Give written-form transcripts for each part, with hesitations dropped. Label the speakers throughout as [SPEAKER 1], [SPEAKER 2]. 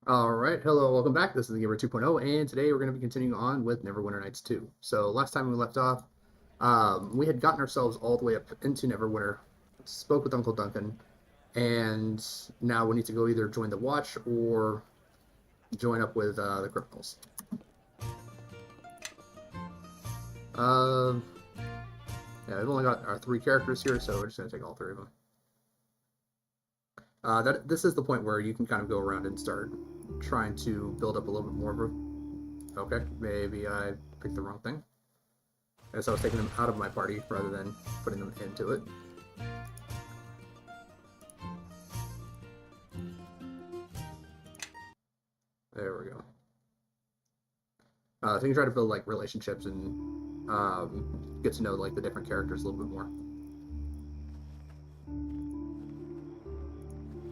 [SPEAKER 1] Alright, hello, welcome back. This is the Gamer 2.0, and today we're going to be continuing on with Neverwinter Nights 2. So, last time we left off, we had gotten ourselves all the way up into Neverwinter, spoke with Uncle Duncan, and now we need to go either join the Watch or join up with the criminals. Um, yeah, we've only got our 3 characters here, so we're just going to take all 3 of them. This is the point where you can kind of go around and start trying to build up a little bit more of a... Okay, maybe I picked the wrong thing. I guess I was taking them out of my party rather than putting them into it. There we go. So you can try to build like relationships and get to know like the different characters a little bit more.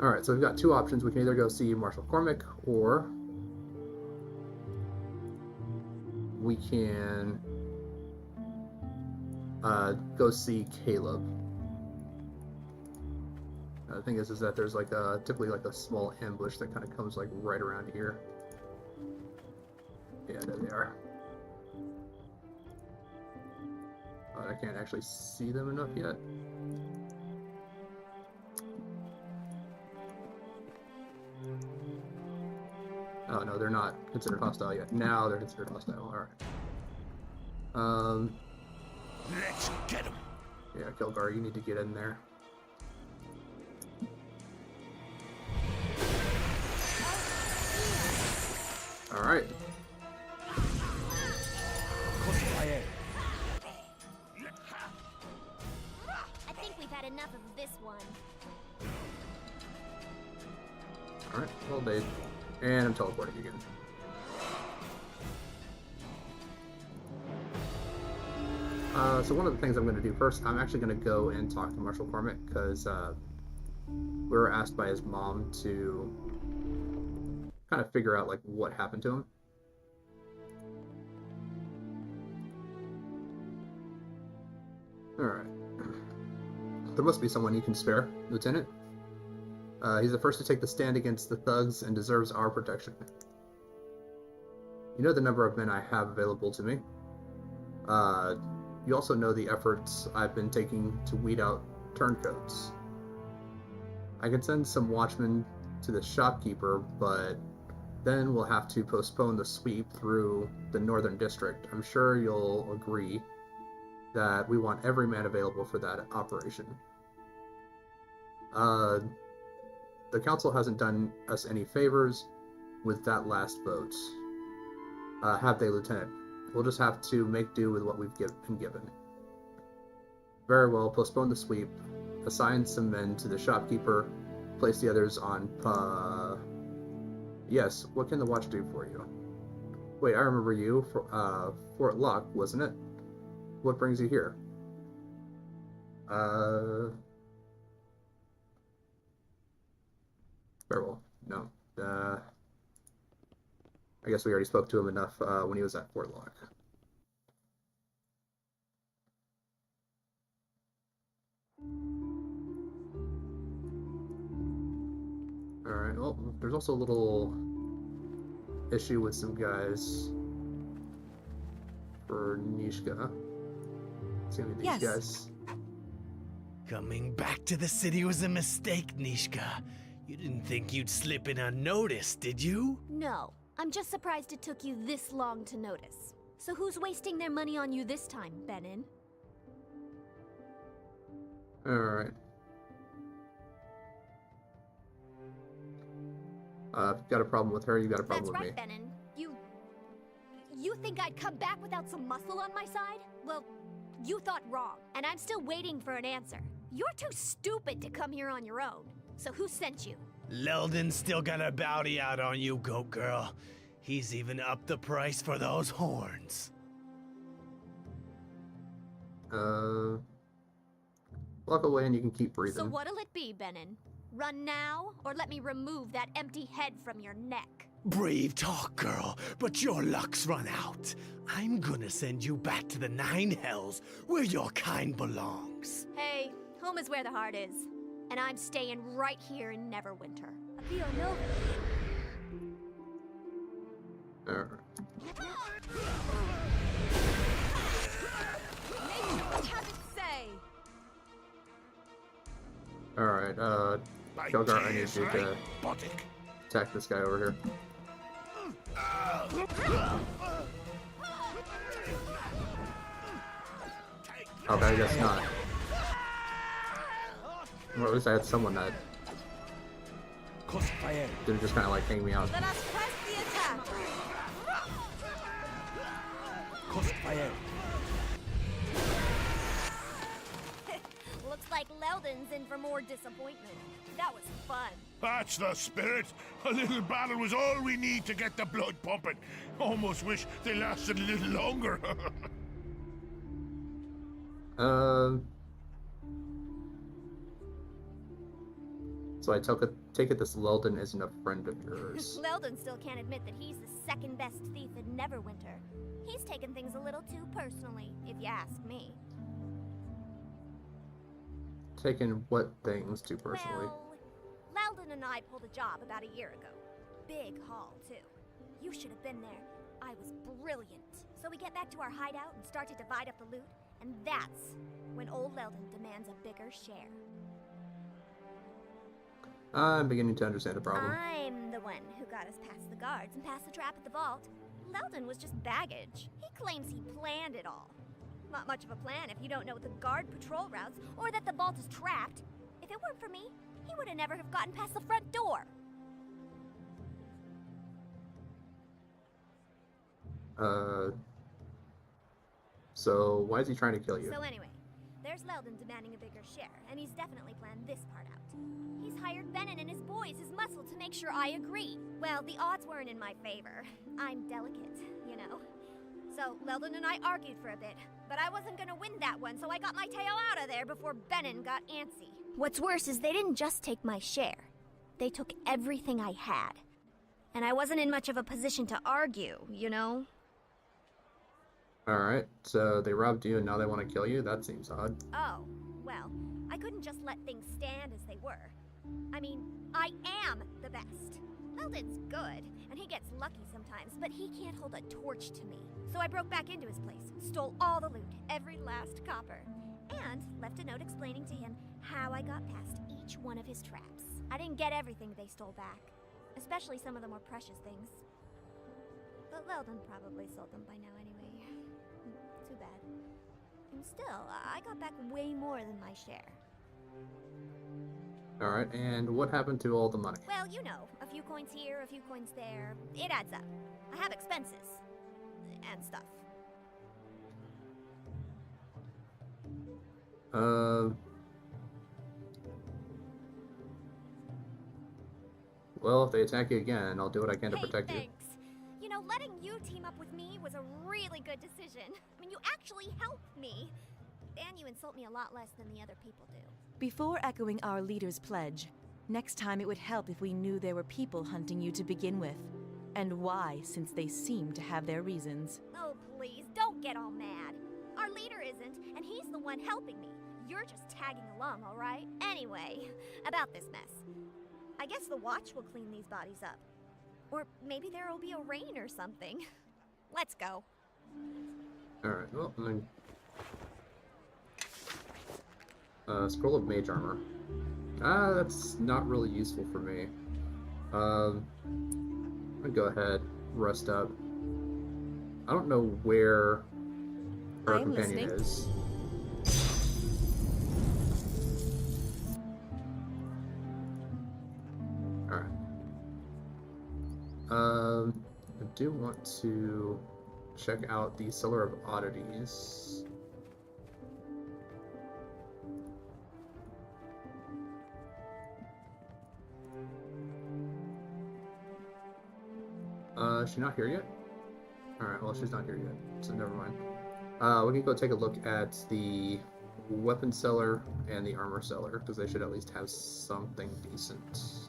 [SPEAKER 1] Alright, so we've got 2 options. We can either go see Marshal Cormac, or we can go see Caleb. The thing is that there's like typically like a small ambush that kind of comes like right around here. Yeah, there they are. I can't actually see them enough yet. Oh no, they're not considered hostile yet. Now they're considered hostile. All right.
[SPEAKER 2] Let's get him.
[SPEAKER 1] Yeah, Kilgar, you need to get in there. All right.
[SPEAKER 3] I think we've had enough of this one.
[SPEAKER 1] All right. Well, Dave, and I'm teleporting again. So one of the things I'm going to do first, I'm actually going to go and talk to Marshal Cormac, because we were asked by his mom to kind of figure out like what happened to him. Alright. There must be someone you can spare, Lieutenant. He's the first to take the stand against the thugs and deserves our protection. You know the number of men I have available to me. You also know the efforts I've been taking to weed out turncoats. I can send some watchmen to the shopkeeper, but then we'll have to postpone the sweep through the Northern District. I'm sure you'll agree that we want every man available for that operation. The council hasn't done us any favors with that last vote. Have they, Lieutenant? We'll just have to make do with what we've been given. Very well, postpone the sweep, assign some men to the shopkeeper, place the others on Yes, what can the watch do for you? Wait, I remember you. Fort Lock, wasn't it? What brings you here? Very well. No. I guess we already spoke to him enough when he was at Fort Lock. Alright, well, there's also a little issue with some guys for Nishka. It's gonna be these guys.
[SPEAKER 2] Coming back to the city was a mistake, Nishka. You didn't think you'd slip in unnoticed, did you?
[SPEAKER 3] No, I'm just surprised it took you this long to notice. So who's wasting their money on you this time, Benin?
[SPEAKER 1] Alright. Got a problem with her, you got a problem with me.
[SPEAKER 3] That's right, Benin. You think I'd come back without some muscle on my side? Well, you thought wrong, and I'm still waiting for an answer. You're too stupid to come here on your own. So who sent you?
[SPEAKER 2] Leldon's still got a bounty out on you, Goat Girl. He's even upped the price for those horns.
[SPEAKER 1] Walk away and you can keep breathing.
[SPEAKER 3] So what'll it be, Benin? Run now, or let me remove that empty head from your neck?
[SPEAKER 2] Brave talk, girl, but your luck's run out. I'm gonna send you back to the Nine Hells, where your kind belongs.
[SPEAKER 3] Hey, home is where the heart is. And I'm staying right here in Neverwinter. Appeal Nova.
[SPEAKER 1] Alright. Alright, Kilgar, I need you to attack this guy over here. Okay, I guess not. Or at least I had someone that didn't just kind of like hang me out.
[SPEAKER 4] Let us press the attack.
[SPEAKER 3] Looks like Leldon's in for more disappointment. That was fun.
[SPEAKER 5] That's the spirit. A little battle was all we need to get the blood pumping. Almost wish they lasted a little longer.
[SPEAKER 1] So I take it this Leldon isn't a friend of yours.
[SPEAKER 3] Leldon still can't admit that he's the second best thief in Neverwinter. He's taken things a little too personally, if you ask me.
[SPEAKER 1] Taking what things too personally?
[SPEAKER 3] Well, Leldon and I pulled a job about a year ago. Big haul, too. You should have been there. I was brilliant. So we get back to our hideout and start to divide up the loot, and that's when old Leldon demands a bigger share.
[SPEAKER 1] I'm beginning to understand the problem.
[SPEAKER 3] I'm the one who got us past the guards and past the trap at the vault. Leldon was just baggage. He claims he planned it all. Not much of a plan if you don't know the guard patrol routes or that the vault is trapped. If it weren't for me, he would have never have gotten past the front door.
[SPEAKER 1] So why is he trying to kill you?
[SPEAKER 3] So anyway, there's Leldon demanding a bigger share, and he's definitely planned this part out. He's hired Benin and his boys as muscle to make sure I agree. Well, the odds weren't in my favor. I'm delicate, you know. So Leldon and I argued for a bit, but I wasn't gonna win that one, so I got my tail out of there before Benin got antsy. What's worse is they didn't just take my share. They took everything I had. And I wasn't in much of a position to argue, you know?
[SPEAKER 1] Alright, so they robbed you and now they want to kill you? That seems odd.
[SPEAKER 3] Oh, well, I couldn't just let things stand as they were. I mean, I am the best. Leldon's good, and he gets lucky sometimes, but he can't hold a torch to me. So I broke back into his place, stole all the loot, every last copper, and left a note explaining to him how I got past each one of his traps. I didn't get everything they stole back, especially some of the more precious things. But Leldon probably sold them by now anyway. Too bad. And still, I got back way more than my share.
[SPEAKER 1] Alright, and what happened to all the money?
[SPEAKER 3] Well, you know, a few coins here, a few coins there. It adds up. I have expenses. And stuff.
[SPEAKER 1] Well, if they attack you again, I'll do what I can to protect you.
[SPEAKER 3] Thanks. You know, letting you team up with me was a really good decision. I mean, you actually helped me. And you insult me a lot less than the other people do.
[SPEAKER 4] Before echoing our leader's pledge, next time it would help if we knew there were people hunting you to begin with. And why, since they seem to have their reasons.
[SPEAKER 3] Oh, please, don't get all mad. Our leader isn't, and he's the one helping me. You're just tagging along, all right? Anyway, about this mess. I guess the watch will clean these bodies up. Or maybe there will be a rain or something. Let's go.
[SPEAKER 1] Alright, well, scroll of mage armor. That's not really useful for me. I'm gonna go ahead, rest up. I don't know where our companion is. Alright. I do want to check out the Cellar of Oddities. Is she not here yet? Alright, well, she's not here yet, so never mind. We can go take a look at the weapon cellar and the armor cellar, because they should at least have something decent.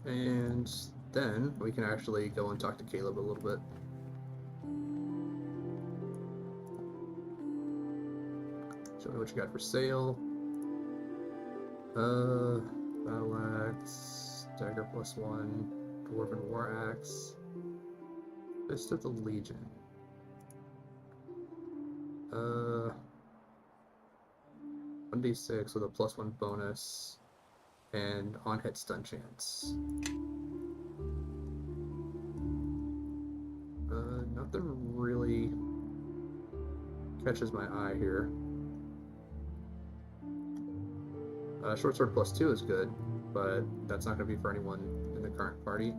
[SPEAKER 1] And then we can actually go and talk to Caleb a little bit. Show me what you got for sale. Battle Axe, Dagger +1, Dwarven War Axe, Fist of the Legion. 1d6 with a +1 bonus, and on-hit stun chance. Nothing really catches my eye here. Short sword +2 is good, but that's not going to be for anyone in the current party.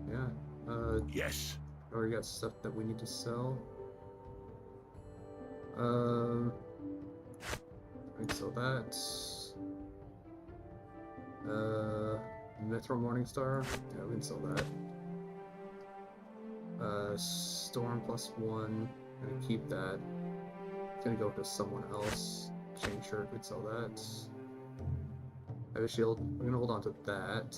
[SPEAKER 1] Yeah.
[SPEAKER 5] Yes.
[SPEAKER 1] Already got stuff that we need to sell. I can sell that. Metro Morningstar. Yeah, we can sell that. Storm +1. I'm gonna keep that. Gonna go to someone else. Chain shirt, we'd sell that. I have a shield. We're gonna hold on to that.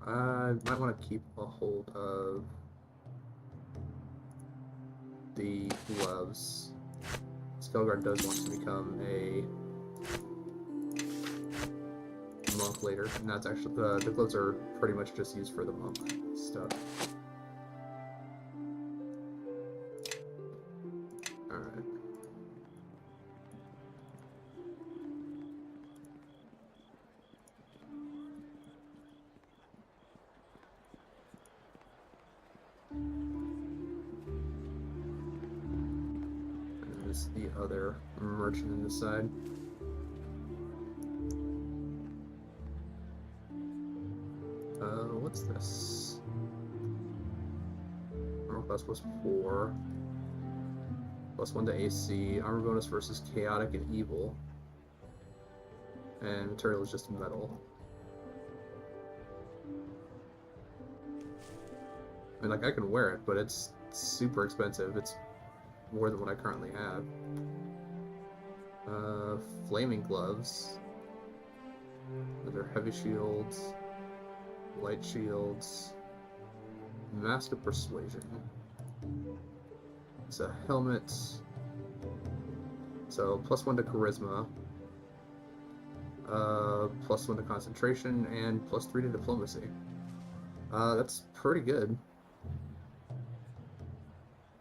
[SPEAKER 1] I might want to keep a hold of the gloves. Skelgard does want to become a monk later, and that's actually the gloves are pretty much just used for the monk stuff. Alright. And this is the other merchant on this side. What's this? Armor class +4. +1 to AC. Armor bonus versus chaotic and evil. And material is just metal. I mean, like, I can wear it, but it's super expensive. It's more than what I currently have. Flaming gloves. Those are heavy shields. Light shields, Mask of Persuasion. It's a helmet. So +1 to Charisma, +1 to Concentration, and +3 to Diplomacy. That's pretty good.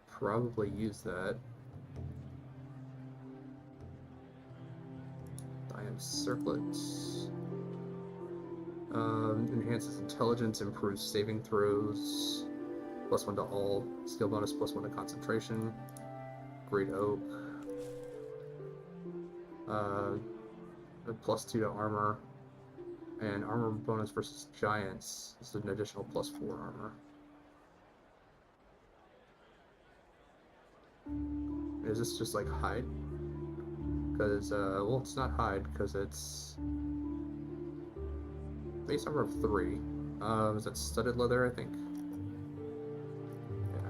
[SPEAKER 1] Probably use that. Diamond Circlets. Enhances intelligence, improves saving throws, +1 to all, skill bonus +1 to concentration, Great Oak, +2 to armor, and armor bonus versus giants is an additional +4 armor. Is this just like hide? Because, well, it's not hide, because it's base armor of 3. Is that studded leather, I think? Yeah.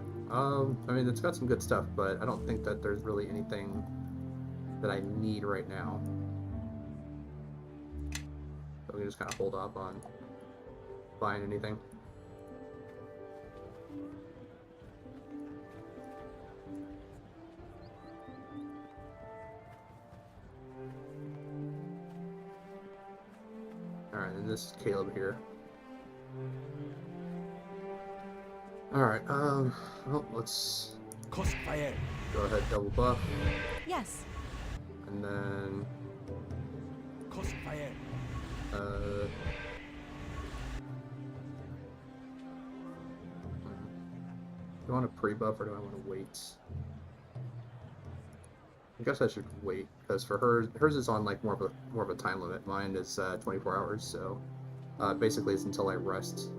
[SPEAKER 1] I mean, it's got some good stuff, but I don't think that there's really anything that I need right now. So we can just kind of hold off on buying anything. Alright, and this is Caleb here. Alright, well, let's
[SPEAKER 2] Crossfire.
[SPEAKER 1] go ahead, double buff,
[SPEAKER 4] Yes.
[SPEAKER 1] and then,
[SPEAKER 2] Crossfire.
[SPEAKER 1] do I want to pre-buff or do I want to wait? I guess I should wait, because for hers is on like more of a time limit. Mine is 24 hours, so basically it's until I rest.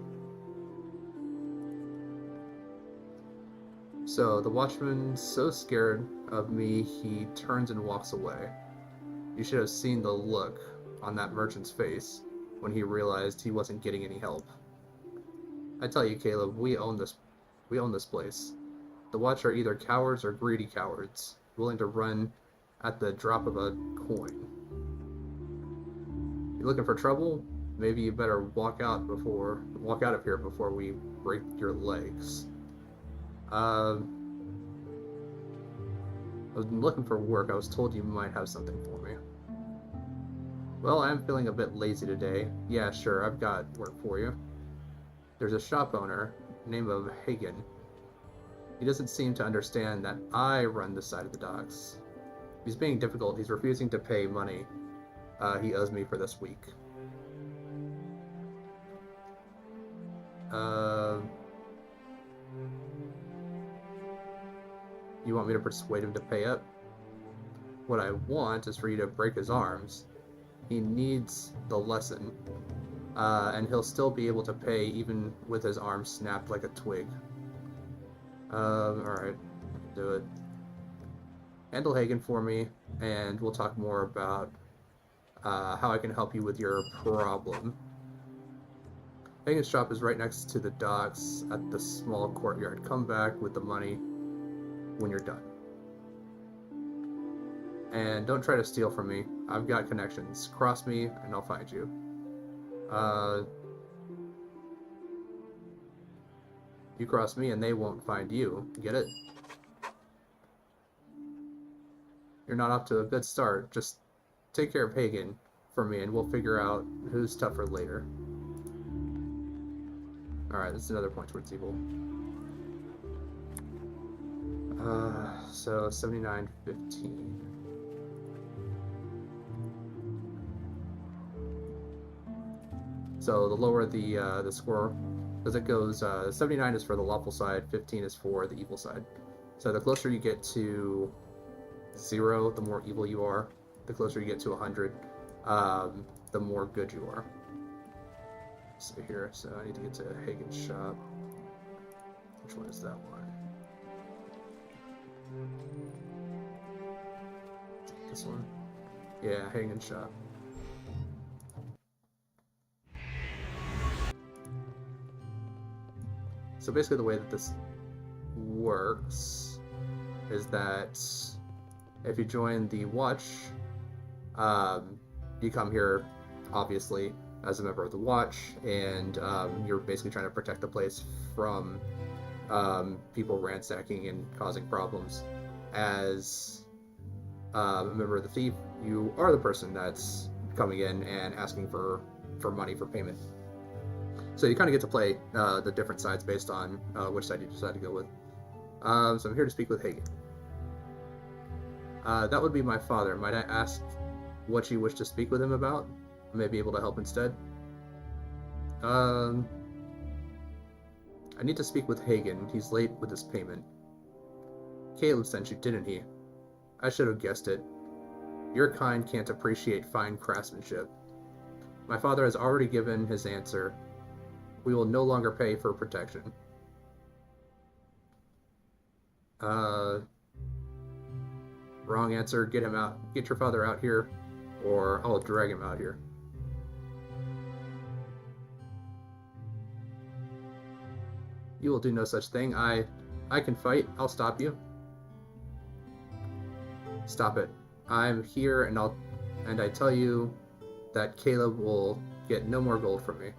[SPEAKER 1] So the watchman's so scared of me, he turns and walks away. You should have seen the look on that merchant's face when he realized he wasn't getting any help. I tell you, Caleb, we own this place. The Watch are either cowards or greedy cowards, willing to run at the drop of a coin. You looking for trouble? Maybe you better walk out of here before we break your legs. I was looking for work. I was told you might have something for me. Well, I'm feeling a bit lazy today. Yeah, sure, I've got work for you. There's a shop owner named of Hagen. He doesn't seem to understand that I run this side of the docks. He's being difficult. He's refusing to pay money he owes me for this week. You want me to persuade him to pay up? What I want is for you to break his arms. He needs the lesson. And he'll still be able to pay even with his arms snapped like a twig. Alright. Do it. Handle Hagen for me, and we'll talk more about how I can help you with your problem. Hagen's shop is right next to the docks at the small courtyard. Come back with the money when you're done. And don't try to steal from me. I've got connections. Cross me, and I'll find you. You cross me, and they won't find you. Get it? You're not off to a good start. Just take care of Hagen for me, and we'll figure out who's tougher later. Alright, this is another point towards evil. So 79.15. So the lower the score, as it goes, 79 is for the lawful side, 15 is for the evil side. So the closer you get to 0, the more evil you are. The closer you get to 100, the more good you are. So here, so I need to get to Hagen's shop. Which one is that one? This one? Yeah, Hagen's shop. So basically the way that this works is that if you join the watch, you come here, obviously, as a member of the watch, and you're basically trying to protect the place from people ransacking and causing problems. As a member of the thief, you are the person that's coming in and asking for money for payment. So you kind of get to play the different sides based on which side you decide to go with. So I'm here to speak with Hagen. That would be my father. Might I ask what you wish to speak with him about? I may be able to help instead. I need to speak with Hagen. He's late with his payment. Caleb sent you, didn't he? I should have guessed it. Your kind can't appreciate fine craftsmanship. My father has already given his answer. We will no longer pay for protection. Wrong answer. Get him out. Get your father out here, or I'll drag him out here. You will do no such thing. I can fight. I'll stop you. Stop it. I'm here, and I tell you that Caleb will get no more gold from me.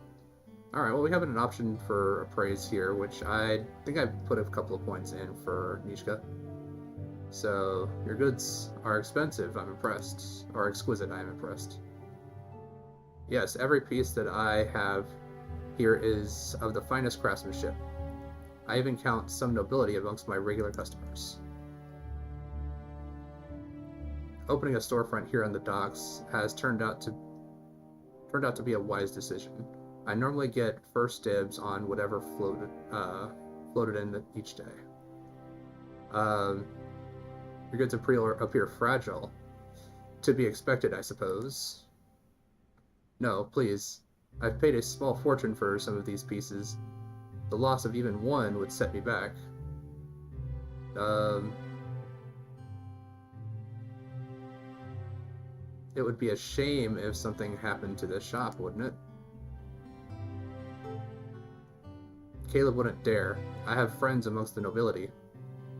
[SPEAKER 1] Alright, well, we have an option for appraise here, which I think I put a couple of points in for Nishka. So, your goods are expensive, I'm impressed. Or exquisite, I'm impressed. Yes, every piece that I have here is of the finest craftsmanship. I even count some nobility amongst my regular customers. Opening a storefront here on the docks has turned out to be a wise decision. I normally get first dibs on whatever floated in each day. Your goods appear fragile. To be expected, I suppose. No, please. I've paid a small fortune for some of these pieces. The loss of even one would set me back. It would be a shame if something happened to this shop, wouldn't it? Caleb wouldn't dare. I have friends amongst the nobility.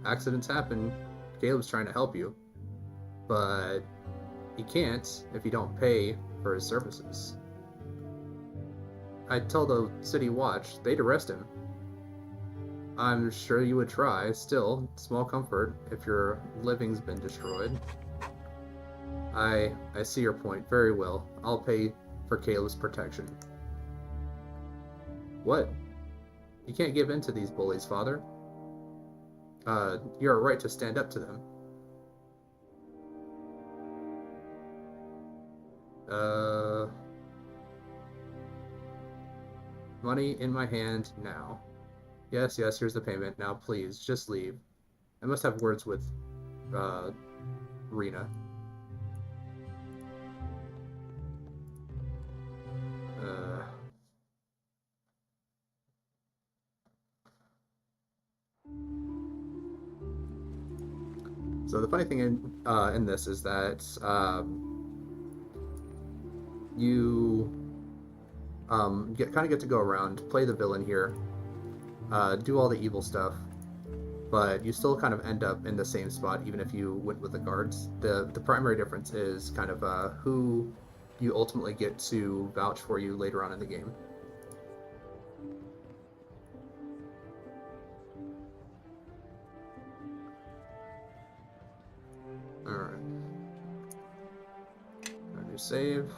[SPEAKER 1] Accidents happen. Caleb's trying to help you. but he can't if you don't pay for his services. I'd tell the City Watch, they'd arrest him. I'm sure you would try. Still, small comfort if your living's been destroyed. I see your point. Very well. I'll pay for Caleb's protection. What? You can't give in to these bullies, Father. You are right to stand up to them. Money in my hand now. Yes, here's the payment. Now please, just leave. I must have words with, Rena. So the funny thing in this is that, you get to go around, play the villain here, do all the evil stuff, but you still kind of end up in the same spot even if you went with the guards. The primary difference is kind of who you ultimately get to vouch for you later on in the game. Alright. New save.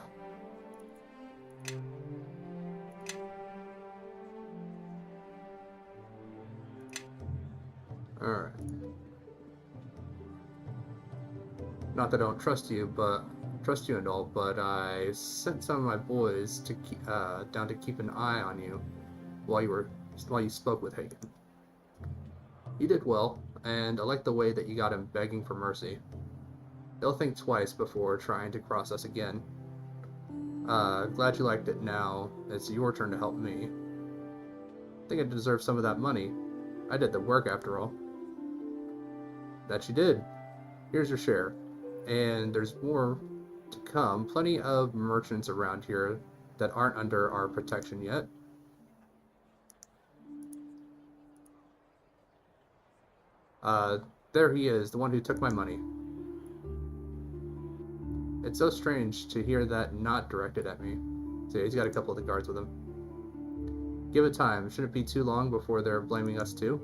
[SPEAKER 1] Alright. Not that I don't trust you and all, but I sent some of my boys to down to keep an eye on you while you spoke with Hagen. You did well, and I like the way that you got him begging for mercy. They'll think twice before trying to cross us again. Glad you liked it. Now it's your turn to help me. I think I deserve some of that money. I did the work after all. That you did. Here's your share. And there's more to come. Plenty of merchants around here that aren't under our protection yet. There he is, the one who took my money. It's so strange to hear that not directed at me. So he's got a couple of the guards with him. Give it time. Shouldn't it be too long before they're blaming us too?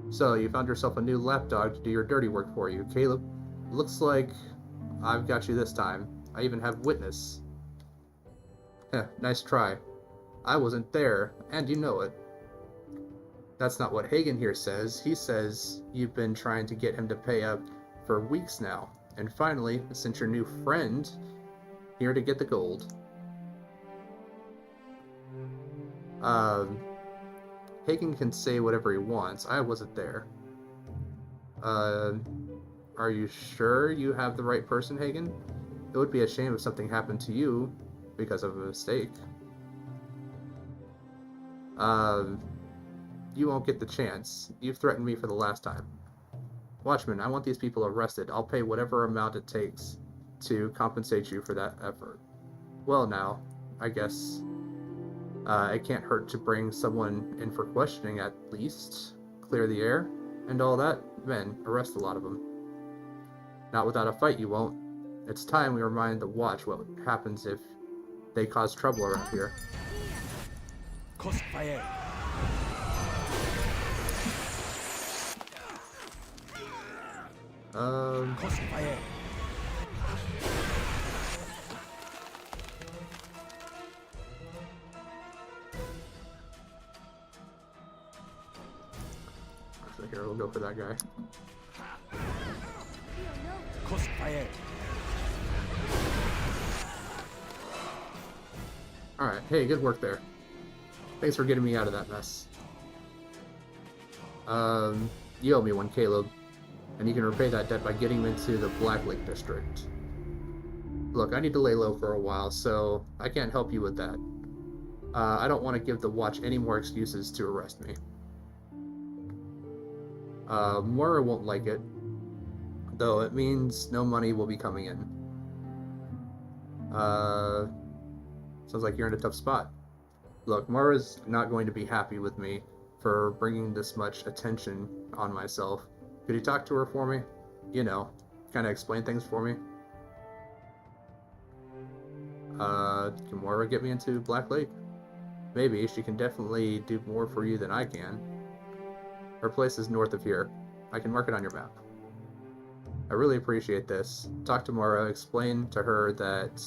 [SPEAKER 1] So, you found yourself a new lapdog to do your dirty work for you. Caleb, looks like I've got you this time. I even have witness. Heh, nice try. I wasn't there, and you know it. That's not what Hagen here says. He says you've been trying to get him to pay up for weeks now. And finally, sent your new friend here to get the gold. Hagen can say whatever he wants. I wasn't there. Are you sure you have the right person, Hagen? It would be a shame if something happened to you because of a mistake. You won't get the chance. You've threatened me for the last time. Watchman, I want these people arrested. I'll pay whatever amount it takes to compensate you for that effort. Well now, I guess it can't hurt to bring someone in for questioning at least. Clear the air, and all that. Men, arrest a lot of them. Not without a fight, you won't. It's time we remind the Watch what happens if they cause trouble around here.
[SPEAKER 2] Crossfire. Crossfire.
[SPEAKER 1] So here, we'll go for that guy.
[SPEAKER 2] Crossfire.
[SPEAKER 1] Alright, hey, good work there. Thanks for getting me out of that mess. You owe me one, Caleb. And you can repay that debt by getting into the Black Lake District. Look, I need to lay low for a while, so I can't help you with that. I don't want to give the Watch any more excuses to arrest me. Moira won't like it, though it means no money will be coming in. Sounds like you're in a tough spot. Look, Moira's not going to be happy with me for bringing this much attention on myself. Could you talk to her for me? you know, kind of explain things for me. Can Moira get me into Black Lake? Maybe. She can definitely do more for you than I can. Her place is north of here. I can mark it on your map. I really appreciate this. Talk to Moira, explain to her that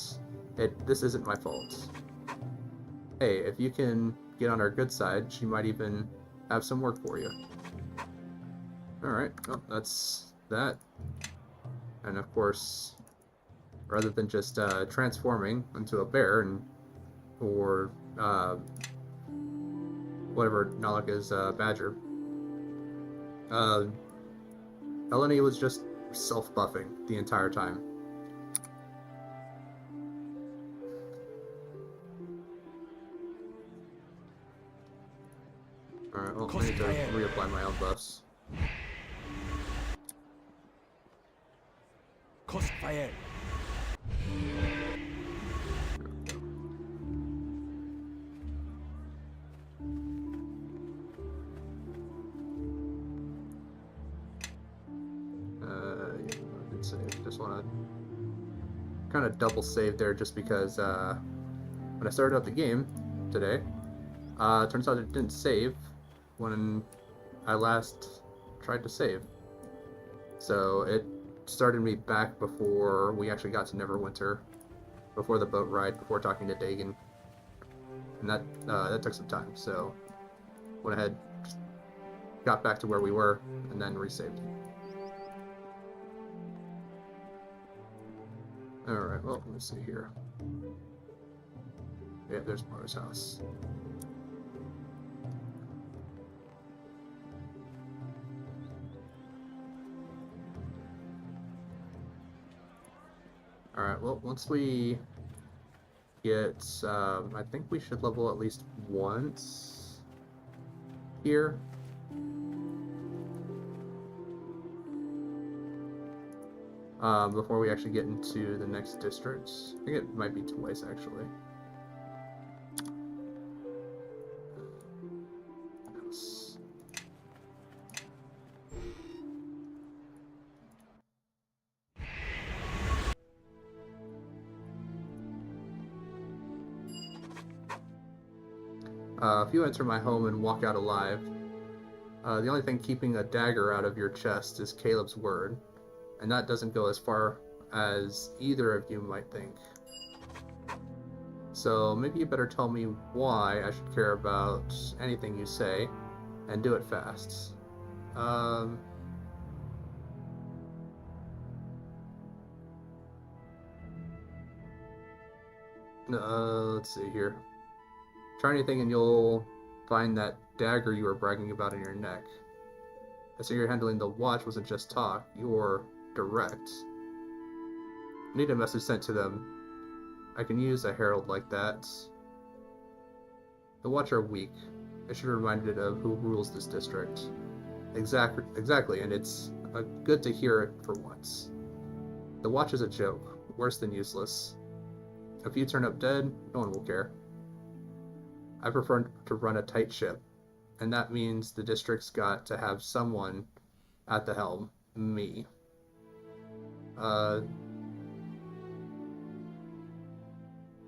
[SPEAKER 1] this isn't my fault. Hey, if you can get on her good side, she might even have some work for you. Alright, well, that's that. And of course, rather than just transforming into a bear or whatever Nalika's badger, Eleni was just self-buffing the entire time. Alright, well, I need to reapply my own buffs.
[SPEAKER 2] Crossfire.
[SPEAKER 1] Good save. Just want to kind of double save there just because when I started up the game today, turns out it didn't save when I last tried to save. So it started me back before we actually got to Neverwinter, before the boat ride, before talking to Dagon. And that took some time, so went ahead, just got back to where we were, and then resaved. Alright, well, let me see here. Yeah, there's Mara's house. Alright, well, once we get, I think we should level at least once here. Before we actually get into the next district. I think it might be twice, actually. Yes. If you enter my home and walk out alive, the only thing keeping a dagger out of your chest is Caleb's word. And that doesn't go as far as either of you might think. So maybe you better tell me why I should care about anything you say, and do it fast. Let's see here. Try anything and you'll find that dagger you were bragging about in your neck. I see you're handling the watch wasn't just talk, you're direct. I need a message sent to them. I can use a herald like that. The watch are weak. I should be reminded of who rules this district. Exactly, and it's good to hear it for once. The watch is a joke, worse than useless. If you turn up dead, no one will care. I prefer to run a tight ship, and that means the district's got to have someone at the helm. Me.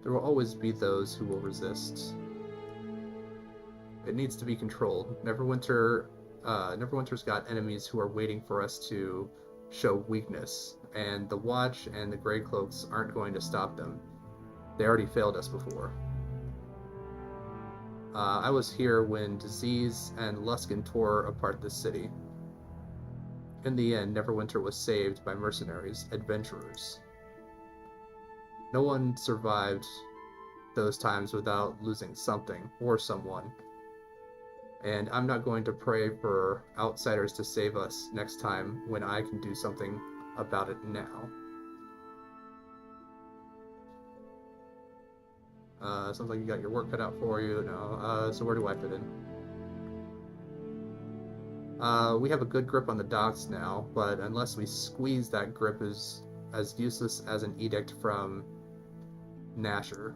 [SPEAKER 1] There will always be those who will resist. It needs to be controlled. Neverwinter's got enemies who are waiting for us to show weakness, and the Watch and the Grey Cloaks aren't going to stop them. They already failed us before. I was here when disease and Luskan tore apart the city. In the end, Neverwinter was saved by mercenaries, adventurers. No one survived those times without losing something or someone. And I'm not going to pray for outsiders to save us next time when I can do something about it now. Sounds like you got your work cut out for you. No. So where do I fit in? We have a good grip on the docks now, but unless we squeeze, that grip is as useless as an edict from Nasher.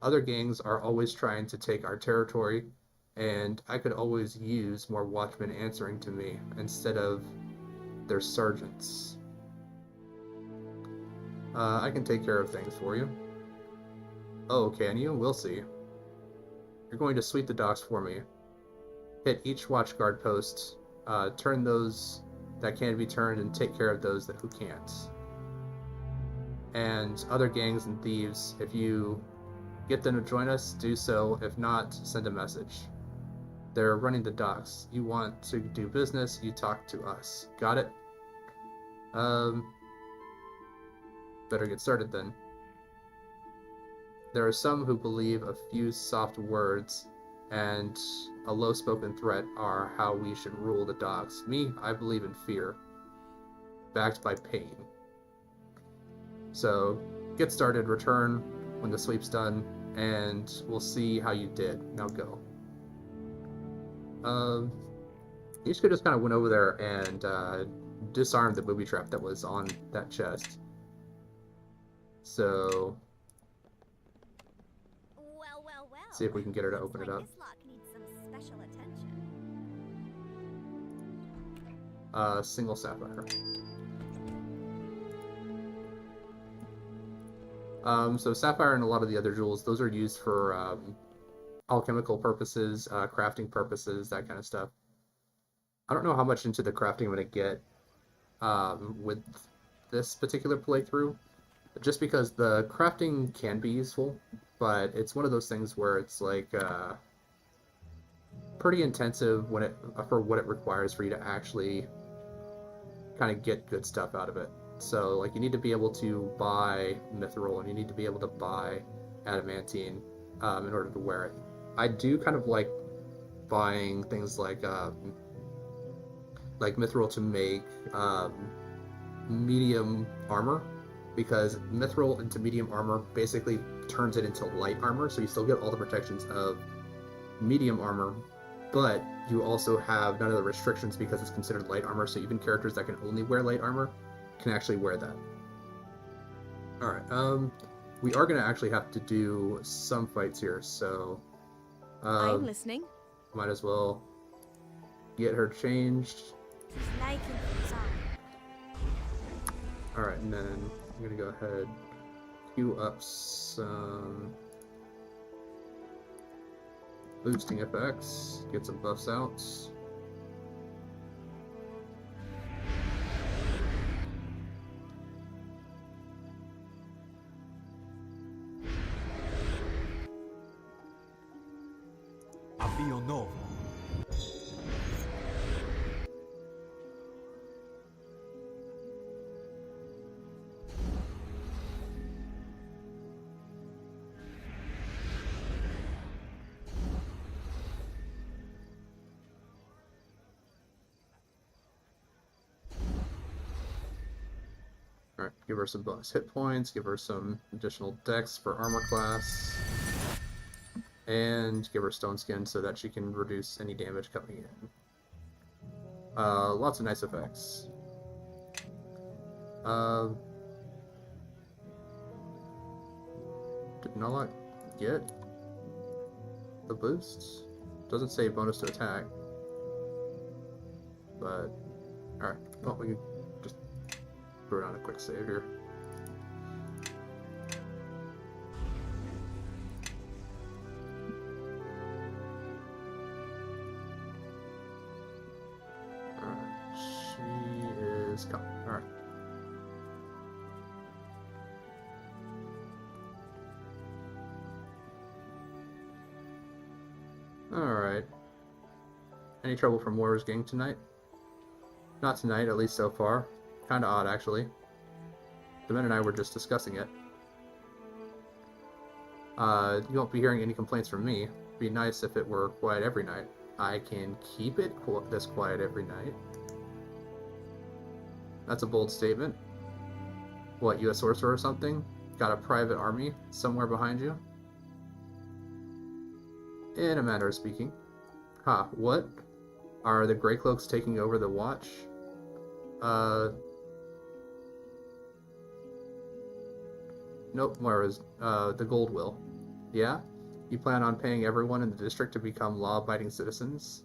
[SPEAKER 1] Other gangs are always trying to take our territory, and I could always use more watchmen answering to me instead of their sergeants. I can take care of things for you. Oh, can you? We'll see. You're going to sweep the docks for me. Hit each watch guard post, turn those that can be turned, and take care of those who can't. And other gangs and thieves, if you get them to join us, do so. If not, send a message. They're running the docks. You want to do business, you talk to us. Got it? Better get started then. There are some who believe a few soft words and a low-spoken threat are how we should rule the docks. Me, I believe in fear, backed by pain. So, get started, return when the sweep's done, and we'll see how you did. Now go. Ishika just kind of went over there and disarmed the booby trap that was on that chest. So,
[SPEAKER 3] Well.
[SPEAKER 1] see if we can get her to open it up.
[SPEAKER 3] This lock needs some special attention.
[SPEAKER 1] Single sapphire. So sapphire and a lot of the other jewels, those are used for alchemical purposes, crafting purposes, that kind of stuff. I don't know how much into the crafting I'm going to get with this particular playthrough, just because the crafting can be useful, but it's one of those things where it's like pretty intensive when for what it requires for you to actually kind of get good stuff out of it. So like you need to be able to buy mithril and you need to be able to buy adamantine in order to wear it. I do kind of like buying things like mithril to make medium armor, because mithril into medium armor basically turns it into light armor, so you still get all the protections of medium armor, but you also have none of the restrictions because it's considered light armor, so even characters that can only wear light armor can actually wear that. Alright, we are going to actually have to do some fights here, so
[SPEAKER 4] I'm listening.
[SPEAKER 1] might as well get her changed. Alright, and then I'm going to go ahead, queue up some boosting effects, get some buffs out.
[SPEAKER 2] Avvio novo.
[SPEAKER 1] Alright, give her some bonus hit points, give her some additional dex for armor class, and give her stone skin so that she can reduce any damage coming in. Lots of nice effects. Did not get the boost? Doesn't say bonus to attack. But, alright, well, we can just throw down a quick save here. She is coming. Alright. Alright. Any trouble from Warriors Gang tonight? Not tonight, at least so far. Kinda odd, actually. The men and I were just discussing it. You won't be hearing any complaints from me. It'd be nice if it were quiet every night. I can keep it this quiet every night. That's a bold statement. What, you a sorcerer or something? Got a private army somewhere behind you? In a manner of speaking. Ha, what? Are the Grey Cloaks taking over the watch? Nope, Moira's, the Gold will. Yeah? You plan on paying everyone in the district to become law-abiding citizens?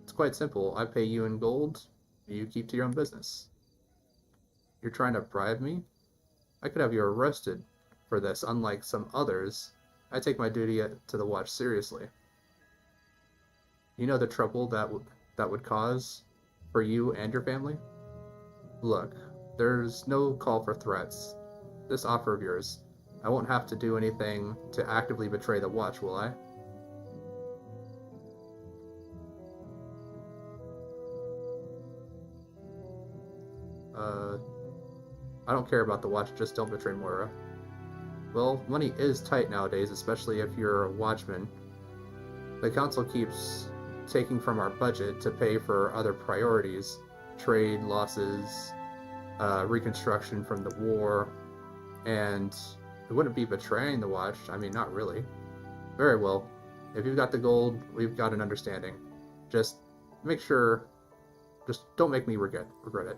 [SPEAKER 1] It's quite simple. I pay you in gold, You keep to your own business. You're trying to bribe me? I could have you arrested for this, unlike some others. I take my duty to the watch seriously. You know the trouble that would cause for you and your family? Look, there's no call for threats. This offer of yours, I won't have to do anything to actively betray the watch, will I? I don't care about the watch, just don't betray Moira. Well, money is tight nowadays, especially if you're a watchman. The council keeps taking from our budget to pay for other priorities, trade losses, reconstruction from the war, and it wouldn't be betraying the watch. I mean, not really. Very well. If you've got the gold, we've got an understanding. Just make sure, just don't make me regret it.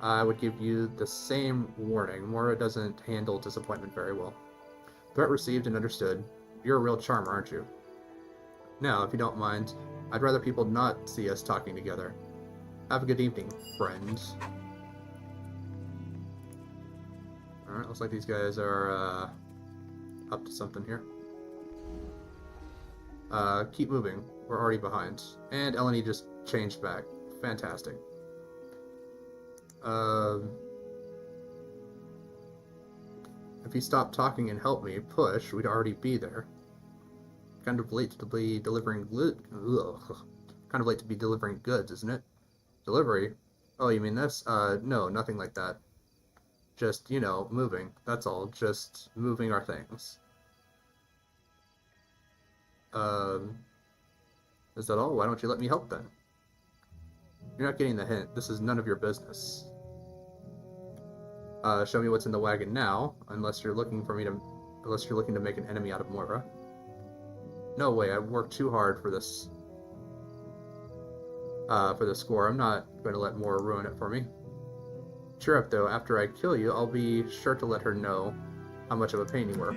[SPEAKER 1] I would give you the same warning. Moira doesn't handle disappointment very well. Threat received and understood. You're a real charmer, aren't you? Now, if you don't mind, I'd rather people not see us talking together. Have a good evening, friends. Alright, looks like these guys are up to something here. Keep moving. We're already behind. And Eleni just changed back. Fantastic. If you stop talking and help me push, we'd already be there. Kind of late to be delivering kind of late to be delivering goods, isn't it? Delivery? Oh, you mean this? No, nothing like that. Just, you know, moving. That's all. Just moving our things. Is that all? Why don't you let me help then? You're not getting the hint. This is none of your business. Show me what's in the wagon now, unless you're looking to make an enemy out of Moira. No way, I've worked too hard for this score. I'm not going to let Moira ruin it for me. Cheer up though, after I kill you, I'll be sure to let her know how much of a pain you were.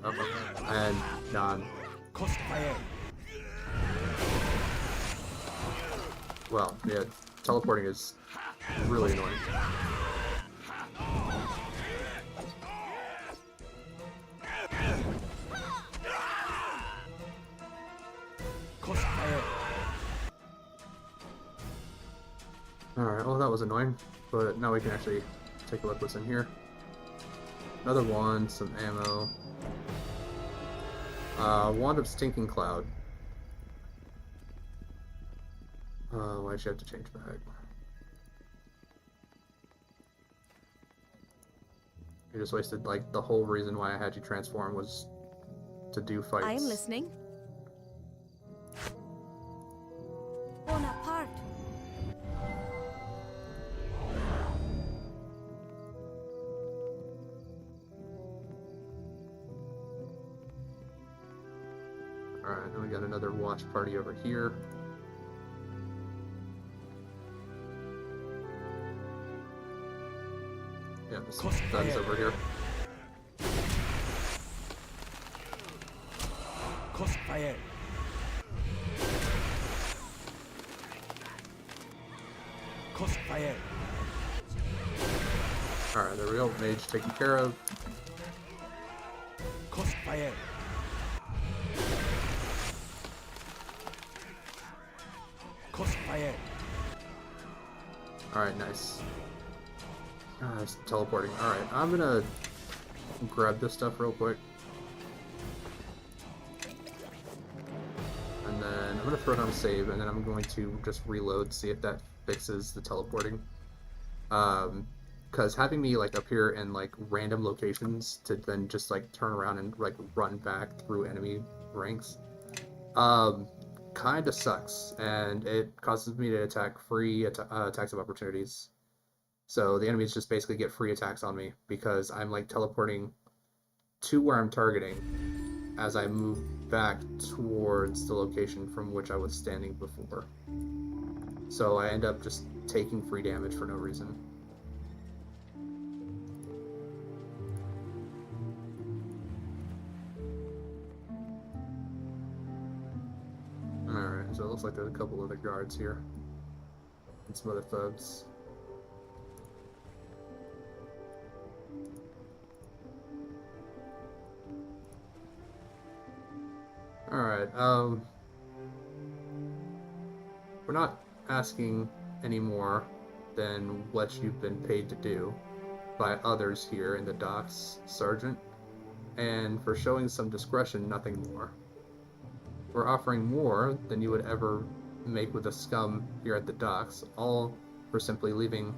[SPEAKER 1] Okay. And done. Well, yeah, teleporting is really annoying. Alright, well that was annoying, but now we can actually take a look what's in here. Another wand, some ammo. Wand of Stinking Cloud. Why'd you have to change back? You just wasted, like, the whole reason why I had you transform was to do fights.
[SPEAKER 4] I am listening.
[SPEAKER 3] Bonaparte.
[SPEAKER 1] Alright, now we got another watch party over here. Yeah, that is over here.
[SPEAKER 2] Crossfire. Crossfire.
[SPEAKER 1] Alright, the real mage taken care of.
[SPEAKER 2] Crossfire. Crossfire.
[SPEAKER 1] Alright, nice. It's teleporting. Alright, I'm gonna grab this stuff real quick. And then I'm gonna throw down a save, and then I'm going to just reload, see if that fixes the teleporting. Because having me like appear in like random locations to then just like turn around and like run back through enemy ranks, kind of sucks, and it causes me to attack free attacks of opportunities. So the enemies just basically get free attacks on me because I'm like teleporting to where I'm targeting as I move back towards the location from which I was standing before. So I end up just taking free damage for no reason. So it looks like there's a couple other guards here. And some other thugs. Alright, we're not asking any more than what you've been paid to do by others here in the docks, Sergeant. And for showing some discretion, nothing more. We're offering more than you would ever make with the scum here at the docks, all for simply leaving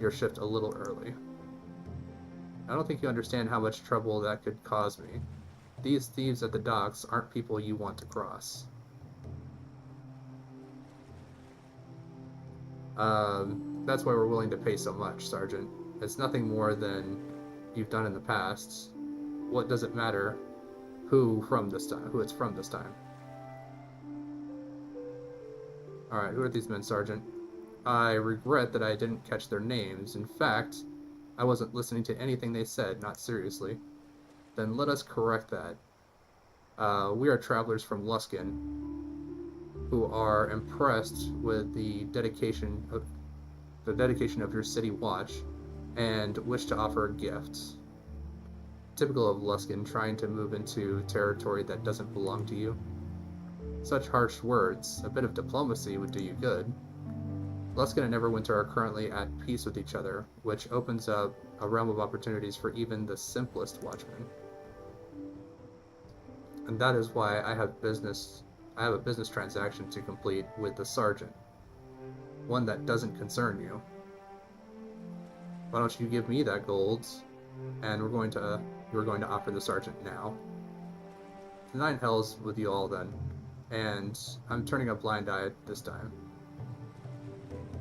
[SPEAKER 1] your shift a little early. I don't think you understand how much trouble that could cause me. These thieves at the docks aren't people you want to cross. That's why we're willing to pay so much, Sergeant. It's nothing more than you've done in the past. What does it matter who it's from this time? Alright, who are these men, Sergeant? I regret that I didn't catch their names. In fact, I wasn't listening to anything they said, not seriously. Then let us correct that. We are travelers from Luskin who are impressed with the dedication of your city watch and wish to offer a gift. Typical of Luskin trying to move into territory that doesn't belong to you. Such harsh words, a bit of diplomacy would do you good. Luskin and Neverwinter are currently at peace with each other, which opens up a realm of opportunities for even the simplest watchmen. And that is why I have a business transaction to complete with the Sergeant. One that doesn't concern you. Why don't you give me that gold, and we're going to offer the Sergeant now. The 9 hells with you all then. And I'm turning a blind eye this time.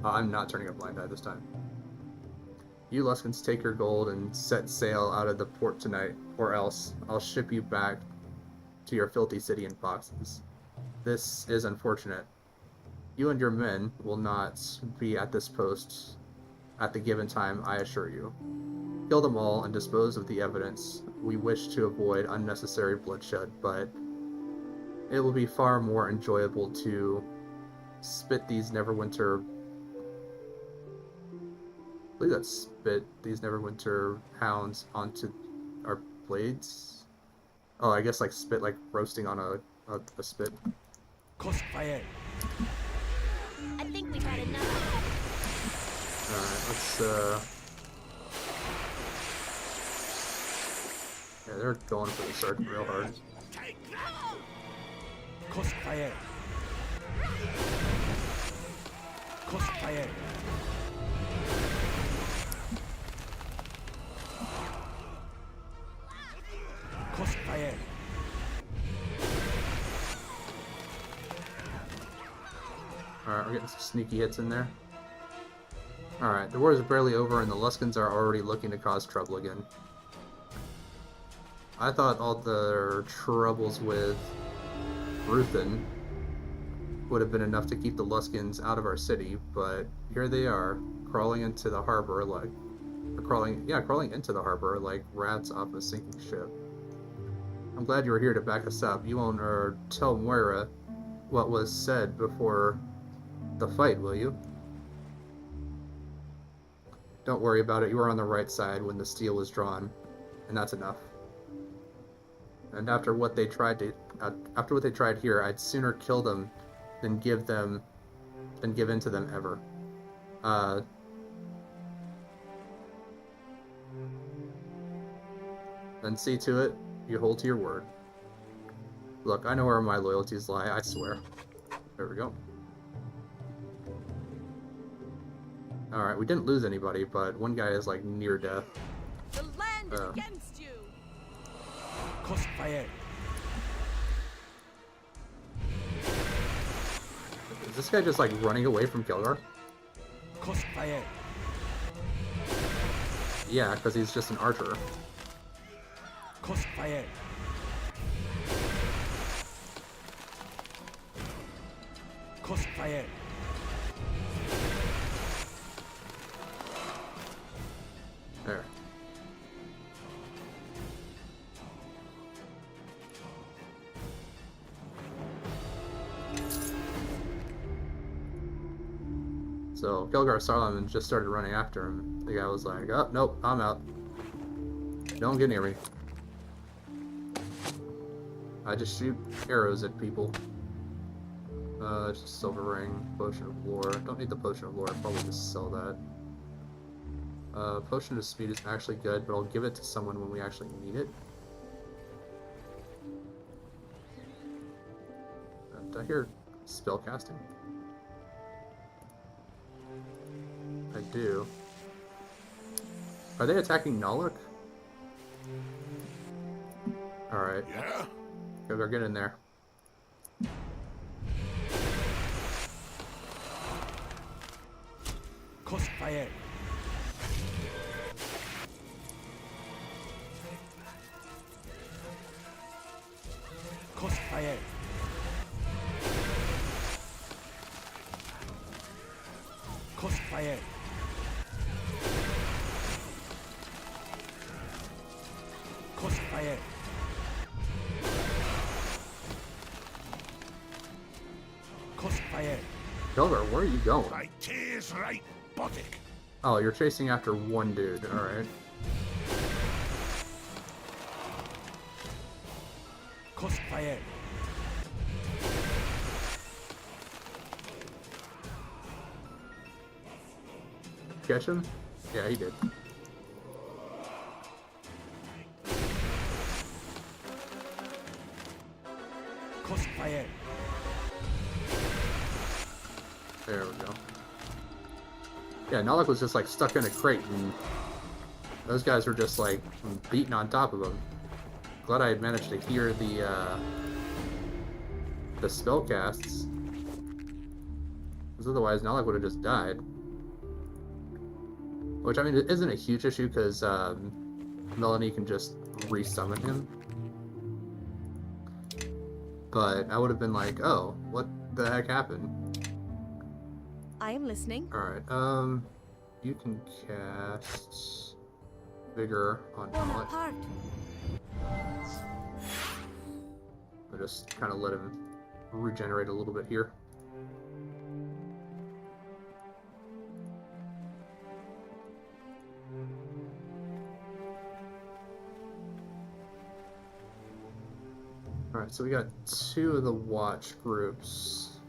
[SPEAKER 1] I'm not turning a blind eye this time. You Luskins take your gold and set sail out of the port tonight, or else I'll ship you back to your filthy city in boxes. This is unfortunate. You and your men will not be at this post at the given time, I assure you. Kill them all and dispose of the evidence. We wish to avoid unnecessary bloodshed, but it will be far more enjoyable to spit these Neverwinter hounds onto our blades. Oh, I guess like spit, like roasting on a spit.
[SPEAKER 2] Crossfire.
[SPEAKER 3] I think we've had enough.
[SPEAKER 1] Alright, let's yeah, they're going for the Sergeant real hard.
[SPEAKER 2] Crossfire. Crossfire. Crossfire.
[SPEAKER 1] Alright, we're getting some sneaky hits in there. Alright, the war is barely over and the Luskins are already looking to cause trouble again. I thought all their troubles with Ruthin would have been enough to keep the Luskins out of our city, but here they are, crawling into the harbor like crawling into the harbor like rats off a sinking ship. I'm glad you were here to back us up. You won't tell Moira what was said before the fight, will you? Don't worry about it. You were on the right side when the steel was drawn, and that's enough. And after what they tried here, I'd sooner kill them than give in to them ever. Then see to it you hold to your word. Look, I know where my loyalties lie, I swear. There we go. Alright, we didn't lose anybody, but one guy is like near death.
[SPEAKER 4] The land is against you!
[SPEAKER 2] Crossfire.
[SPEAKER 1] Is this guy just like running away from Kelgar?
[SPEAKER 2] Crossfire.
[SPEAKER 1] Yeah, because he's just an archer.
[SPEAKER 2] Crossfire. Crossfire.
[SPEAKER 1] There. So Kilgar saw him and just started running after him. The guy was like, "Oh, nope, I'm out. Don't get near me. I just shoot arrows at people." Just silver ring, potion of lore. Don't need the potion of lore. I'll probably just sell that. Potion of speed is actually good, but I'll give it to someone when we actually need it. Did I hear spell casting? I do. Are they attacking Naluk? Alright.
[SPEAKER 5] Yeah?
[SPEAKER 1] Go get in there.
[SPEAKER 2] Crossfire. Crossfire. Crossfire. Crossfire. Crossfire.
[SPEAKER 1] Kilgar, where are you going?
[SPEAKER 5] My tears right buttock.
[SPEAKER 1] Oh, you're chasing after one dude. Alright.
[SPEAKER 2] Crossfire.
[SPEAKER 1] Catch him? Yeah, he did.
[SPEAKER 2] Crossfire.
[SPEAKER 1] There we go. Yeah, Naluk was just like stuck in a crate, and those guys were just like beating on top of him. Glad I had managed to hear the spell casts, because otherwise Naluk would have just died. Which, I mean, it isn't a huge issue because Melanie can just resummon him. But I would have been like, oh, what the heck happened?
[SPEAKER 4] I am listening.
[SPEAKER 1] Alright, you can cast Vigor on Mallet.
[SPEAKER 3] Bonaparte.
[SPEAKER 1] I'll just kind of let him regenerate a little bit here. Alright, so we got 2 of the watch groups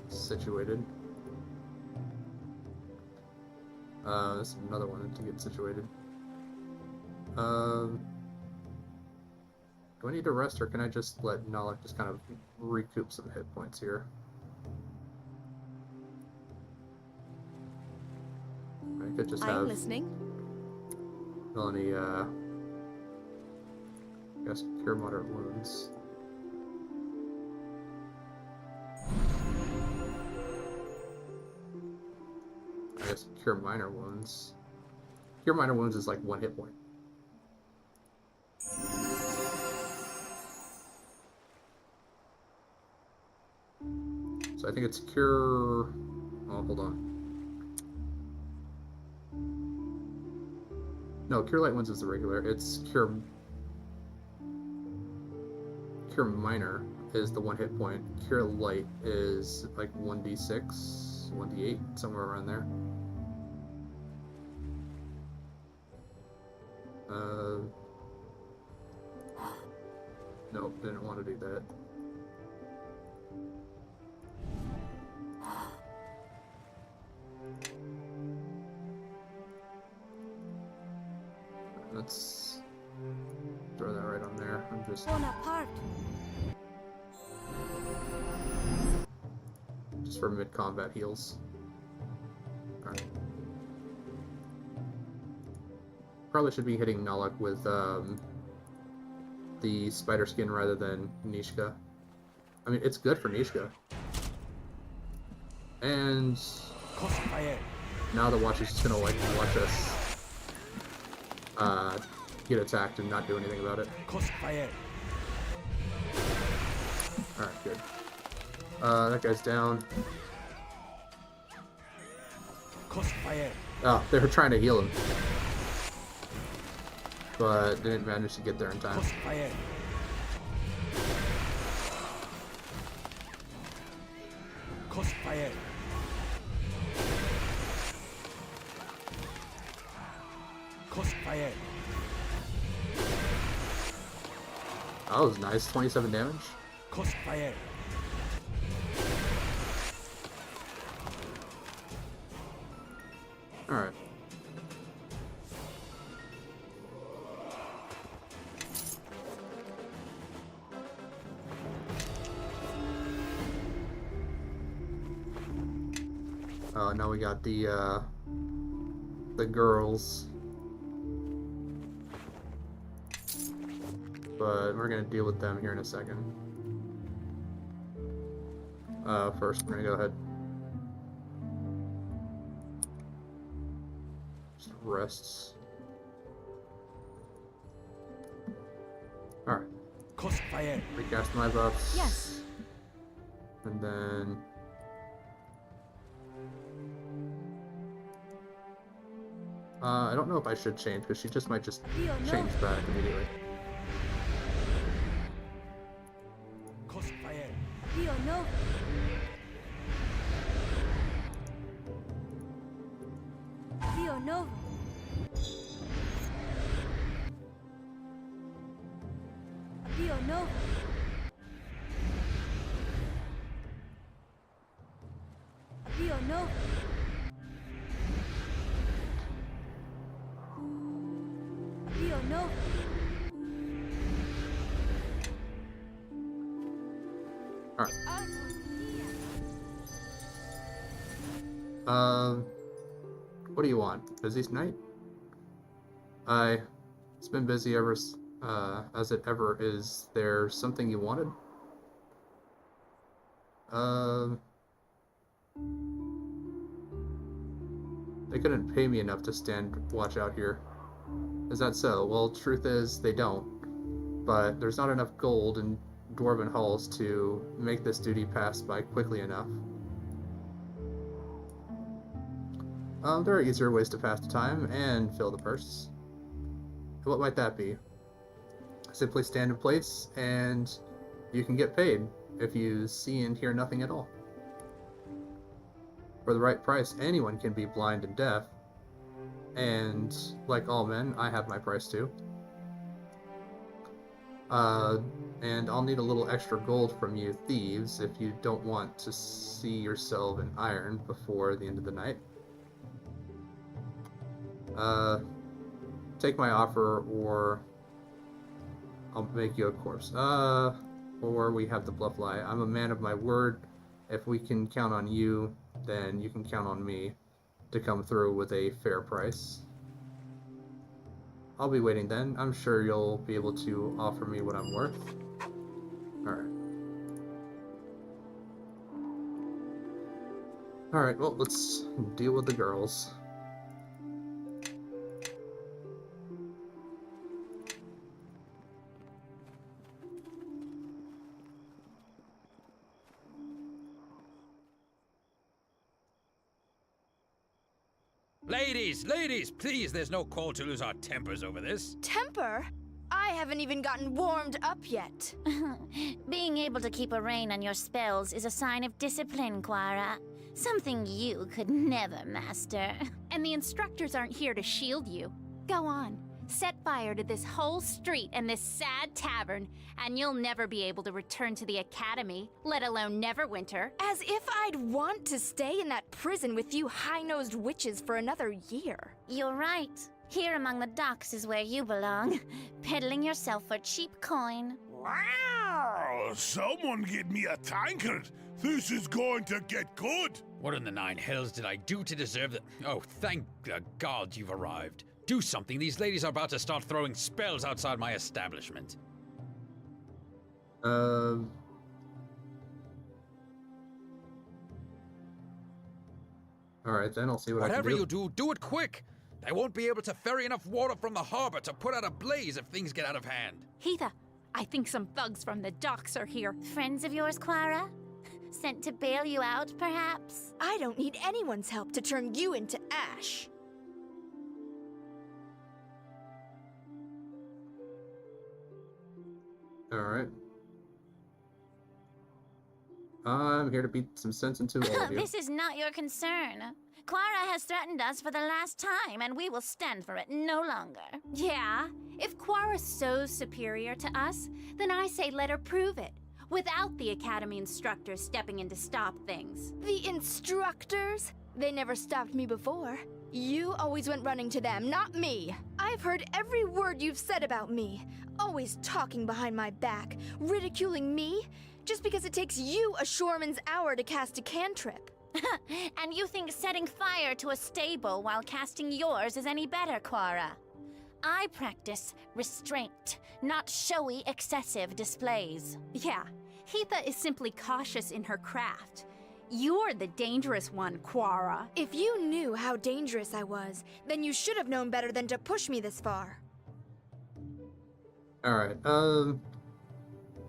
[SPEAKER 1] situated. This is another one to get situated. Do I need to rest, or can I just let Naluk just kind of recoup some hit points here? I could just
[SPEAKER 4] I am
[SPEAKER 1] have
[SPEAKER 4] listening.
[SPEAKER 1] Melanie, I guess, cure moderate wounds. I guess cure minor wounds. Cure minor wounds is like 1 hit point. So I think it's cure... Oh, hold on. No, cure light wounds is the regular. It's cure minor is the 1 hit point. Cure light is like 1d6, 1d8, somewhere around there. Nope, didn't want to do that. Let's throw that right on there. I'm just
[SPEAKER 3] Bonaparte.
[SPEAKER 1] for mid-combat heals. Alright. Probably should be hitting Naluk with the spider skin rather than Nishka. I mean, it's good for Nishka. And now the Watch is just gonna like watch us get attacked and not do anything about it. Alright, good. That guy's down. Oh, they were trying to heal him, but didn't manage to get there in time.
[SPEAKER 2] Crossfire.
[SPEAKER 1] That was nice. 27 damage.
[SPEAKER 2] Crossfire.
[SPEAKER 1] Alright. Now we got the girls. But we're gonna deal with them here in a second. First, we're gonna go ahead. Just rests. Alright.
[SPEAKER 2] Crossfire.
[SPEAKER 1] Recast my buffs.
[SPEAKER 4] Yes.
[SPEAKER 1] And then... I don't know if I should change, because she just might just change back immediately.
[SPEAKER 2] Crossfire.
[SPEAKER 3] Dio no. Dio no. Dio no. Dio no. Dio no.
[SPEAKER 1] Alright. What do you want? Busy night? It's been busy ever, as it ever is. There something you wanted? They couldn't pay me enough to stand watch out here. Is that so? Well, truth is, they don't. But there's not enough gold in Dwarven halls to make this duty pass by quickly enough. There are easier ways to pass the time and fill the purse. What might that be? Simply stand in place and you can get paid if you see and hear nothing at all. For the right price, anyone can be blind and deaf. And like all men, I have my price too. And I'll need a little extra gold from you thieves if you don't want to see yourself in iron before the end of the night. Take my offer or I'll make you a corpse. Or we have the bluff lie. I'm a man of my word. If we can count on you, then you can count on me to come through with a fair price. I'll be waiting then. I'm sure you'll be able to offer me what I'm worth. Alright. Alright, well, let's deal with the girls.
[SPEAKER 6] Ladies, please, there's no call to lose our tempers over this.
[SPEAKER 7] Temper? I haven't even gotten warmed up yet.
[SPEAKER 8] Being able to keep a rein on your spells is a sign of discipline, Quara. Something you could never master.
[SPEAKER 3] And the instructors aren't here to shield you. Go on. Set fire to this whole street and this sad tavern, and you'll never be able to return to the academy, let alone Neverwinter.
[SPEAKER 7] As if I'd want to stay in that prison with you high-nosed witches for another year.
[SPEAKER 8] You're right. Here among the docks is where you belong, peddling yourself for cheap coin.
[SPEAKER 5] Wow! Someone get me a tankard. This is going to get good.
[SPEAKER 6] What in the nine hells did I do to deserve that? Oh, thank the gods you've arrived. Do something. These ladies are about to start throwing spells outside my establishment.
[SPEAKER 1] Alright, then I'll see what I
[SPEAKER 6] Whatever
[SPEAKER 1] can do.
[SPEAKER 6] you do, do it quick. They won't be able to ferry enough water from the harbor to put out a blaze if things get out of hand.
[SPEAKER 3] Heatha, I think some thugs from the docks are here.
[SPEAKER 8] Friends of yours, Quara? Sent to bail you out, perhaps?
[SPEAKER 7] I don't need anyone's help to turn you into ash.
[SPEAKER 1] Alright. I'm here to beat some sense into all of you.
[SPEAKER 8] This is not your concern. Quara has threatened us for the last time, and we will stand for it no longer.
[SPEAKER 3] Yeah, if Quara's so superior to us, then I say let her prove it, without the Academy instructors stepping in to stop things. The instructors? They never stopped me before. You always went running to them, not me. I've heard every word you've said about me. Always talking behind my back, ridiculing me, just because it takes you a Shoreman's hour to cast a cantrip.
[SPEAKER 8] And you think setting fire to a stable while casting yours is any better, Quara? I practice restraint, not showy, excessive displays.
[SPEAKER 3] Yeah, Heatha is simply cautious in her craft. You're the dangerous one, Quara. If you knew how dangerous I was, then you should have known better than to push me this far.
[SPEAKER 1] Alright,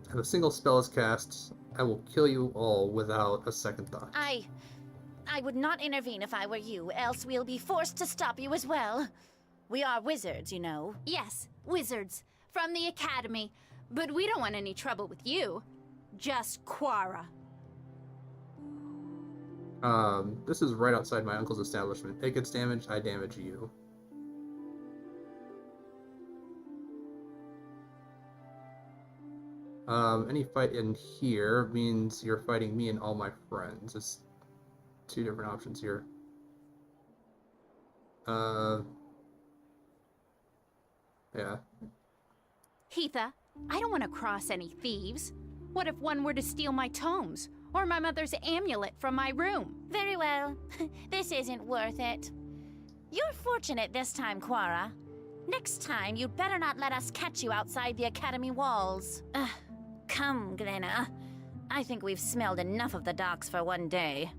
[SPEAKER 1] if a single spell is cast, I will kill you all without a second thought.
[SPEAKER 8] I would not intervene if I were you, else we'll be forced to stop you as well. We are wizards, you know.
[SPEAKER 3] Yes, wizards. From the Academy. But we don't want any trouble with you. Just Quara.
[SPEAKER 1] This is right outside my uncle's establishment. It gets damaged, I damage you. Any fight in here means you're fighting me and all my friends. It's two different options here. Yeah.
[SPEAKER 3] Heatha, I don't want to cross any thieves. What if one were to steal my tomes? Or my mother's amulet from my room?
[SPEAKER 8] Very well. This isn't worth it. You're fortunate this time, Quara. Next time, you'd better not let us catch you outside the Academy walls. Come, Glenna. I think we've smelled enough of the docks for one day.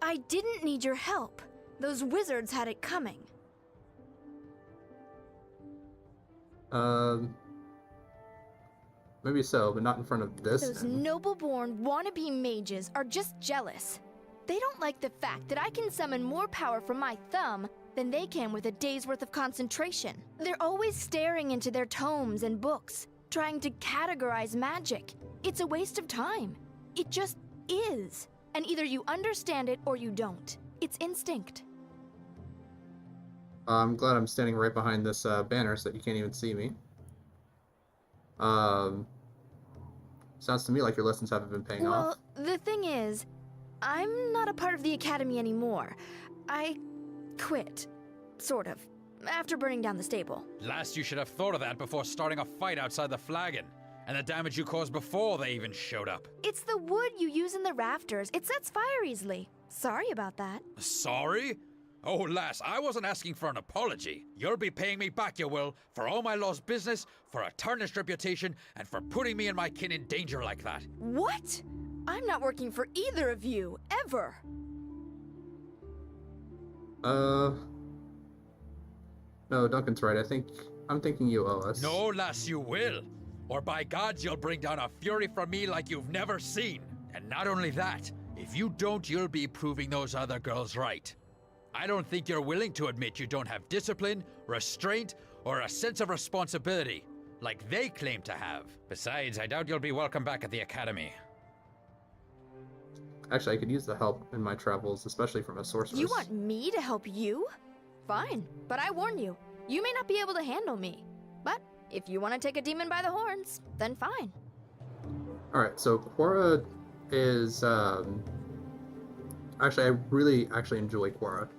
[SPEAKER 3] I didn't need your help. Those wizards had it coming.
[SPEAKER 1] Maybe so, but not in front of this.
[SPEAKER 3] Those noble-born wannabe mages are just jealous. They don't like the fact that I can summon more power from my thumb than they can with a day's worth of concentration. They're always staring into their tomes and books, trying to categorize magic. It's a waste of time. It just is. And either you understand it or you don't. It's instinct.
[SPEAKER 1] I'm glad I'm standing right behind this banner so that you can't even see me. Sounds to me like your lessons haven't been paying off.
[SPEAKER 3] Well, the thing is, I'm not a part of the Academy anymore. I quit, sort of, after burning down the stable.
[SPEAKER 6] Last, you should have thought of that before starting a fight outside the flagon, and the damage you caused before they even showed up.
[SPEAKER 3] It's the wood you use in the rafters. It sets fire easily. Sorry about that.
[SPEAKER 6] Sorry? Oh, lass, I wasn't asking for an apology. You'll be paying me back, you will, for all my lost business, for a tarnished reputation, and for putting me and my kin in danger like that.
[SPEAKER 3] What? I'm not working for either of you, ever.
[SPEAKER 1] No, Duncan's right. I'm thinking you owe us.
[SPEAKER 6] No, lass, you will. Or by gods, you'll bring down a fury from me like you've never seen. And not only that, if you don't, you'll be proving those other girls right. I don't think you're willing to admit you don't have discipline, restraint, or a sense of responsibility, like they claim to have. Besides, I doubt you'll be welcome back at the Academy.
[SPEAKER 1] Actually, I could use the help in my travels, especially from a sorceress.
[SPEAKER 3] You want me to help you? Fine, but I warn you, you may not be able to handle me. But if you want to take a demon by the horns, then fine.
[SPEAKER 1] Alright, so Quara is, actually, I really enjoy Quara.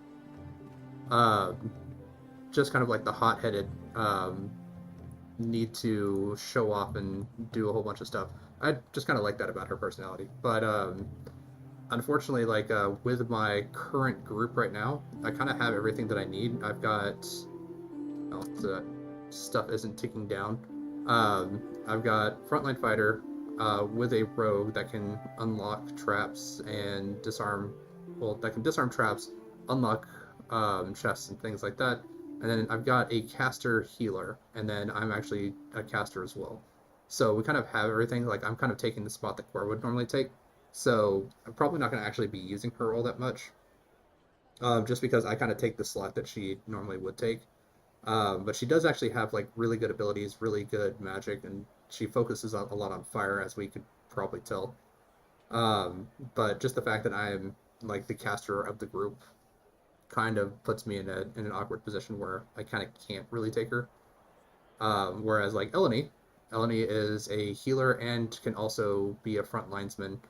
[SPEAKER 1] Just kind of like the hot-headed, need to show off and do a whole bunch of stuff. I just kind of like that about her personality. But, unfortunately, like, with my current group right now, I kind of have everything that I need. I've got, well, the stuff isn't ticking down. I've got Frontline Fighter, with a rogue that can unlock traps and disarm, well, that can disarm traps, unlock chests and things like that. And then I've got a caster healer, and then I'm actually a caster as well. So we kind of have everything. Like, I'm kind of taking the spot that Quara would normally take. So I'm probably not going to actually be using her all that much. Just because I kind of take the slot that she normally would take. But she does actually have, like, really good abilities, really good magic, and she focuses a lot on fire, as we could probably tell. But just the fact that I am like the caster of the group kind of puts me in an awkward position where I kind of can't really take her. Whereas like Eleni is a healer and can also be a front linesman.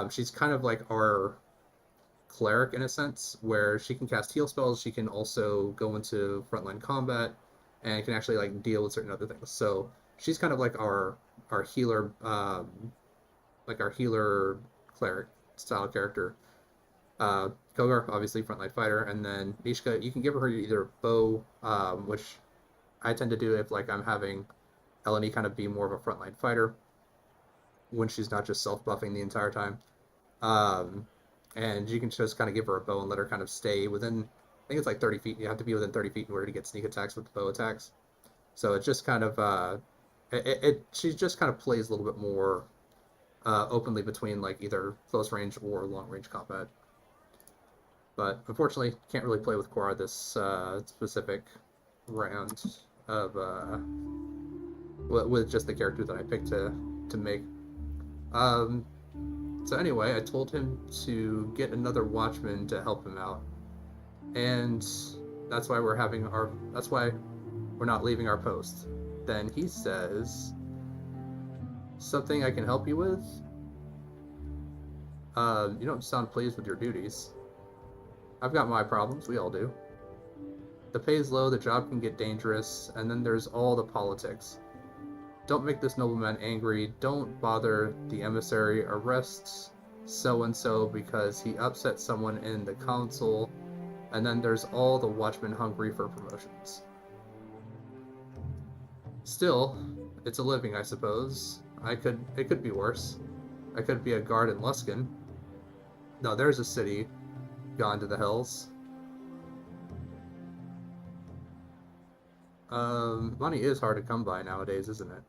[SPEAKER 1] She's kind of like our cleric in a sense, where she can cast heal spells. She can also go into frontline combat, and can actually like deal with certain other things. So she's kind of like our healer, like our healer cleric style character. Kogar, obviously frontline fighter, and then Ishka, you can give her either bow, which I tend to do if like I'm having Eleni kind of be more of a frontline fighter when she's not just self buffing the entire time. Um, and you can just kind of give her a bow and let her kind of stay within. I think it's like 30 feet. You have to be within 30 feet in order to get sneak attacks with the bow attacks. So it's just kind of she just kind of plays a little bit more openly between like either close range or long range combat. But unfortunately, can't really play with Quora this specific round of with just the character that I picked to make. So anyway, I told him to get another watchman to help him out, and that's why that's why we're not leaving our post. Then he says, "Something I can help you with? You don't sound pleased with your duties." I've got my problems, we all do. The pay's low, the job can get dangerous, and then there's all the politics. Don't make this nobleman angry, don't bother the emissary, arrest so-and-so because he upset someone in the council, and then there's all the watchmen hungry for promotions. Still, it's a living, I suppose. It could be worse. I could be a guard in Luskin. No, there's a city gone to the hills. Money is hard to come by nowadays, isn't it?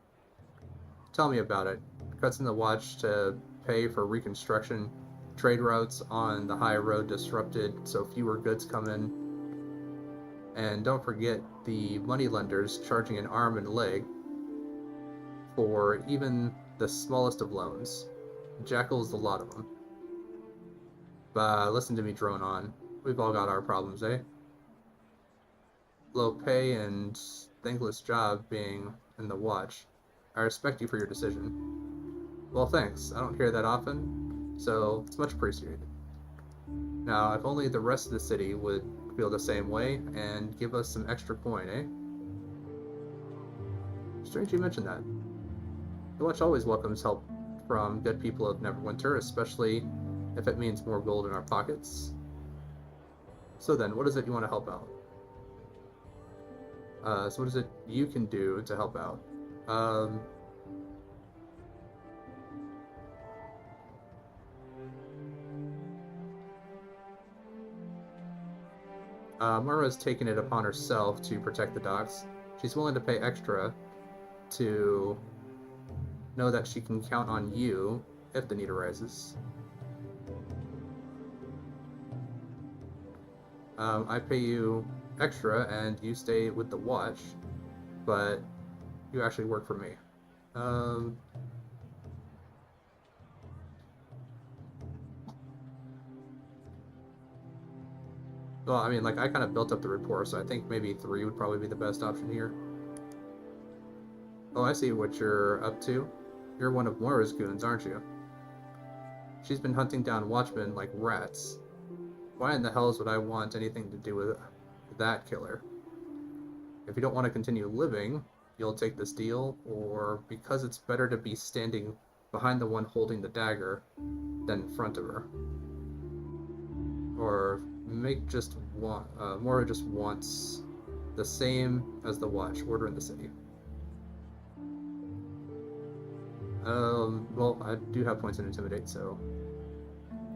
[SPEAKER 1] Tell me about it. Cuts in the watch to pay for reconstruction, trade routes on the high road disrupted so fewer goods come in. And don't forget the moneylenders charging an arm and a leg for even the smallest of loans. Jackals, a lot of them. But listen to me drone on. We've all got our problems, eh? Low pay and thankless job being in the watch. I respect you for your decision. Well, thanks. I don't hear that often, so it's much appreciated. Now, if only the rest of the city would feel the same way and give us some extra coin, eh? Strange you mentioned that. The watch always welcomes help from good people of Neverwinter, especially if it means more gold in our pockets. So then, what is it you want to help out? So what is it you can do to help out? Moira's taken it upon herself to protect the docks. She's willing to pay extra to know that she can count on you if the need arises. I pay you extra and you stay with the watch, but you actually work for me. Well, I mean, like, I kind of built up the rapport, so I think maybe 3 would probably be the best option here. Oh, I see what you're up to. You're one of Moira's goons, aren't you? She's been hunting down watchmen like rats. Why in the hells would I want anything to do with that killer? If you don't want to continue living, you'll take this deal, or because it's better to be standing behind the one holding the dagger than in front of her. Or Moira just wants the same as the watch, order in the city. Well, I do have points in Intimidate, so...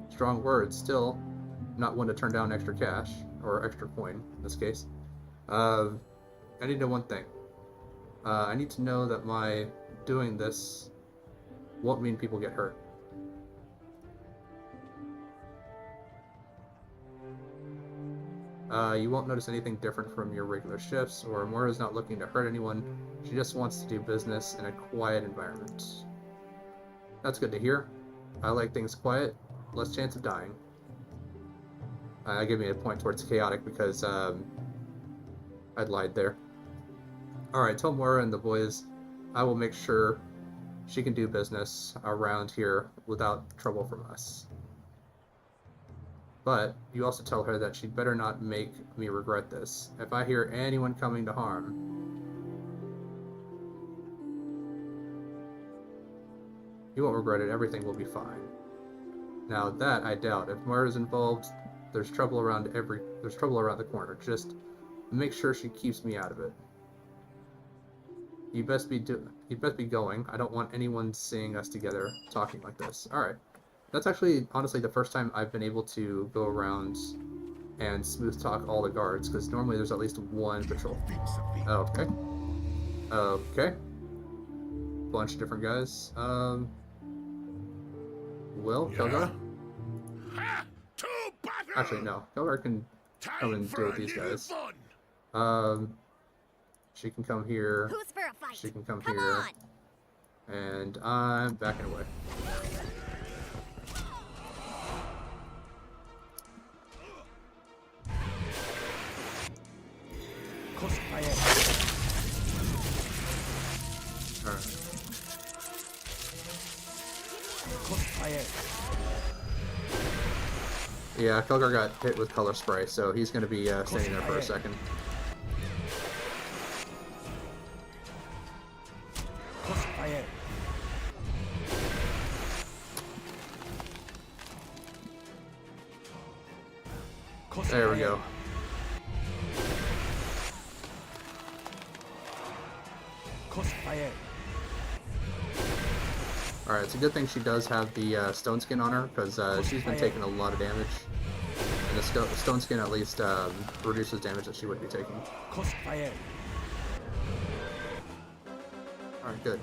[SPEAKER 1] Strong words, still. Not one to turn down extra cash, or extra coin, in this case. I need to know one thing. I need to know that my doing this won't mean people get hurt. You won't notice anything different from your regular shifts, or Moira's not looking to hurt anyone. She just wants to do business in a quiet environment. That's good to hear. I like things quiet, less chance of dying. I give me a point towards chaotic because I'd lied there. Alright, tell Moira and the boys I will make sure she can do business around here without trouble from us. But you also tell her that she'd better not make me regret this. If I hear anyone coming to harm, you won't regret it. Everything will be fine. Now that I doubt. If Moira's involved, there's trouble around the corner. Just make sure she keeps me out of it. You'd best be going. I don't want anyone seeing us together talking like this. All right. That's actually, honestly, the first time I've been able to go around and smooth talk all the guards, because normally there's at least one patrol. Okay. Okay. Bunch of different guys. Well, Kelgar? Actually, no. Kelgar can come and deal with these guys. She can come here.
[SPEAKER 3] Who's for a fight?
[SPEAKER 1] She can come
[SPEAKER 3] Come
[SPEAKER 1] here.
[SPEAKER 3] on.
[SPEAKER 1] And I'm backing away. Yeah, Kelgar got hit with color spray, so he's going to be staying there for a second. There we go. Alright, it's a good thing she does have the stone skin on her, because she's been taking a lot of damage. And the stone skin at least reduces damage that she would be taking. Alright, good.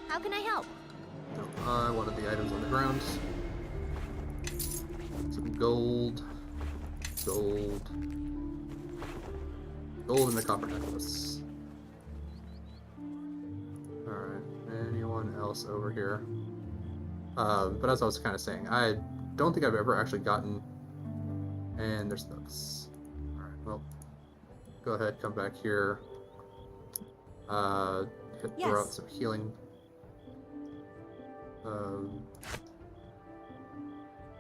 [SPEAKER 3] How can I help?
[SPEAKER 1] I wanted the items on the ground. Some gold. Gold. Gold in the copper necklace. Alright, anyone else over here? But as I was kind of saying, I don't think I've ever actually gotten... And there's those. Alright, well, go ahead, come back here. Throw out some healing.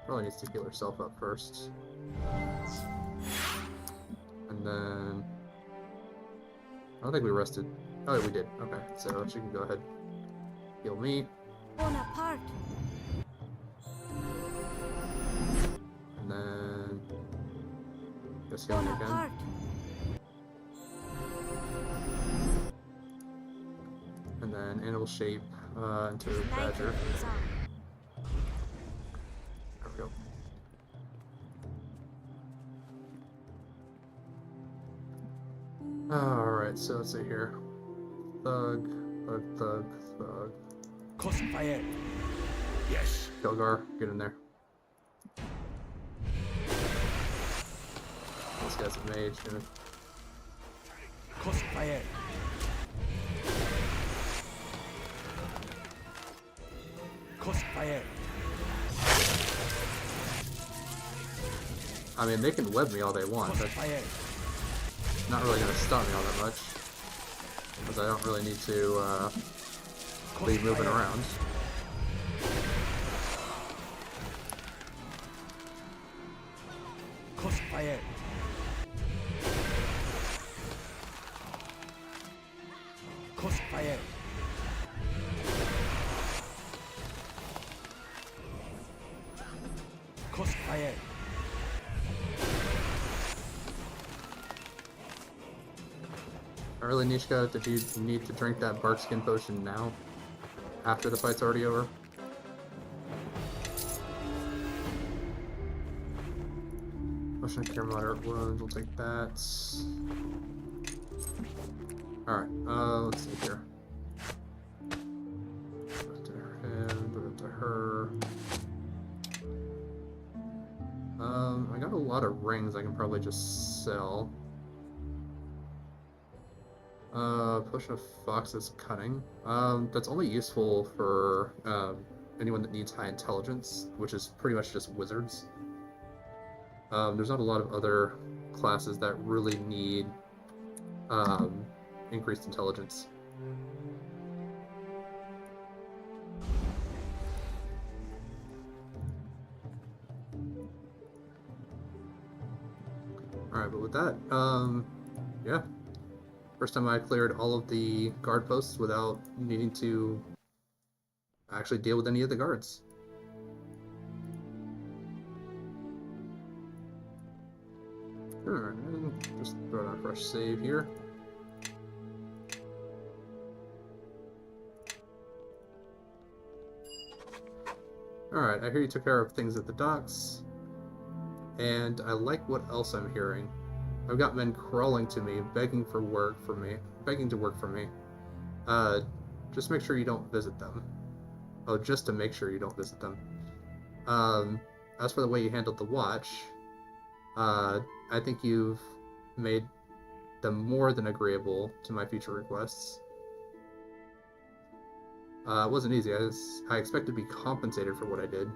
[SPEAKER 1] Probably needs to heal herself up first. And then... I don't think we rested. Oh, we did. Okay, so she can go ahead. Heal me.
[SPEAKER 3] Bonaparte.
[SPEAKER 1] And then... Guess healing again. And then animal shape into a badger. There we go. Alright, so let's see here. Thug, thug, thug, thug.
[SPEAKER 2] Crossfire.
[SPEAKER 5] Yes.
[SPEAKER 1] Kelgar, get in there. This guy's a mage, dude.
[SPEAKER 2] Crossfire. Crossfire.
[SPEAKER 1] I mean, they can web me all they want. That's not really going to stop me all that much. Because I don't really need to be moving around.
[SPEAKER 2] Crossfire. Crossfire. Crossfire.
[SPEAKER 1] Early Nishka, did you need to drink that bark skin potion now? After the fight's already over? Potion of cure moderate wounds, we'll take that. Alright, let's see here. Put it to him, put it to her. I got a lot of rings I can probably just sell. Push a fox's cunning. That's only useful for anyone that needs high intelligence, which is pretty much just wizards. There's not a lot of other classes that really need increased intelligence. Alright, but with that, yeah. First time I cleared all of the guard posts without needing to actually deal with any of the guards. Alright, just throw down a fresh save here. Alright, I hear you took care of things at the docks. And I like what else I'm hearing. I've got men crawling to me, begging to work for me. Just make sure you don't visit them. Oh, just to make sure you don't visit them. As for the way you handled the watch, I think you've made them more than agreeable to my future requests. It wasn't easy. I expected to be compensated for what I did.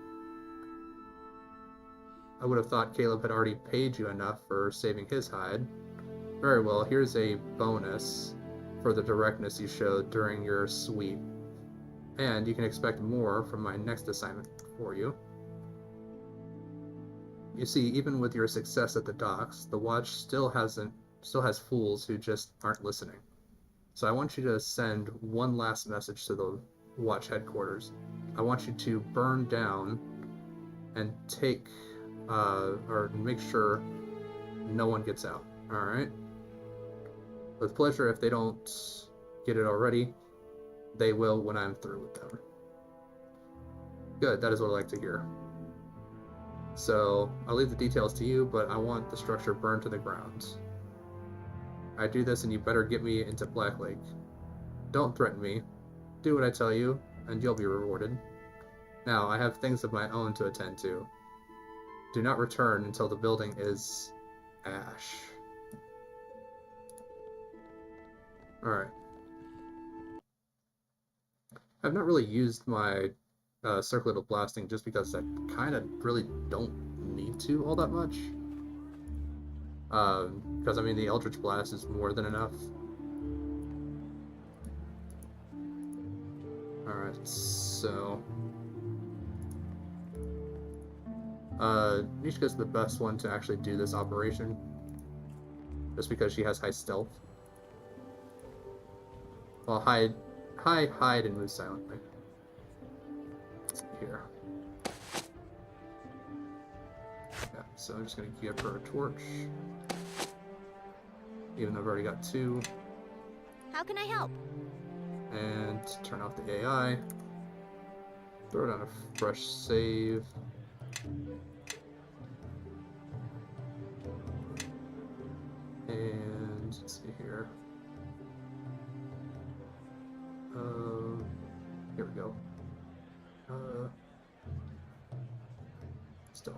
[SPEAKER 1] I would have thought Caleb had already paid you enough for saving his hide. Very well, here's a bonus for the directness you showed during your sweep. And you can expect more from my next assignment for you. You see, even with your success at the docks, the watch still has fools who just aren't listening. So I want you to send one last message to the watch headquarters. I want you to burn down and take or make sure no one gets out. Alright? With pleasure. If they don't get it already, they will when I'm through with them. Good, that is what I like to hear. So, I'll leave the details to you, but I want the structure burned to the ground. I do this and you better get me into Black Lake. Don't threaten me. Do what I tell you, and you'll be rewarded. Now, I have things of my own to attend to. Do not return until the building is ash. Alright. I've not really used my circlet of blasting just because I kind of really don't need to all that much. Because I mean the Eldritch Blast is more than enough. Alright, so... Nishka's the best one to actually do this operation. Just because she has high stealth. Well, hide and move silently. Here. Yeah, so I'm just gonna give her a torch. Even though I've already got 2.
[SPEAKER 3] How can I help?
[SPEAKER 1] And turn off the AI. Throw down a fresh save. And let's see here. Here we go. Stealth.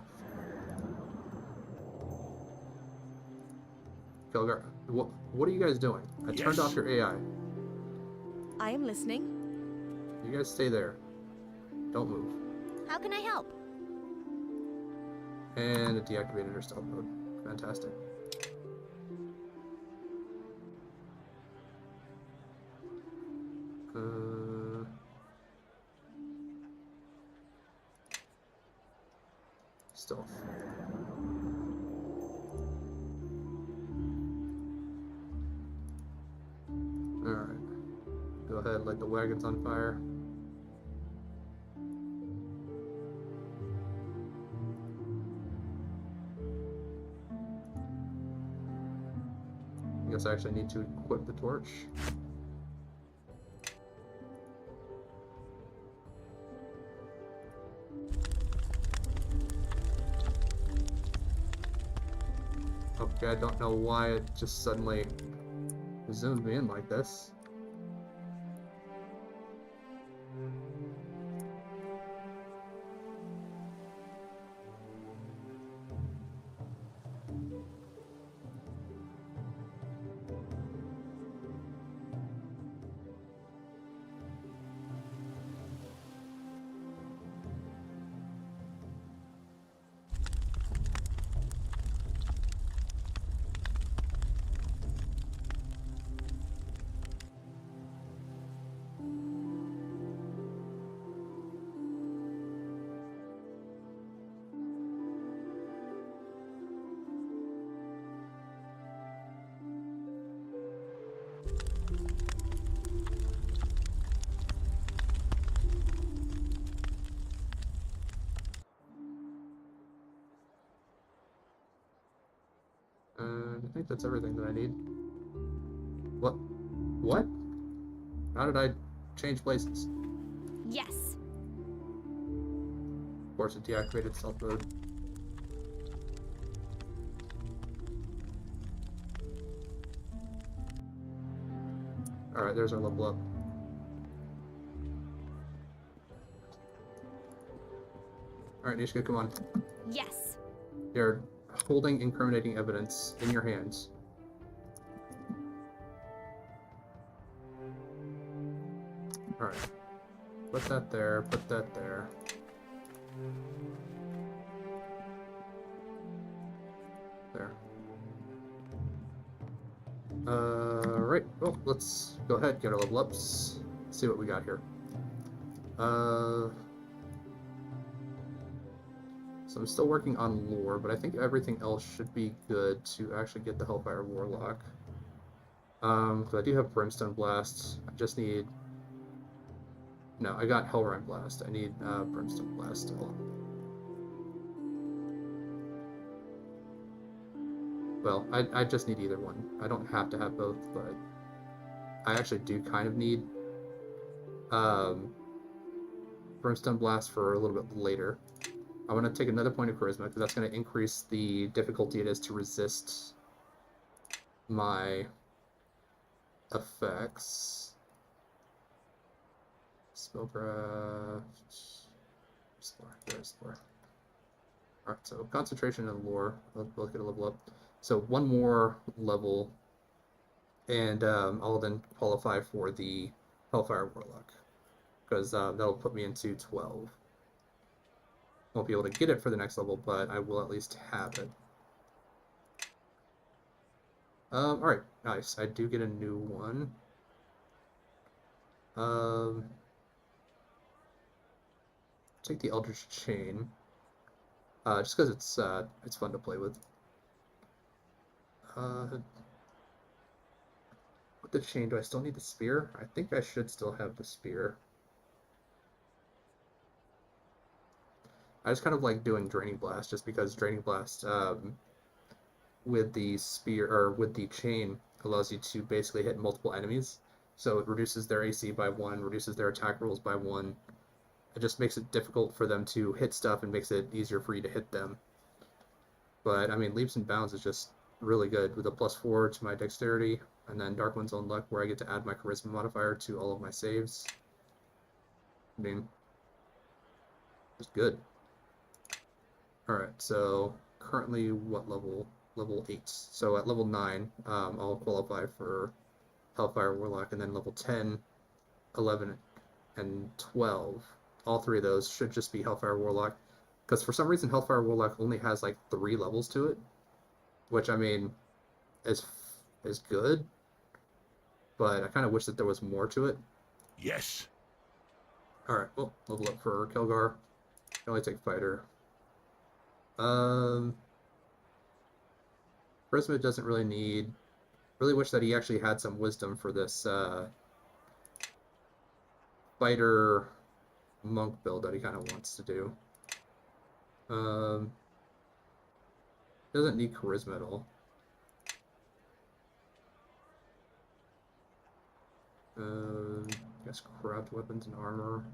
[SPEAKER 1] Kelgar, what are you guys doing? I turned off your AI.
[SPEAKER 4] I am listening.
[SPEAKER 1] You guys stay there. Don't move.
[SPEAKER 3] How can I help?
[SPEAKER 1] And it deactivated her stealth mode. Fantastic. Stealth. Alright. Go ahead, light the wagons on fire. I guess I actually need to equip the torch. Okay, I don't know why it just suddenly zoomed me in like this. think that's everything that I need. What? What? How did I change places?
[SPEAKER 3] Yes.
[SPEAKER 1] Of course, it deactivated stealth mode. Alright, there's our level up. Alright, Nishka, come on.
[SPEAKER 3] Yes.
[SPEAKER 1] You're holding incriminating evidence in your hands. Alright. Put that there, put that there. There. Right. Well, let's go ahead, get our level ups. See what we got here. So I'm still working on lore, but I think everything else should be good to actually get the Hellfire Warlock. Because I do have Brimstone Blast. I just need... No, I got Hellrime Blast. I need Brimstone Blast still. Well, I just need either one. I don't have to have both, but I actually do kind of need Brimstone Blast for a little bit later. I want to take another point of Charisma, because that's going to increase the difficulty it is to resist my effects. Spellcraft... There's lore. Alright, so concentration and lore. We'll get a level up. So one more level, and I'll then qualify for the Hellfire Warlock, because that'll put me into 12. Won't be able to get it for the next level, but I will at least have it. Alright, nice. I do get a new one. Take the Eldritch Chain. Just because it's fun to play with. With the chain, do I still need the spear? I think I should still have the spear. I just kind of like doing Draining Blast, just because Draining Blast with the spear, or with the chain, allows you to basically hit multiple enemies. So it reduces their AC by 1, reduces their attack rolls by 1. It just makes it difficult for them to hit stuff and makes it easier for you to hit them. But, I mean, Leaps and Bounds is just really good with a +4 to my dexterity, and then Dark One's Own Luck, where I get to add my charisma modifier to all of my saves. I mean, it's good. Alright, so currently what level? Level 8. So at level 9, I'll qualify for Hellfire Warlock, and then level 10, 11, and 12. All three of those should just be Hellfire Warlock, because for some reason Hellfire Warlock only has like 3 levels to it, which, I mean, is good, but I kind of wish that there was more to it.
[SPEAKER 5] Yes.
[SPEAKER 1] Alright, well, level up for Kelgar. Can only take fighter. Charisma doesn't really need... Really wish that he actually had some wisdom for this fighter monk build that he kind of wants to do. Doesn't need charisma at all. I guess craft weapons and armor.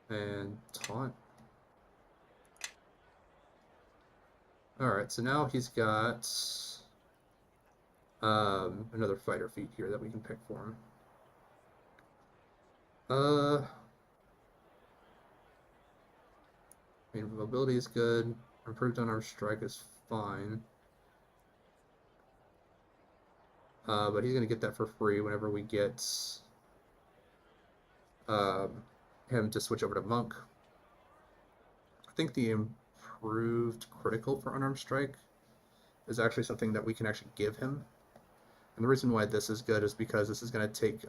[SPEAKER 1] And taunt. Alright, so now he's got another fighter feat here that we can pick for him. I mean, mobility is good. Improved unarmed strike is fine. But he's going to get that for free whenever we get him to switch over to monk. I think the improved critical for unarmed strike is actually something that we can actually give him. And the reason why this is good is because this is going to take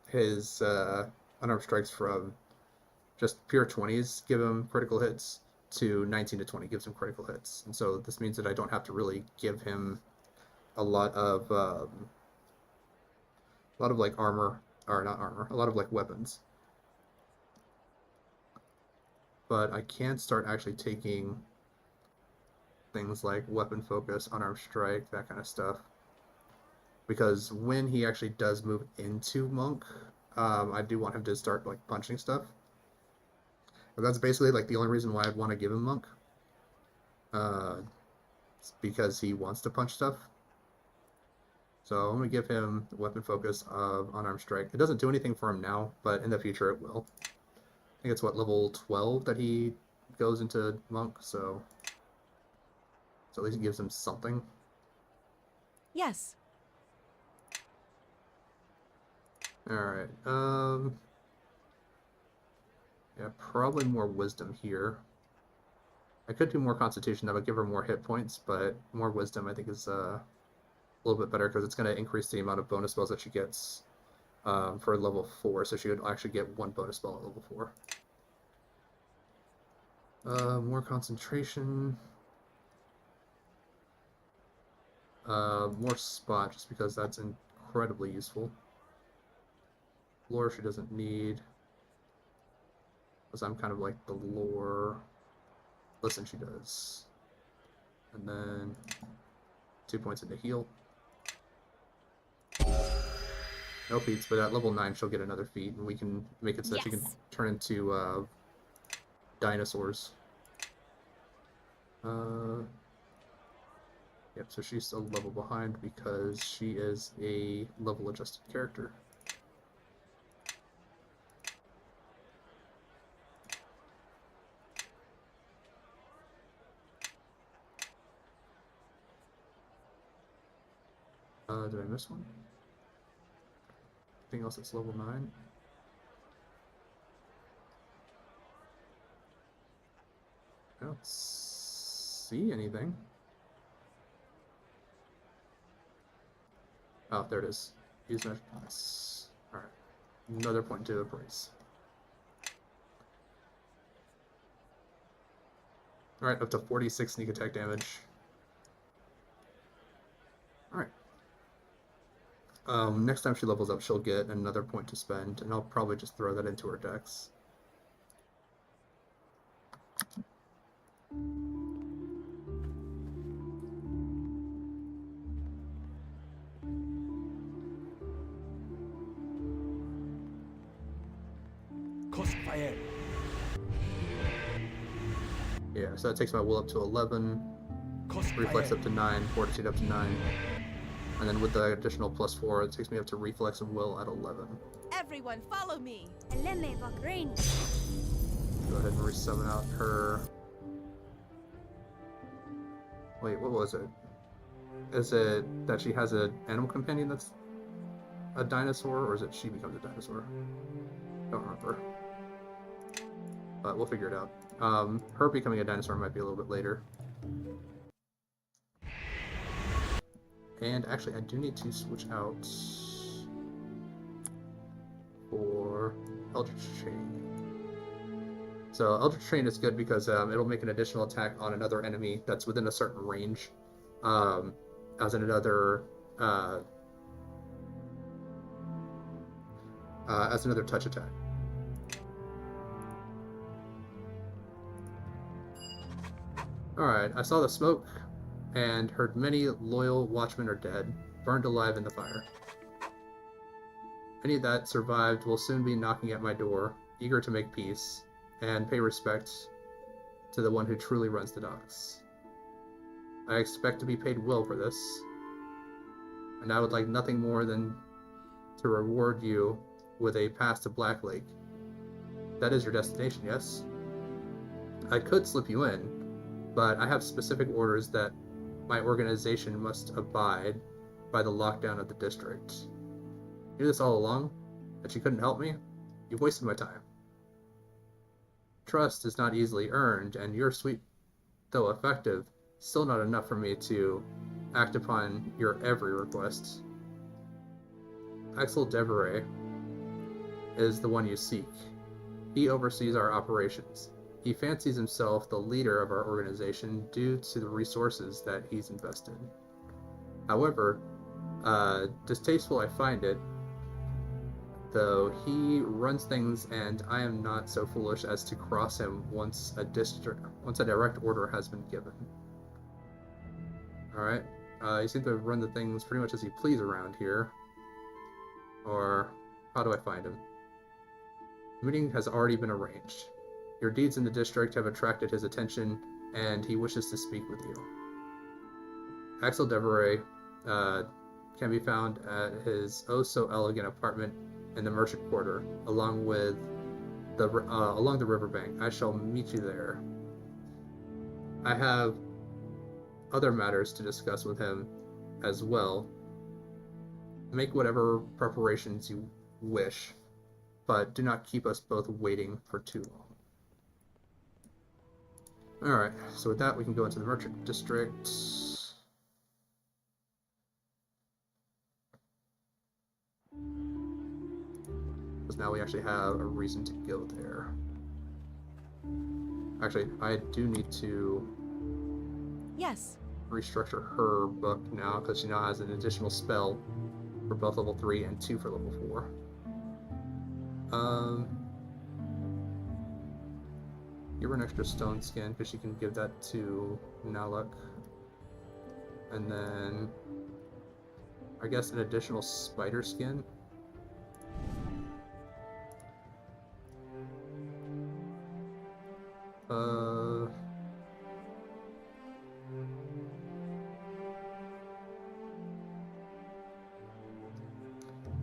[SPEAKER 1] his unarmed strikes from just pure 20s, give him critical hits, to 19 to 20 gives him critical hits. And so this means that I don't have to really give him a lot of like armor, or not armor, a lot of like weapons. But I can start actually taking things like weapon focus, unarmed strike, that kind of stuff. Because when he actually does move into monk, I do want him to start like punching stuff. But that's basically like the only reason why I'd want to give him monk. It's because he wants to punch stuff. So I'm going to give him weapon focus of unarmed strike. It doesn't do anything for him now, but in the future it will. I think it's what, level 12 that he goes into monk, so at least it gives him something.
[SPEAKER 4] Yes.
[SPEAKER 1] Alright, yeah, probably more wisdom here. I could do more constitution, that would give her more hit points, but more wisdom I think is a little bit better because it's going to increase the amount of bonus spells that she gets for level 4, so she would actually get 1 bonus spell at level 4. More concentration. More spot, just because that's incredibly useful. Lore she doesn't need, because I'm kind of like the lore. Listen, she does. And then 2 points into heal. No feats, but at level 9 she'll get another feat, and we can make it so that she can turn into dinosaurs. Yep, so she's a level behind because she is a level adjusted character. Did I miss one? Anything else that's level 9? I don't see anything. Oh, there it is. Use magic points. Alright. Another point to appraise. Alright, up to 46 sneak attack damage. Alright. Next time she levels up, she'll get another point to spend, and I'll probably just throw that into her dex.
[SPEAKER 2] Crossfire.
[SPEAKER 1] Yeah, so that takes my will up to 11,
[SPEAKER 2] Crossfire.
[SPEAKER 1] reflex up to 9, fortitude up to 9, and then with the additional +4, it takes me up to reflex and will at 11.
[SPEAKER 4] Everyone, follow me.
[SPEAKER 1] Go ahead and resummon out her... Wait, what was it? Is it that she has an animal companion that's a dinosaur, or is it she becomes a dinosaur? Don't remember. But we'll figure it out. Her becoming a dinosaur might be a little bit later. And actually, I do need to switch out for Eldritch Chain. So Eldritch Chain is good because it'll make an additional attack on another enemy that's within a certain range, as another touch attack. Alright, I saw the smoke and heard many loyal watchmen are dead, burned alive in the fire. Any that survived will soon be knocking at my door, eager to make peace, and pay respect to the one who truly runs the docks. I expect to be paid well for this, and I would like nothing more than to reward you with a pass to Black Lake. That is your destination, yes? I could slip you in, but I have specific orders that my organization must abide by the lockdown of the district. You knew this all along? That you couldn't help me? You wasted my time. Trust is not easily earned, and your sweet, though effective, still not enough for me to act upon your every request. Axel Deveray is the one you seek. He oversees our operations. He fancies himself the leader of our organization due to the resources that he's invested. However, distasteful I find it, though he runs things and I am not so foolish as to cross him once a direct order has been given. Alright. You seem to run the things pretty much as you please around here. Or, how do I find him? The meeting has already been arranged. Your deeds in the district have attracted his attention, and he wishes to speak with you. Axel Deveray can be found at his oh-so-elegant apartment in the Merchant Quarter, along the riverbank. I shall meet you there. I have other matters to discuss with him as well. Make whatever preparations you wish, but do not keep us both waiting for too long. Alright, so with that we can go into the Merchant District. Because now we actually have a reason to go there. Actually, I do need to
[SPEAKER 4] Yes.
[SPEAKER 1] restructure her book now, because she now has an additional spell for both level 3 and 2 for level 4. Give her an extra stone skin, because she can give that to Naluk. And then, I guess an additional spider skin.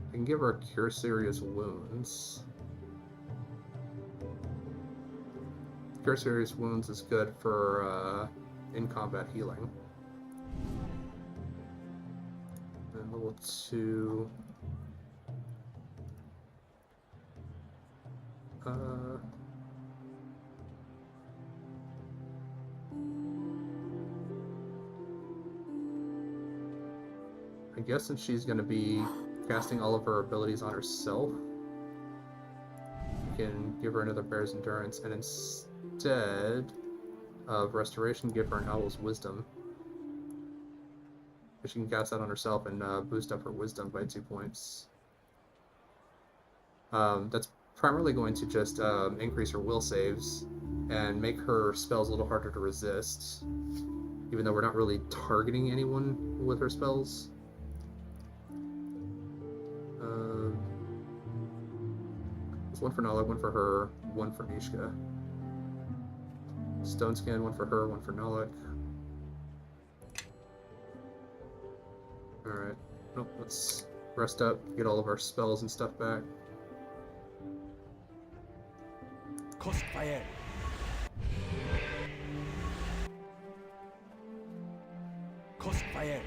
[SPEAKER 1] I can give her a Cure Serious Wounds. Cure Serious Wounds is good for in-combat healing. And level 2... I guess since she's going to be casting all of her abilities on herself, we can give her another Bear's Endurance, and instead of Restoration, give her an Owl's Wisdom. She can cast that on herself and boost up her Wisdom by 2 points. That's primarily going to just increase her will saves and make her spells a little harder to resist, even though we're not really targeting anyone with her spells. There's one for Nala, one for her, one for Nishka. Stone Skin, one for her, one for Naluk. Alright. Nope, let's rest up, get all of our spells and stuff back.
[SPEAKER 2] Crossfire. Crossfire.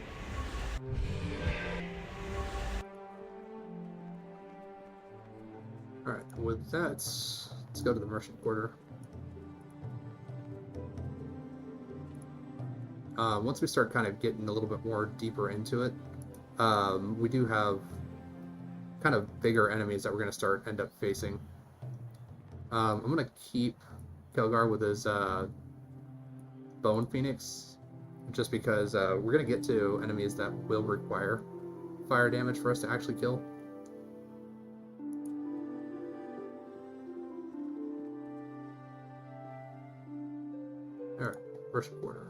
[SPEAKER 1] Alright, with that, let's go to the Merchant Quarter. Once we start kind of getting a little bit more deeper into it, we do have kind of bigger enemies that we're going to end up facing. I'm going to keep Kelgar with his Bone Phoenix, just because we're going to get to enemies that will require fire damage for us to actually kill. Alright, Merchant Quarter.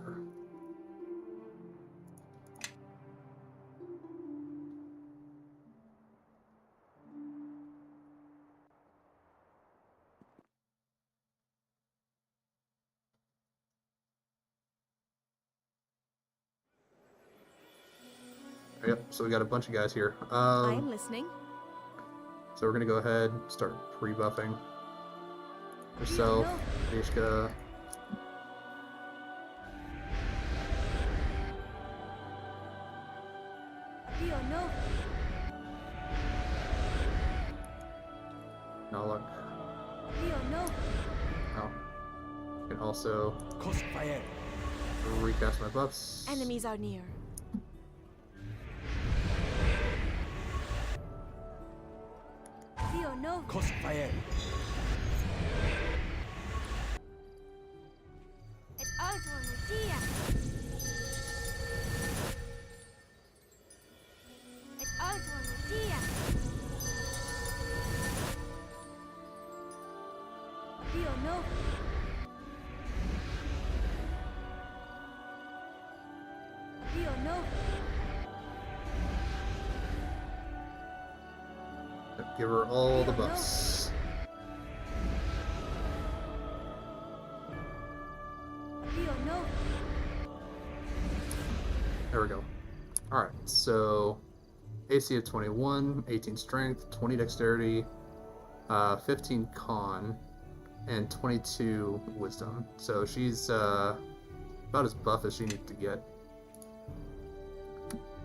[SPEAKER 1] Yep, so we got a bunch of guys here.
[SPEAKER 4] I am listening.
[SPEAKER 1] So we're gonna go ahead and start pre-buffing yourself, Nishka. Naluk. Oh. You can also
[SPEAKER 2] Crossfire.
[SPEAKER 1] recast my buffs.
[SPEAKER 4] Enemies are near.
[SPEAKER 2] Crossfire.
[SPEAKER 1] Give her all the buffs. There we go. Alright, so AC of 21, 18 strength, 20 dexterity, 15 con, and 22 wisdom. So she's about as buff as she needs to get.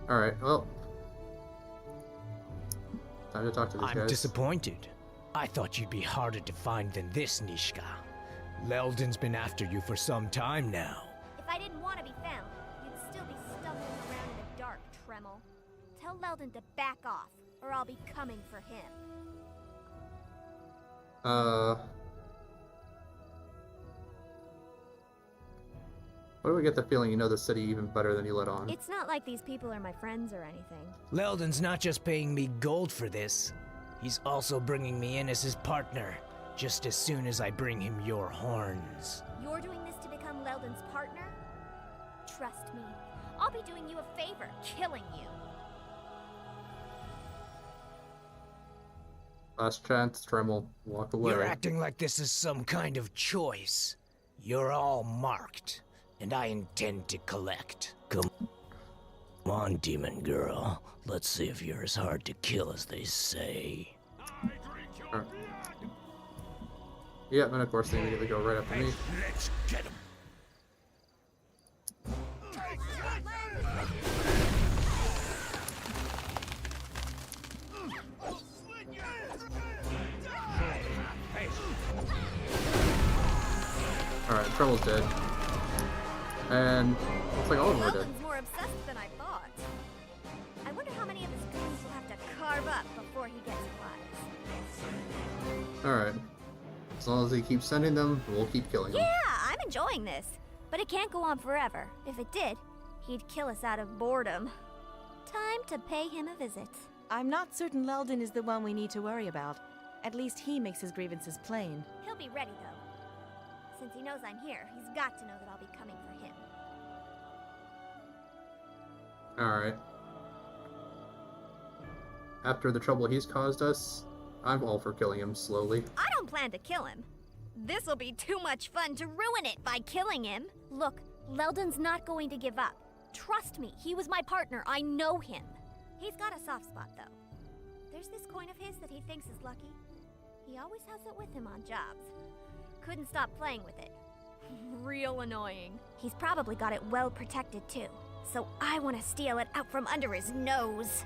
[SPEAKER 1] Alright, well. Time to talk to these guys.
[SPEAKER 9] I'm disappointed. I thought you'd be harder to find than this, Nishka. Leldon's been after you for some time now.
[SPEAKER 3] If I didn't want to be found, you'd still be stumbling around in the dark, Tremel. Tell Leldon to back off, or I'll be coming for him.
[SPEAKER 1] Why do we get the feeling you know the city even better than you let on?
[SPEAKER 3] It's not like these people are my friends or anything.
[SPEAKER 9] Leldon's not just paying me gold for this. He's also bringing me in as his partner, just as soon as I bring him your horns.
[SPEAKER 3] You're doing this to become Leldon's partner? Trust me, I'll be doing you a favor, killing you.
[SPEAKER 1] Last chance, Tremel. Walk away.
[SPEAKER 9] You're acting like this is some kind of choice. You're all marked, and I intend to collect. Come on, demon girl. Let's see if you're as hard to kill as they say.
[SPEAKER 1] Alright. Yeah, and of course they immediately go right after me.
[SPEAKER 5] Let's get him.
[SPEAKER 1] Alright, Tremel's dead. And looks like all of them are dead.
[SPEAKER 3] Leldon's more obsessed than I thought. I wonder how many of his goons will have to carve up before he gets wise.
[SPEAKER 1] Alright. As long as he keeps sending them, we'll keep killing them.
[SPEAKER 3] Yeah, I'm enjoying this. But it can't go on forever. If it did, he'd kill us out of boredom. Time to pay him a visit.
[SPEAKER 4] I'm not certain Leldon is the one we need to worry about. At least he makes his grievances plain.
[SPEAKER 3] He'll be ready, though. Since he knows I'm here, he's got to know that I'll be coming for him.
[SPEAKER 1] Alright. After the trouble he's caused us, I'm all for killing him slowly.
[SPEAKER 3] I don't plan to kill him. This'll be too much fun to ruin it by killing him. Look, Leldon's not going to give up. Trust me, he was my partner. I know him. He's got a soft spot, though. There's this coin of his that he thinks is lucky. He always has it with him on jobs. Couldn't stop playing with it. Real annoying. He's probably got it well protected, too. So I want to steal it out from under his nose.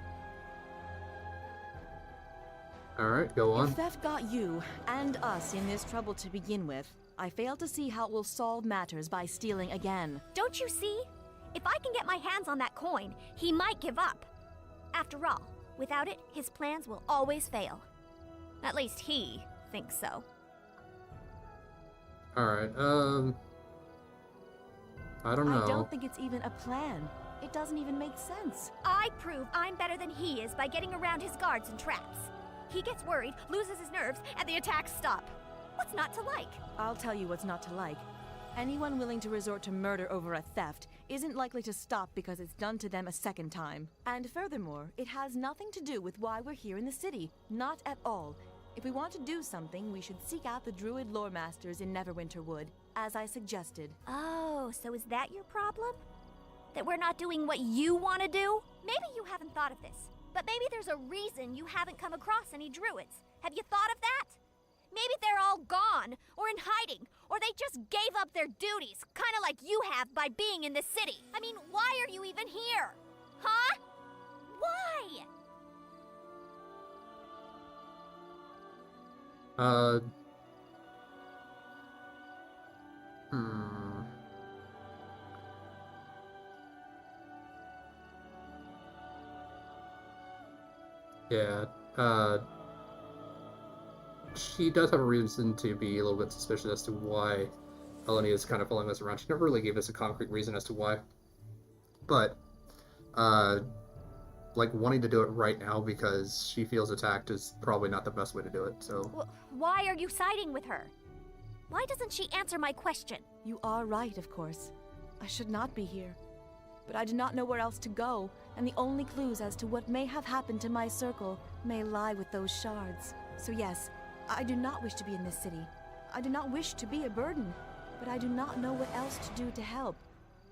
[SPEAKER 1] Alright, go on.
[SPEAKER 4] If theft got you and us in this trouble to begin with, I fail to see how it will solve matters by stealing again.
[SPEAKER 3] Don't you see? If I can get my hands on that coin, he might give up. After all, without it, his plans will always fail. At least he thinks so.
[SPEAKER 1] Alright, I don't know.
[SPEAKER 4] I don't think it's even a plan. It doesn't even make sense.
[SPEAKER 3] I prove I'm better than he is by getting around his guards and traps. He gets worried, loses his nerves, and the attacks stop. What's not to like?
[SPEAKER 4] I'll tell you what's not to like. Anyone willing to resort to murder over a theft isn't likely to stop because it's done to them a second time. And furthermore, it has nothing to do with why we're here in the city. Not at all. If we want to do something, we should seek out the Druid lore masters in Neverwinter Wood, as I suggested.
[SPEAKER 3] Oh, so is that your problem? That we're not doing what you want to do? Maybe you haven't thought of this, but maybe there's a reason you haven't come across any druids. Have you thought of that? Maybe they're all gone, or in hiding, or they just gave up their duties, kind of like you have by being in the city. I mean, why are you even here? Huh? Why?
[SPEAKER 1] Yeah, she does have a reason to be a little bit suspicious as to why Eleni is kind of following us around. She never really gave us a concrete reason as to why. But, like, wanting to do it right now because she feels attacked is probably not the best way to do it, so...
[SPEAKER 3] Why are you siding with her? Why doesn't she answer my question?
[SPEAKER 4] You are right, of course. I should not be here. But I do not know where else to go, and the only clues as to what may have happened to my circle may lie with those shards. So yes, I do not wish to be in this city. I do not wish to be a burden, but I do not know what else to do to help.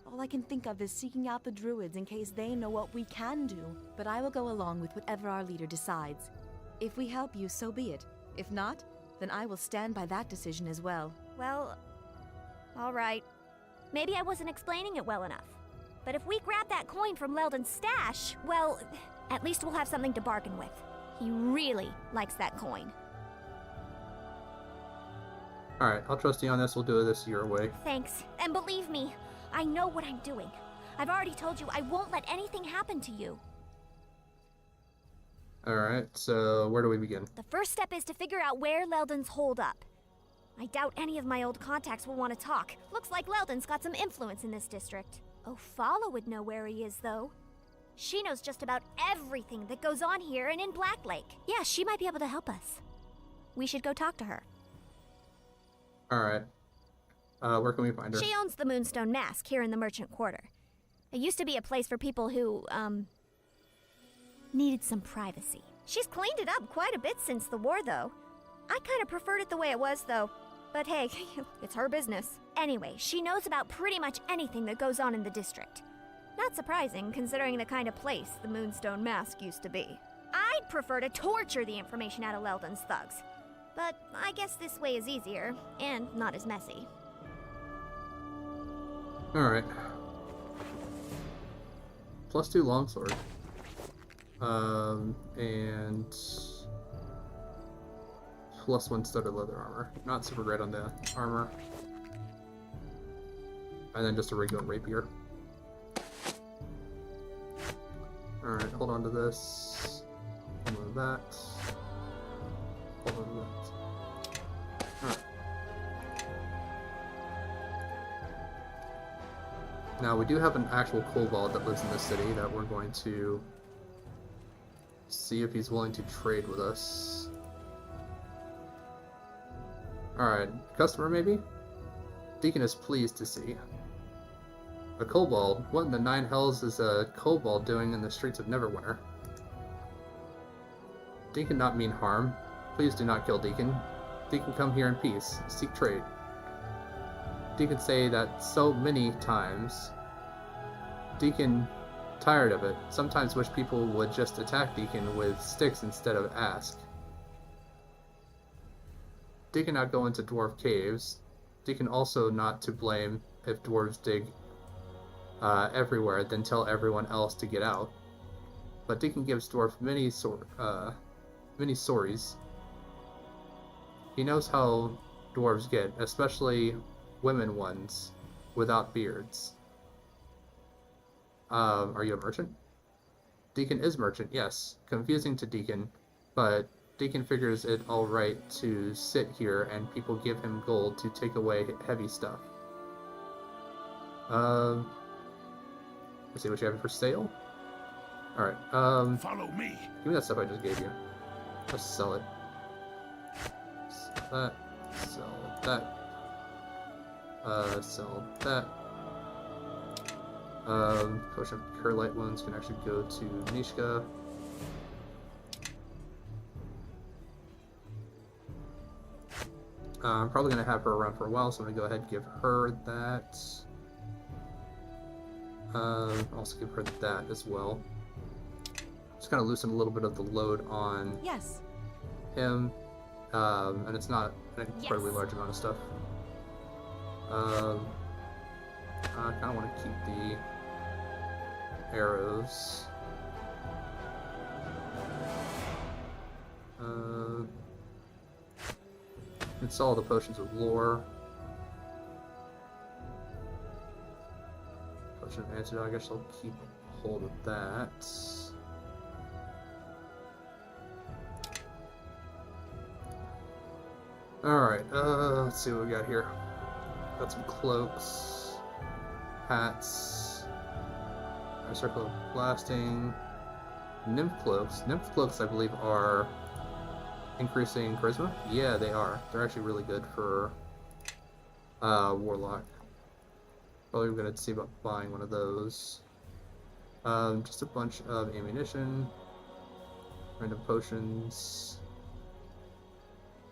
[SPEAKER 4] All I can think of is seeking out the druids in case they know what we can do. But I will go along with whatever our leader decides. If we help you, so be it. If not, then I will stand by that decision as well.
[SPEAKER 3] Well, all right. Maybe I wasn't explaining it well enough. But if we grab that coin from Leldon's stash, well, at least we'll have something to bargain with. He really likes that coin.
[SPEAKER 1] Alright, I'll trust you on this. We'll do this your way.
[SPEAKER 3] Thanks. And believe me, I know what I'm doing. I've already told you I won't let anything happen to you.
[SPEAKER 1] Alright, so where do we begin?
[SPEAKER 3] The first step is to figure out where Leldon's holed up. I doubt any of my old contacts will want to talk. Looks like Leldon's got some influence in this district. Ofala would know where he is, though. She knows just about everything that goes on here and in Black Lake. Yeah, she might be able to help us. We should go talk to her.
[SPEAKER 1] Alright. Where can we find her?
[SPEAKER 3] She owns the Moonstone Mask here in the Merchant Quarter. It used to be a place for people who, needed some privacy. She's cleaned it up quite a bit since the war, though. I kind of preferred it the way it was, though. But hey, it's her business. Anyway, she knows about pretty much anything that goes on in the district. Not surprising, considering the kind of place the Moonstone Mask used to be. I'd prefer to torture the information out of Leldon's thugs. But I guess this way is easier, and not as messy.
[SPEAKER 1] Alright. +2 longsword. And +1 studded leather armor. Not super great on the armor. And then just a regular rapier. Alright, hold on to this. Hold on to that. Hold on to that. Alright. Now, we do have an actual kobold that lives in the city that we're going to see if he's willing to trade with us. Alright, customer maybe? Deacon is pleased to see. A kobold? What in the 9 hells is a kobold doing in the streets of Neverwinter? Deacon not mean harm. Please do not kill Deacon. Deacon come here in peace. Seek trade. Deacon say that so many times. Deacon tired of it. Sometimes wish people would just attack Deacon with sticks instead of ask. Deacon not go into dwarf caves. Deacon also not to blame if dwarves dig everywhere, then tell everyone else to get out. But Deacon gives dwarf many stories. He knows how dwarves get, especially women ones without beards. Are you a merchant? Deacon is merchant, yes. Confusing to Deacon, but Deacon figures it alright to sit here and people give him gold to take away heavy stuff. Let's see what you have for sale. Alright,
[SPEAKER 5] Follow me.
[SPEAKER 1] give me that stuff I just gave you. Let's sell it. Sell that. Sell that. Potion of Cure Light Wounds can actually go to Nishka. I'm probably going to have her around for a while, so I'm going to go ahead and give her that. Also give her that as well. Just kind of loosen a little bit of the load on
[SPEAKER 4] Yes.
[SPEAKER 1] him. And it's not an incredibly large amount of stuff. I kind of want to keep the arrows. Install the potions of lore. Potion of antidote, I guess I'll keep hold of that. Alright, let's see what we got here. Got some cloaks, hats, a circle of blasting, nymph cloaks. Nymph cloaks, I believe, are increasing charisma. Yeah, they are. They're actually really good for warlock. Probably gonna see about buying one of those. Just a bunch of ammunition, random potions,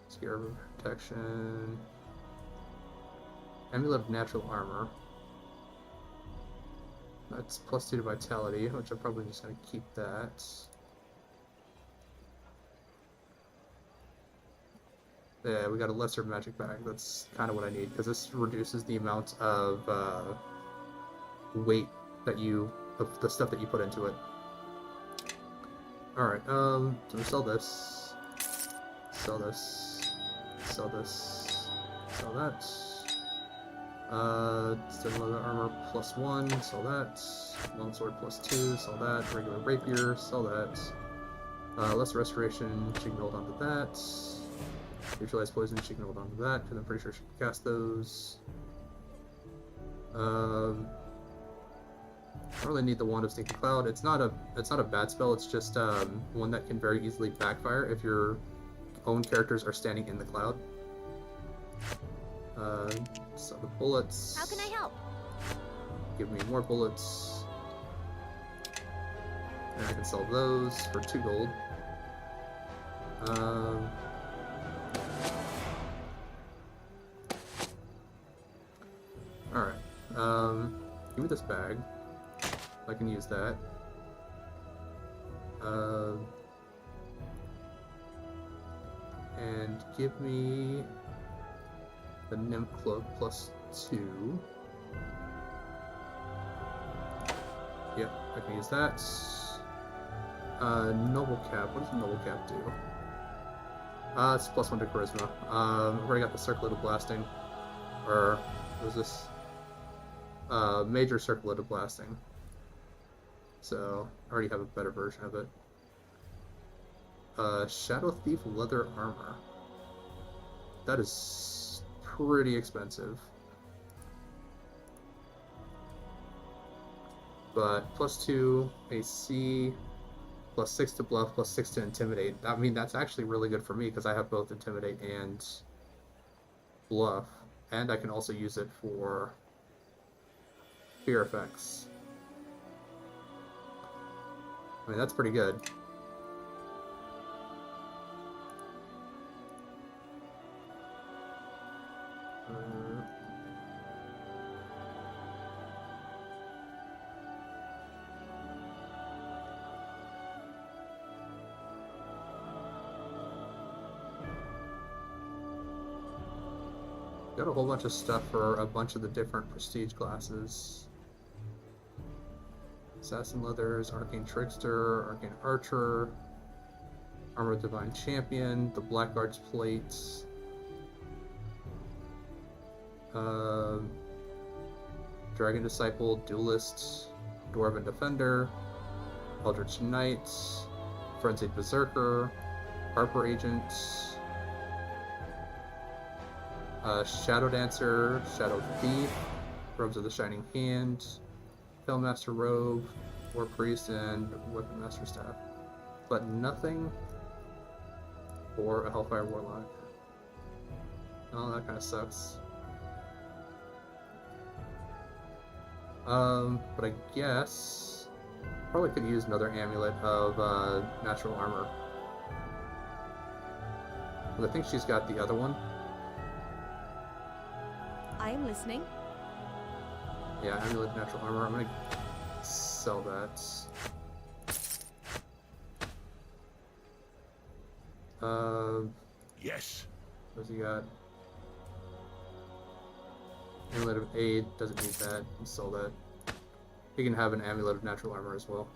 [SPEAKER 1] scare protection, amulet of natural armor. That's +2 to vitality, which I'm probably just going to keep that. Yeah, we got a lesser magic bag. That's kind of what I need, because this reduces the amount of weight that of the stuff that you put into it. Alright, so we sell this, sell this, sell this, sell that. Still leather armor +1, sell that. Longsword +2, sell that. Regular rapier, sell that. Lesser restoration, she can hold on to that. Neutralize poison, she can hold on to that, because I'm pretty sure she can cast those. I don't really need the Wand of Stinking Cloud. It's not a bad spell, it's just one that can very easily backfire if your own characters are standing in the cloud. So the bullets.
[SPEAKER 3] How can I help?
[SPEAKER 1] Give me more bullets. And I can sell those for 2 gold. Alright. Give me this bag. I can use that. And give me the Nymph Cloak +2. Yep, I can use that. Noble Cap. What does a Noble Cap do? It's +1 to Charisma. I've already got the Circlet of Blasting. Or, what was this? Major Circlet of Blasting. So, I already have a better version of it. Shadow Thief Leather Armor. That is pretty expensive. But +2 AC, +6 to Bluff, +6 to Intimidate. I mean, that's actually really good for me because I have both Intimidate and Bluff. And I can also use it for fear effects. I mean, that's pretty good. Got a whole bunch of stuff for a bunch of the different prestige classes. Assassin Leathers, Arcane Trickster, Arcane Archer, Armor of Divine Champion, the Blackguard's Plates, Dragon Disciple, Duelist, Dwarven Defender, Eldritch Knight, Frenzied Berserker, Harper Agent, Shadow Dancer, Shadow Thief, Robes of the Shining Hand, Master Robe, War Priest, and Weapon Master Staff. But nothing for a Hellfire Warlock. Oh, that kind of sucks. But I guess probably could use another amulet of natural armor. But I think she's got the other one.
[SPEAKER 4] I am listening.
[SPEAKER 1] Yeah, amulet of natural armor. I'm gonna sell that.
[SPEAKER 5] Yes.
[SPEAKER 1] What's he got? Amulet of Aid, doesn't need that. You sell that. He can have an amulet of natural armor as well.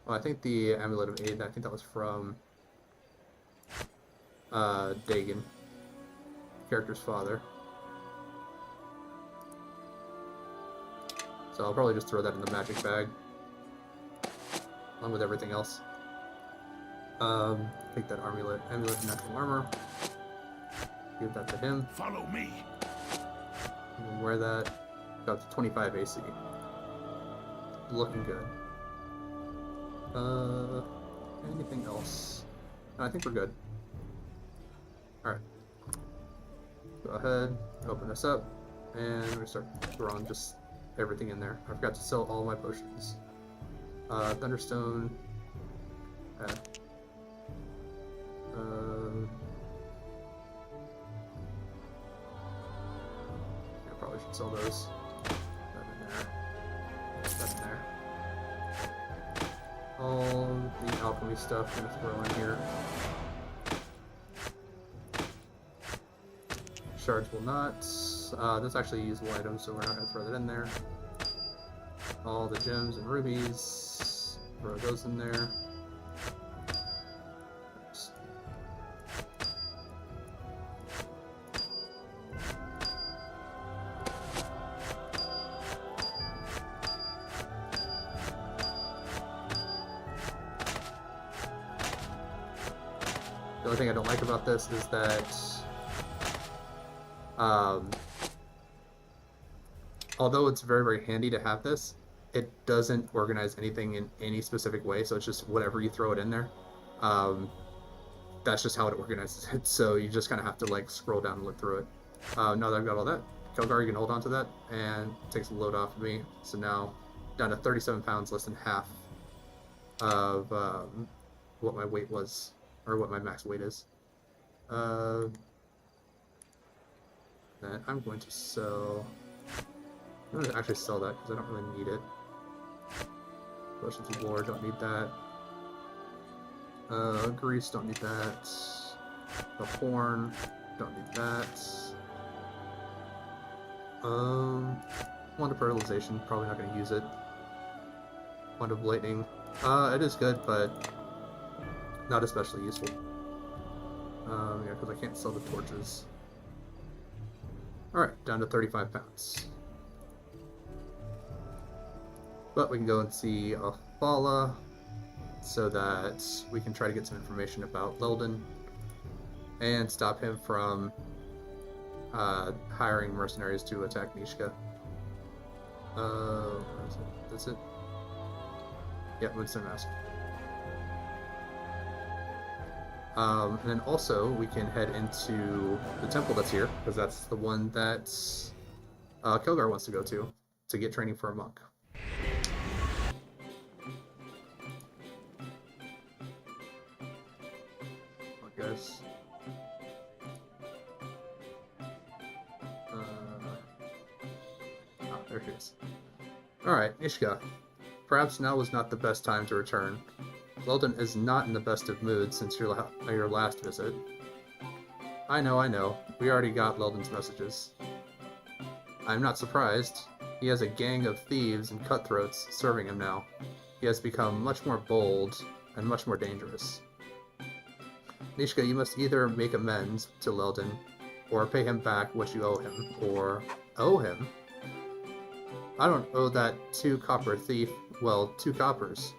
[SPEAKER 1] Well, I think the amulet of Aid, I think that was from Dagon, character's father. So I'll probably just throw that in the magic bag, along with everything else. Take that amulet of natural armor. Give that to him.
[SPEAKER 5] Follow me.
[SPEAKER 1] And wear that. Got to 25 AC. Looking good. Anything else? No, I think we're good. Go ahead, open this up, and we start throwing just everything in there. I forgot to sell all my potions. Thunderstone. I probably should sell those. That in there. That in there. All the alchemy stuff I'm gonna throw in here. Shards will not. That's actually a usable item, so we're not going to throw that in there. All the gems and rubies, throw those in there. Oops. The only thing I don't like about this is that although it's very, very handy to have this, it doesn't organize anything in any specific way, so it's just whatever you throw it in there. That's just how it organizes it, so you just kind of have to like scroll down and look through it. Now that I've got all that, Kelgar, you can hold on to that, and it takes a load off of me. So now, down to 37 pounds, less than half of what my weight was, or what my max weight is. Then I'm going to sell... I'm going to actually sell that because I don't really need it. Potions of War, don't need that. Grease, don't need that. The Horn, don't need that. Wand of Fertilization, probably not going to use it. Wand of Lightning, it is good, but not especially useful. Yeah, because I can't sell the torches. Alright, down to 35 pounds. But we can go and see Afala so that we can try to get some information about Lelden and stop him from hiring mercenaries to attack Nishka. Where is it? That's it? Yep, Moonstone Mask. And then also we can head into the temple that's here, because that's the one that Kelgar wants to go to get training for a monk. Guys. There she is. Alright, Ishka. Perhaps now was not the best time to return. Lelden is not in the best of moods since your last visit. I know. We already got Lelden's messages. I'm not surprised. He has a gang of thieves and cutthroats serving him now. He has become much more bold and much more dangerous. Nishka, you must either make amends to Lelden, or pay him back what you owe him, or owe him? I don't owe that 2-copper thief, well, 2 coppers.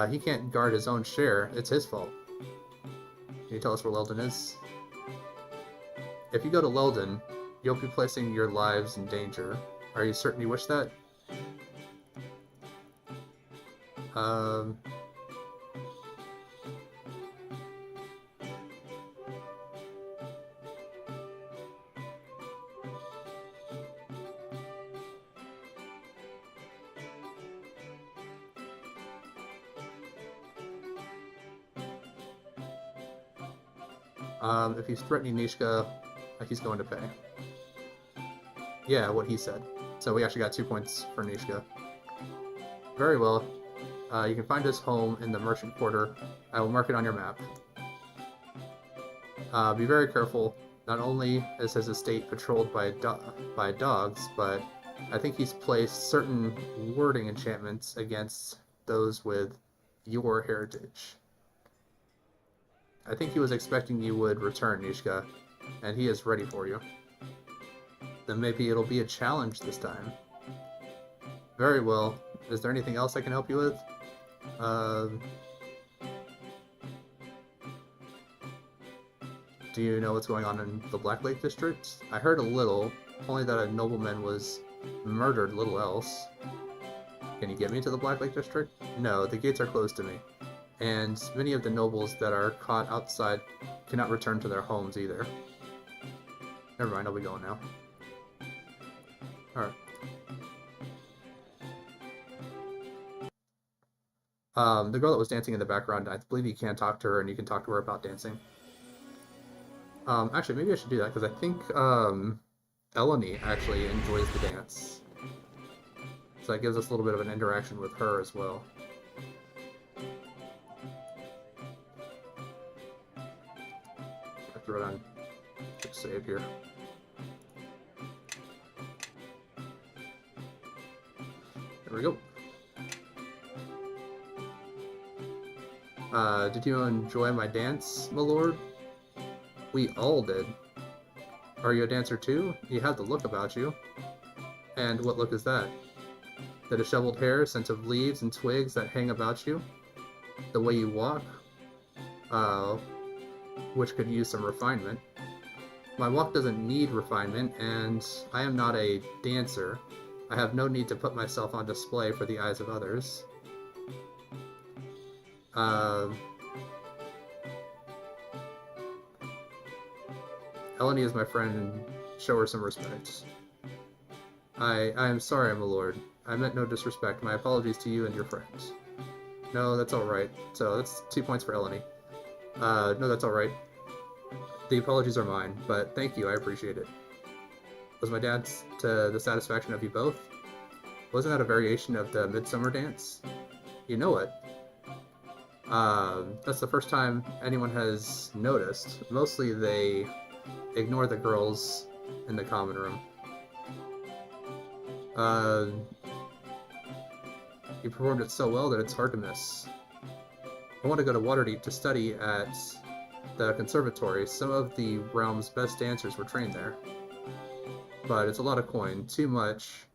[SPEAKER 1] He can't guard his own share, it's his fault. Can you tell us where Lelden is? If you go to Lelden, you'll be placing your lives in danger. Are you certain you wish that? If he's threatening Nishka, he's going to pay. Yeah, what he said. So we actually got 2 points for Nishka. Very well. You can find his home in the merchant quarter. I will mark it on your map. Be very careful. Not only is his estate patrolled by dogs, but I think he's placed certain warding enchantments against those with your heritage. I think he was expecting you would return, Nishka, and he is ready for you. Then maybe it'll be a challenge this time. Very well. Is there anything else I can help you with? Do you know what's going on in the Black Lake district? I heard a little, only that a nobleman was murdered, little else. Can you get me to the Black Lake district? No, the gates are closed to me. And many of the nobles that are caught outside cannot return to their homes either. Never mind, I'll be going now. Alright. The girl that was dancing in the background, I believe you can talk to her and you can talk to her about dancing. Actually, maybe I should do that because I think Eleni actually enjoys the dance. So that gives us a little bit of an interaction with her as well. I throw it on quick save here. There we go. Did you enjoy my dance, my lord? We all did. Are you a dancer too? You have the look about you. And what look is that? The disheveled hair, scent of leaves and twigs that hang about you? The way you walk? Which could use some refinement. My walk doesn't need refinement, and I am not a dancer. I have no need to put myself on display for the eyes of others. Eleni is my friend, and show her some respect. I am sorry, my lord. I meant no disrespect. My apologies to you and your friends. No, that's alright. So, that's 2 points for Eleni. No, that's alright. The apologies are mine, but thank you, I appreciate it. Was my dance to the satisfaction of you both? Wasn't that a variation of the Midsummer Dance? You know it. That's the first time anyone has noticed. Mostly they ignore the girls in the common room. You performed it so well that it's hard to miss. I want to go to Waterdeep to study at the conservatory. Some of the realm's best dancers were trained there. But it's a lot of coin, too much,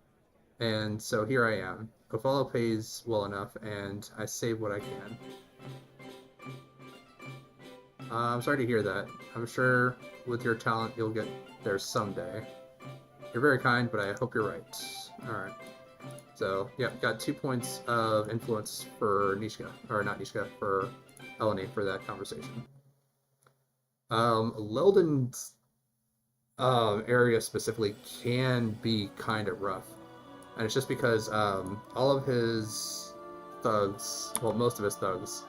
[SPEAKER 1] and so here I am. Kofalo pays well enough, and I save what I can. I'm sorry to hear that. I'm sure with your talent you'll get there someday. You're very kind, but I hope you're right. Alright. So, yeah, got 2 points of influence for Nishka. Or not Nishka, for Eleni for that conversation. Lelden's area specifically can be kind of rough. And it's just because all of his thugs, well, most of his thugs,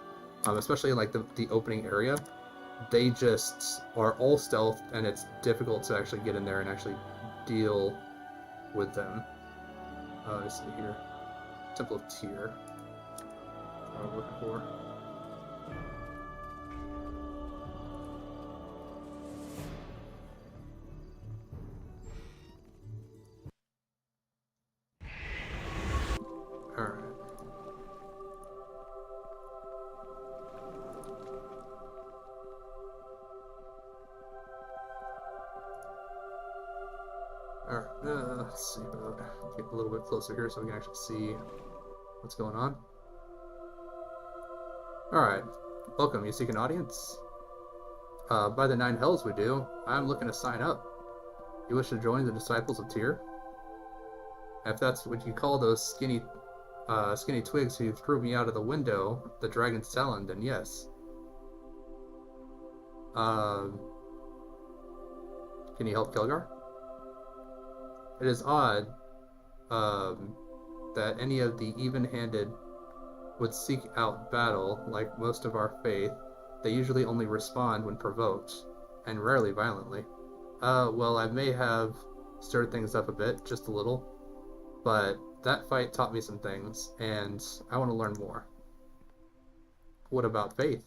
[SPEAKER 1] especially in like the opening area, they just are all stealth, and it's difficult to actually get in there and actually deal with them. Let's see here. Temple of Tyr. What I'm looking for. Alright. Alright, let's see about get a little bit closer here so we can actually see what's going on. Alright, welcome. You seek an audience? By the 9 hells we do. I'm looking to sign up. You wish to join the Disciples of Tyr? If that's what you call those skinny twigs who threw me out of the window, the dragon's talon, then yes. Can you help Kelgar? It is odd that any of the even-handed would seek out battle like most of our faith. They usually only respond when provoked, and rarely violently. Well, I may have stirred things up a bit, just a little, but that fight taught me some things, and I want to learn more. What about faith?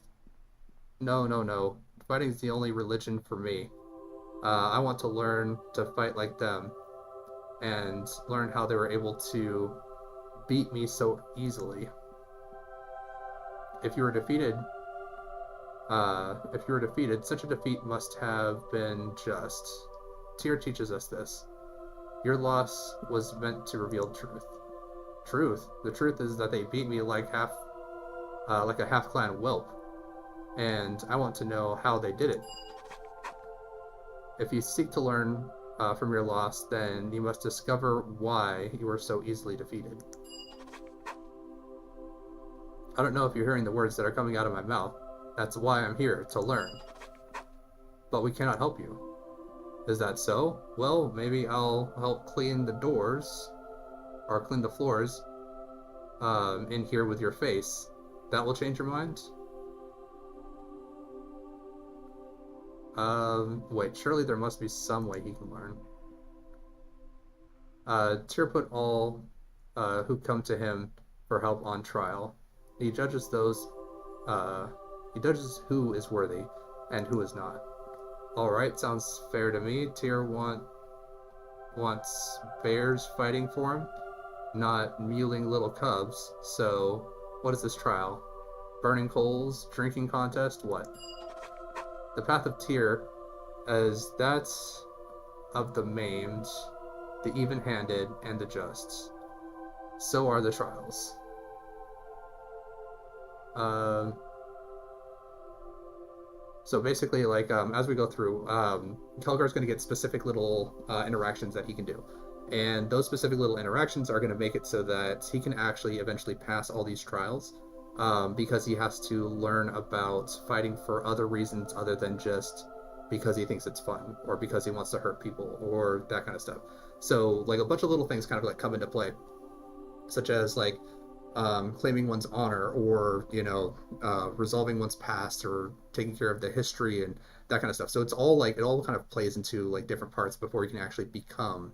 [SPEAKER 1] No. Fighting's the only religion for me. I want to learn to fight like them, and learn how they were able to beat me so easily. If you were defeated, such a defeat must have been just. Tyr teaches us this. Your loss was meant to reveal truth. Truth? The truth is that they beat me like a half-clan whelp, and I want to know how they did it. If you seek to learn from your loss, then you must discover why you were so easily defeated. I don't know if you're hearing the words that are coming out of my mouth. That's why I'm here, to learn. But we cannot help you. Is that so? Well, maybe I'll help clean the doors, or clean the floors, in here with your face. That will change your mind? Wait, surely there must be some way he can learn. Tyr put all who come to him for help on trial. He judges who is worthy and who is not. Alright, sounds fair to me. Tyr wants bears fighting for him, not mewling little cubs. So, what is this trial? Burning coals? Drinking contest? What? The path of Tyr, as that's of the maimed, the even-handed, and the just. So are the trials. So basically, like, as we go through, Kelgar's going to get specific little interactions that he can do. And those specific little interactions are going to make it so that he can actually eventually pass all these trials, because he has to learn about fighting for other reasons other than just because he thinks it's fun, or because he wants to hurt people, or that kind of stuff. So, like, a bunch of little things kind of, like, come into play, such as, like, claiming one's honor, or, you know, resolving one's past, or taking care of the history and that kind of stuff. So it's all like, it all kind of plays into like different parts before he can actually become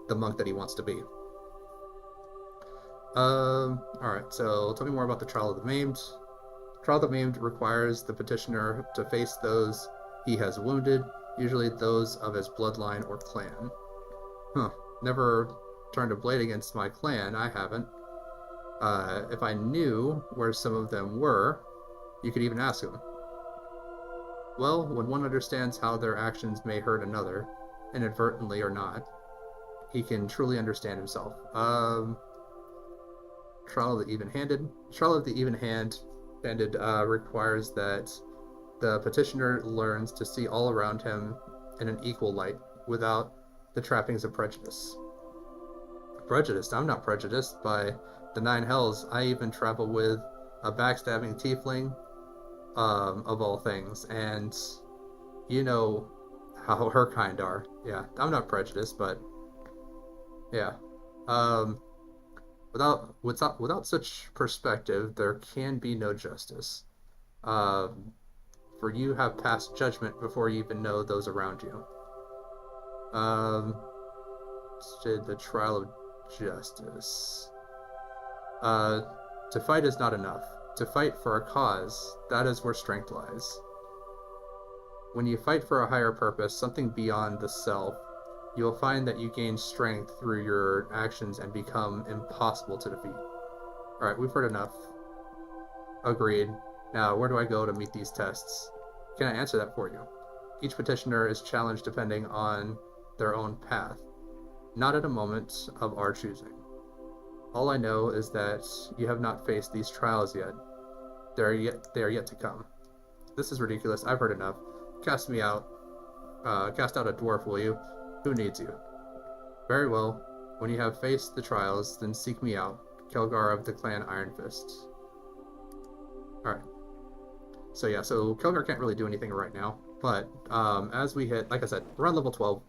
[SPEAKER 1] the monk that he wants to be. Alright, so tell me more about the Trial of the Maimed. Trial of the Maimed requires the petitioner to face those he has wounded, usually those of his bloodline or clan. Never turned a blade against my clan, I haven't. If I knew where some of them were, you could even ask them. Well, when one understands how their actions may hurt another, inadvertently or not, he can truly understand himself. Trial of the Even-Handed. Trial of the Even-Handed requires that the petitioner learns to see all around him in an equal light, without the trappings of prejudice. Prejudiced? I'm not prejudiced by the 9 hells. I even travel with a backstabbing tiefling, of all things, and you know how her kind are. Yeah, I'm not prejudiced, but yeah. Without such perspective, there can be no justice. For you have passed judgment before you even know those around you. The trial of justice. To fight is not enough. To fight for a cause, that is where strength lies. When you fight for a higher purpose, something beyond the self, you will find that you gain strength through your actions and become impossible to defeat. Alright, we've heard enough. Agreed. Now, where do I go to meet these tests? Can I answer that for you? Each petitioner is challenged depending on their own path, not at a moment of our choosing. All I know is that you have not faced these trials yet. They are yet to come. This is ridiculous. I've heard enough. Cast me out. Cast out a dwarf, will you? Who needs you? Very well. When you have faced the trials, then seek me out, Kelgar of the clan Iron Fist. Alright. So yeah, so Kelgar can't really do anything right now, but as we hit, like I said, we're on level 12.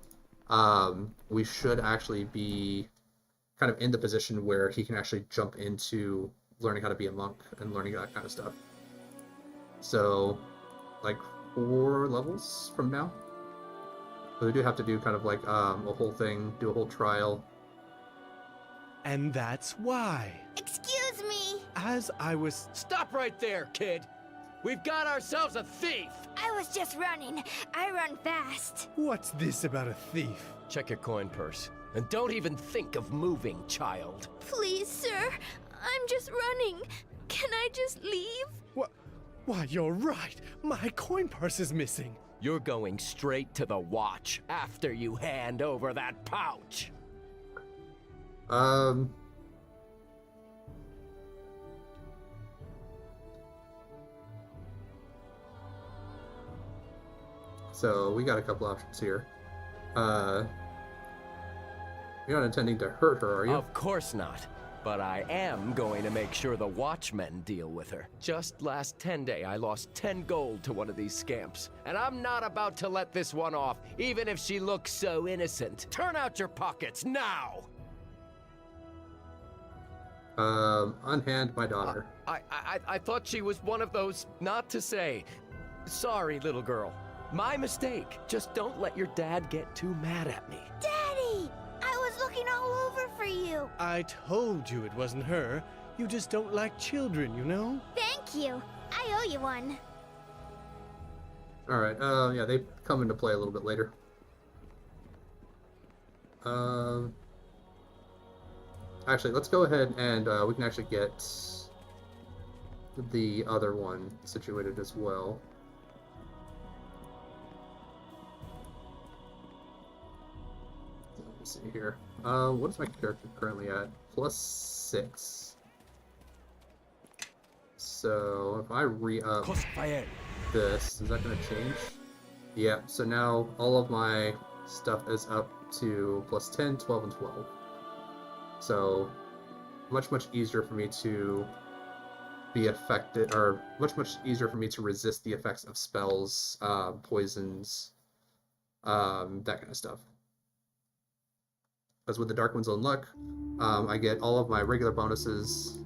[SPEAKER 1] We should actually be kind of in the position where he can actually jump into learning how to be a monk and learning that kind of stuff. So, like 4 levels from now. But we do have to do kind of like a whole thing, do a whole trial.
[SPEAKER 2] And that's why.
[SPEAKER 3] Excuse me!
[SPEAKER 2] As I was...
[SPEAKER 9] Stop right there, kid! We've got ourselves a thief!
[SPEAKER 3] I was just running. I run fast.
[SPEAKER 2] What's this about a thief?
[SPEAKER 9] Check your coin purse. And don't even think of moving, child.
[SPEAKER 3] Please, sir. I'm just running. Can I just leave?
[SPEAKER 2] What? Why, you're right. My coin purse is missing.
[SPEAKER 9] You're going straight to the watch after you hand over that pouch.
[SPEAKER 1] So we got a couple options here. You're not intending to hurt her, are you?
[SPEAKER 9] Of course not.
[SPEAKER 10] But I am going to make sure the Watchmen deal with her. Just last 10 day, I lost 10 gold to one of these scamps. And I'm not about to let this one off, even if she looks so innocent. Turn out your pockets now!
[SPEAKER 1] Unhand my daughter.
[SPEAKER 10] I thought she was one of those not to say. Sorry, little girl. My mistake. Just don't let your dad get too mad at me.
[SPEAKER 3] Daddy! I was looking all over for you.
[SPEAKER 2] I told you it wasn't her. You just don't like children, you know?
[SPEAKER 3] Thank you. I owe you one.
[SPEAKER 1] Alright, yeah, they come into play a little bit later. Actually, let's go ahead and we can actually get the other one situated as well. Let me see here. What is my character currently at? +6. So if I re-up this, is that going to change? Yeah, so now all of my stuff is up to +10, 12, and 12. So much easier for me to be affected, or much easier for me to resist the effects of spells, poisons, that kind of stuff. As with the Dark One's Own Luck, I get all of my regular bonuses.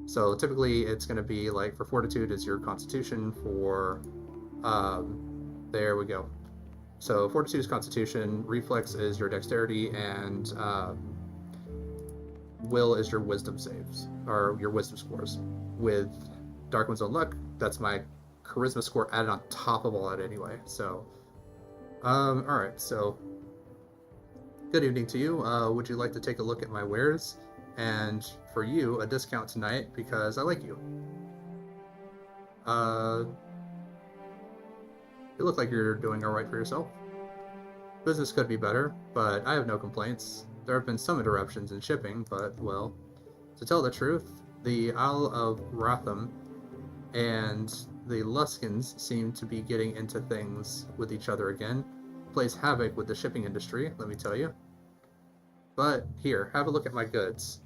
[SPEAKER 1] So typically it's going to be like for Fortitude is your Constitution, for there we go. So Fortitude is Constitution, Reflex is your Dexterity, and Will is your Wisdom saves, or your Wisdom scores. With Dark One's Own Luck, that's my Charisma score added on top of all that anyway. So, alright, so good evening to you. Would you like to take a look at my wares? And for you, a discount tonight because I like you. You look like you're doing alright for yourself. Business could be better, but I have no complaints. There have been some interruptions in shipping, but, well, to tell the truth, the Isle of Ratham and the Luskins seem to be getting into things with each other again. Plays havoc with the shipping industry, let me tell you. But here, have a look at my goods.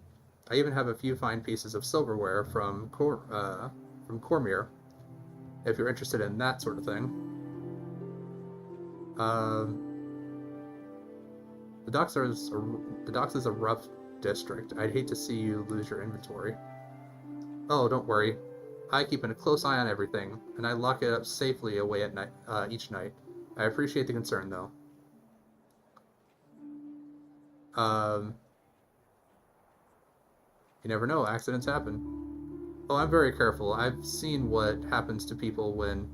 [SPEAKER 1] I even have a few fine pieces of silverware from Cormier, if you're interested in that sort of thing. The docks is a rough district. I'd hate to see you lose your inventory. Oh, don't worry. I keep a close eye on everything, and I lock it up safely away at night, each night. I appreciate the concern, though. You never know, accidents happen. Oh, I'm very careful. I've seen what happens to people when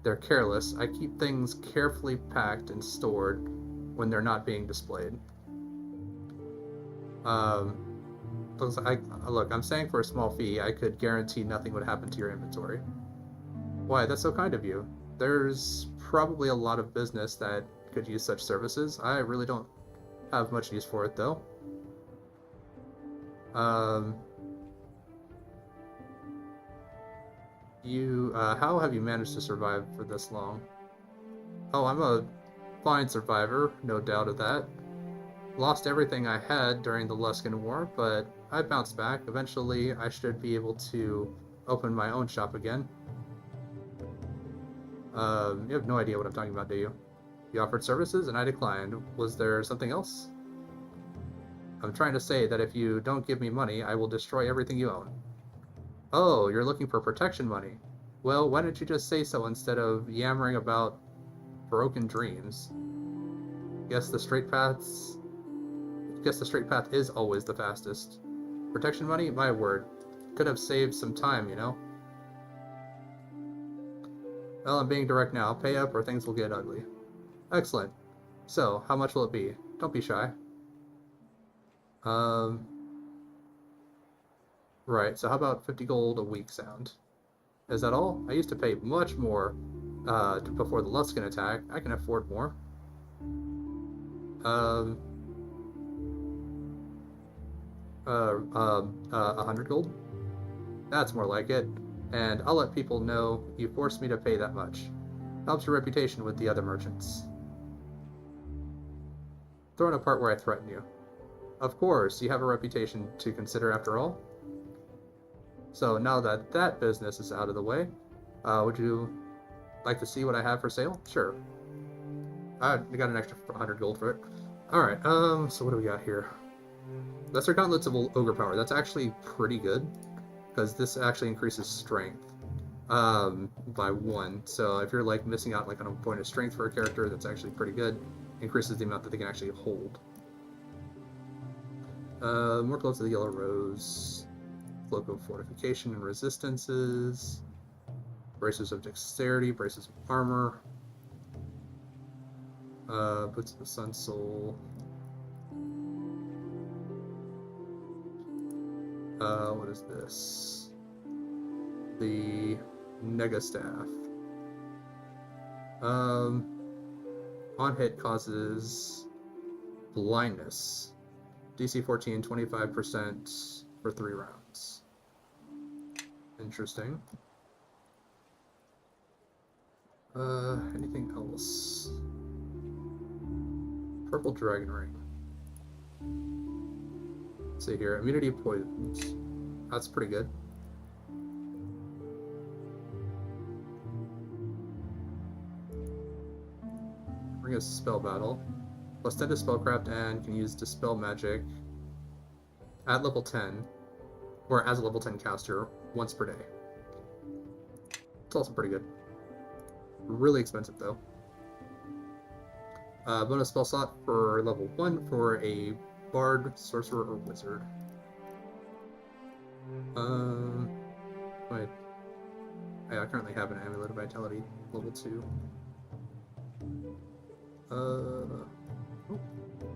[SPEAKER 1] they're careless. I keep things carefully packed and stored when they're not being displayed. Look, I'm saying for a small fee, I could guarantee nothing would happen to your inventory. Why, that's so kind of you. There's probably a lot of business that could use such services. I really don't have much use for it, though. How have you managed to survive for this long? Oh, I'm a fine survivor, no doubt of that. Lost everything I had during the Luskin War, but I bounced back. Eventually, I should be able to open my own shop again. You have no idea what I'm talking about, do you? You offered services, and I declined. Was there something else? I'm trying to say that if you don't give me money, I will destroy everything you own. Oh, you're looking for protection money. Well, why don't you just say so instead of yammering about broken dreams? Guess the straight path is always the fastest. Protection money? My word. Could have saved some time, you know? Well, I'm being direct now. Pay up or things will get ugly. Excellent. So, how much will it be? Don't be shy. Right, so how about 50 gold a week sound? Is that all? I used to pay much more before the Luskin attack. I can afford more. 100 gold? That's more like it. And I'll let people know you forced me to pay that much. Helps your reputation with the other merchants. Throwing a part where I threaten you. Of course, you have a reputation to consider after all. So now that that business is out of the way, would you like to see what I have for sale? Sure. I got an extra 100 gold for it. Alright, so what do we got here? Lesser Gauntlets of Ogre Power. That's actually pretty good, because this actually increases strength by 1. So if you're like missing out like on a point of strength for a character, that's actually pretty good. Increases the amount that they can actually hold. More Gloves of the Yellow Rose. Cloak of Fortification and Resistances. Braces of Dexterity, Braces of Armor. Boots of the Sun Soul. What is this? The Nega Staff. On hit causes blindness. DC 14, 25% for 3 rounds. Interesting. Anything else? Purple Dragon Ring. Let's see here. Immunity of poisons. That's pretty good. Ring of Spell Battle. Plus 10 to Spellcraft and can use Dispel Magic at level 10, or as a level 10 caster, once per day. It's also pretty good. Really expensive though. Bonus spell slot for level 1 for a Bard, Sorcerer, or Wizard. Wait. I currently have an Amulet of Vitality, level 2.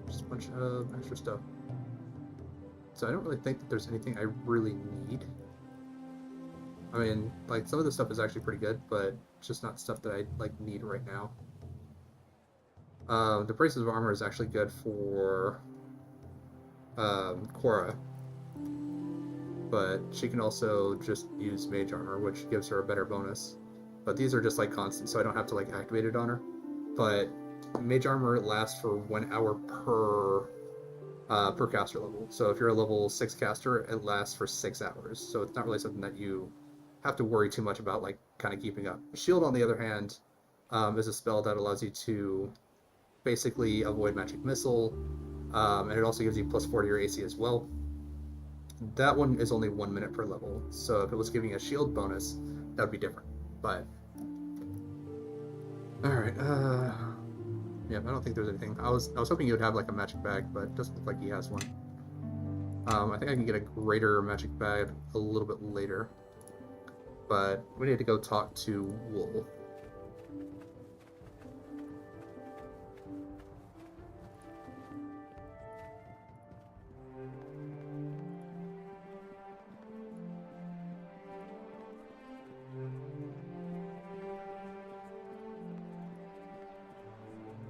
[SPEAKER 1] Just a bunch of extra stuff. So I don't really think that there's anything I really need. I mean, like, some of this stuff is actually pretty good, but it's just not stuff that I, like, need right now. The Braces of Armor is actually good for Cora, but she can also just use Mage Armor, which gives her a better bonus. But these are just, like, constant, so I don't have to, like, activate it on her. But Mage Armor lasts for 1 hour per caster level. So if you're a level 6 caster, it lasts for 6 hours. So it's not really something that you have to worry too much about, like, kind of keeping up. Shield, on the other hand, is a spell that allows you to basically avoid magic missile, and it also gives you plus 4 to your AC as well. That one is only 1 minute per level, so if it was giving a shield bonus, that would be different. But alright, yeah, I don't think there's anything. I was hoping you would have like a magic bag, but it doesn't look like he has one. I think I can get a greater magic bag a little bit later, but we need to go talk to Wool.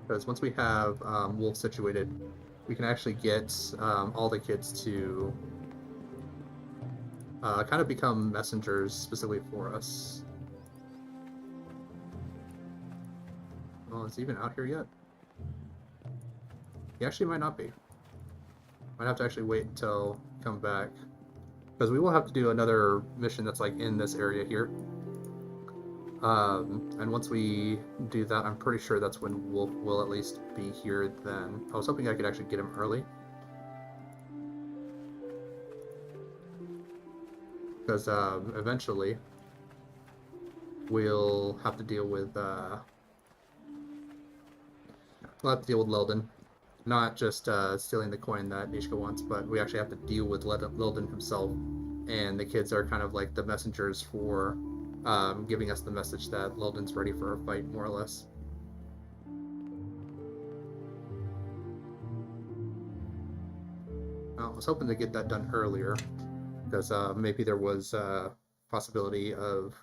[SPEAKER 1] Because once we have Wolf situated, we can actually get all the kids to kind of become messengers specifically for us. Well, is he even out here yet? He actually might not be. Might have to actually wait until he comes back. Because we will have to do another mission that's like in this area here. And once we do that, I'm pretty sure that's when Wolf will at least be here then. I was hoping I could actually get him early. Because eventually we'll have to deal with Lelden. Not just stealing the coin that Nishka wants, but we actually have to deal with Lelden himself. And the kids are kind of like the messengers for giving us the message that Lelden's ready for a fight, more or less. I was hoping to get that done earlier, because maybe there was a possibility of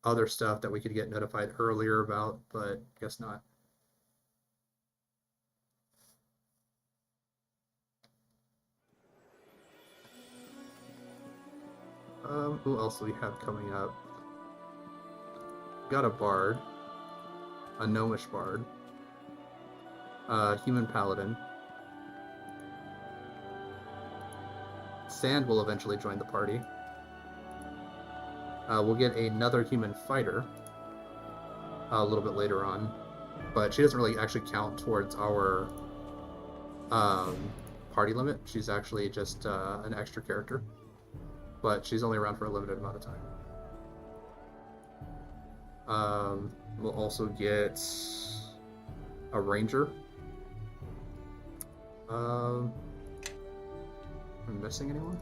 [SPEAKER 1] other stuff that we could get notified earlier about, but guess not. Who else do we have coming up? Got a bard, a gnomish bard, human paladin, Sand will eventually join the party. We'll get another human fighter a little bit later on, but she doesn't really actually count towards our party limit. She's actually just an extra character, but she's only around for a limited amount of time. We'll also get a ranger. Am I missing anyone?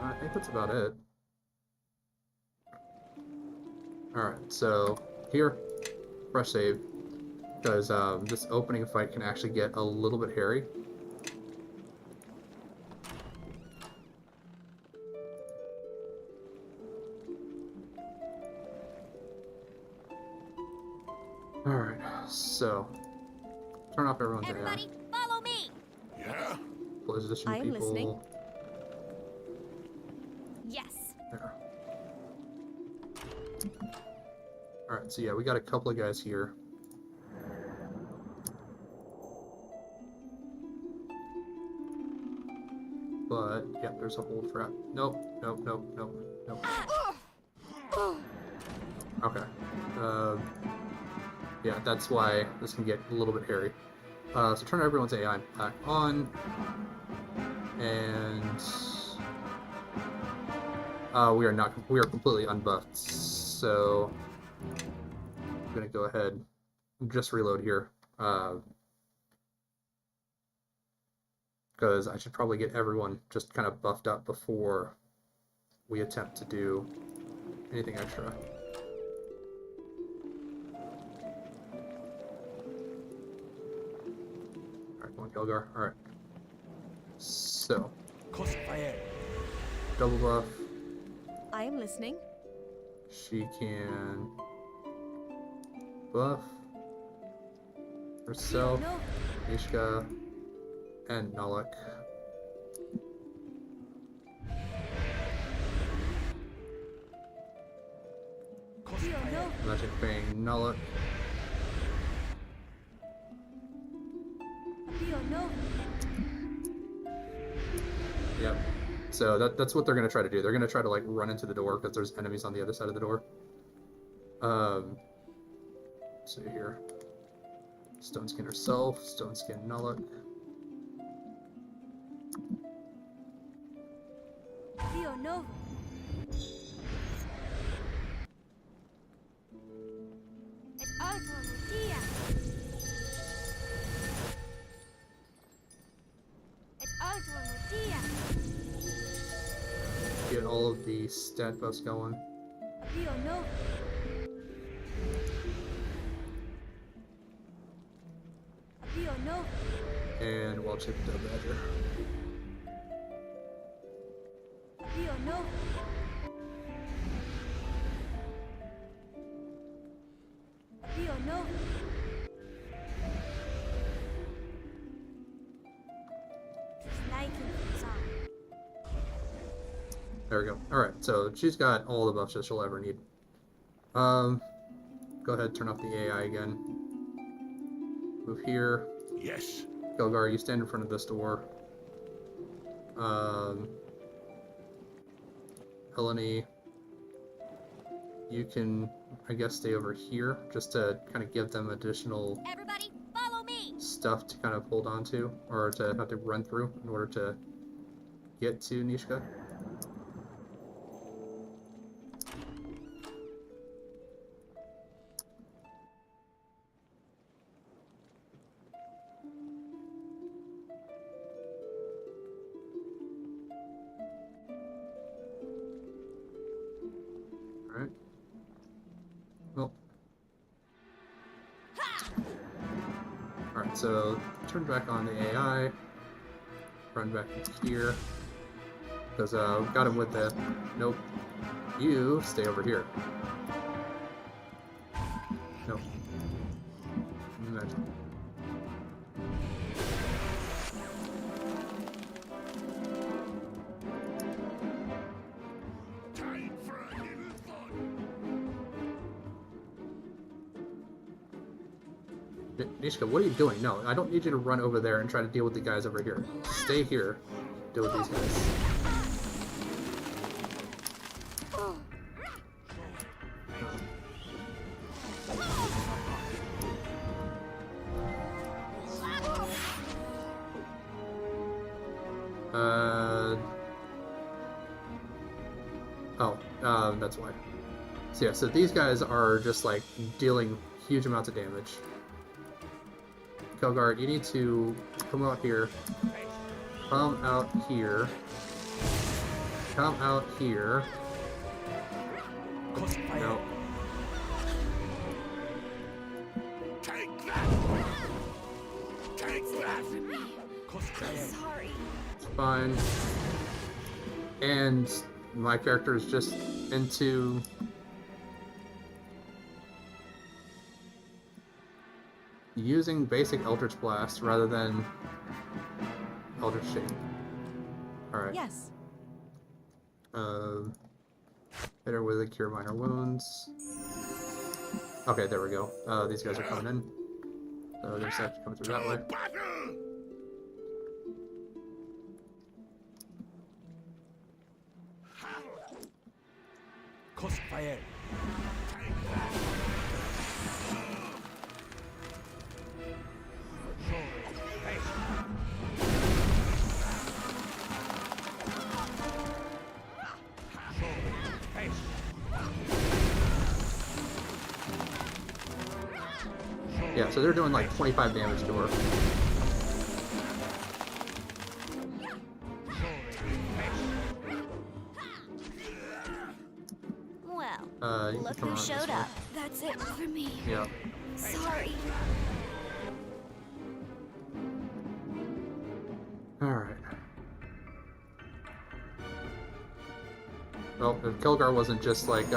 [SPEAKER 1] I think that's about it. Alright, so here, fresh save, because this opening fight can actually get a little bit hairy. Alright, so turn off everyone's
[SPEAKER 3] Everybody, follow me!
[SPEAKER 5] Yeah?
[SPEAKER 1] Position
[SPEAKER 4] I am
[SPEAKER 1] people.
[SPEAKER 4] listening.
[SPEAKER 3] Yes.
[SPEAKER 1] There. Alright, so yeah, we got a couple of guys here. But, yeah, there's a hole trap. Nope, nope, nope, nope, nope. Okay. Yeah, that's why this can get a little bit hairy. So turn everyone's AI back on. And... we are completely unbuffed, so I'm gonna go ahead and just reload here, because I should probably get everyone just kind of buffed up before we attempt to do anything extra. Alright, come on, Kelgar. Alright. So, double buff.
[SPEAKER 4] I am listening.
[SPEAKER 1] She can buff herself, Ishka, and Nalek. Magic Fang Nalek. Yep. So that's what they're gonna try to do. They're gonna try to like run into the door because there's enemies on the other side of the door. Let's see here. Stone Skin herself, Stone Skin Nullock. Get all of the stat buffs going. And we'll check the Badger. There we go. Alright, so she's got all the buffs that she'll ever need. Go ahead, turn off the AI again. Move here.
[SPEAKER 5] Yes.
[SPEAKER 1] Kelgar, you stand in front of this door. Eleni, you can, I guess, stay over here just to kind of give them additional
[SPEAKER 3] Everybody, follow me!
[SPEAKER 1] stuff to kind of hold on to, or to have to run through in order to get to Nishka. Alright. Well. Alright, so turn back on the AI. Run back here. Because got him with the... Nope. You stay over here. Nope. Imagine.
[SPEAKER 5] Time for a little fun.
[SPEAKER 1] Nishka, what are you doing? No, I don't need you to run over there and try to deal with the guys over here. Stay here. Deal with these guys. That's why. So yeah, so these guys are just like dealing huge amounts of damage. Kelgard, you need to come out here. Come out here. Come out here. No.
[SPEAKER 5] Take that! Take that!
[SPEAKER 3] Sorry.
[SPEAKER 1] It's fine. And my character is just into using basic Eldritch Blast rather than Eldritch Shape. Alright.
[SPEAKER 4] Yes.
[SPEAKER 1] Hit her with a Cure Minor Wounds. Okay, there we go. These guys are coming in. So they're actually coming through that way.
[SPEAKER 2] Crossfire.
[SPEAKER 1] Yeah, so they're doing like 25 damage to her.
[SPEAKER 3] Well,
[SPEAKER 1] You
[SPEAKER 3] look
[SPEAKER 1] can come
[SPEAKER 3] who
[SPEAKER 1] around this
[SPEAKER 3] showed
[SPEAKER 1] way.
[SPEAKER 3] up. That's it for me.
[SPEAKER 1] Yeah.
[SPEAKER 3] Sorry.
[SPEAKER 1] Alright. Well, if Kelgar wasn't just like,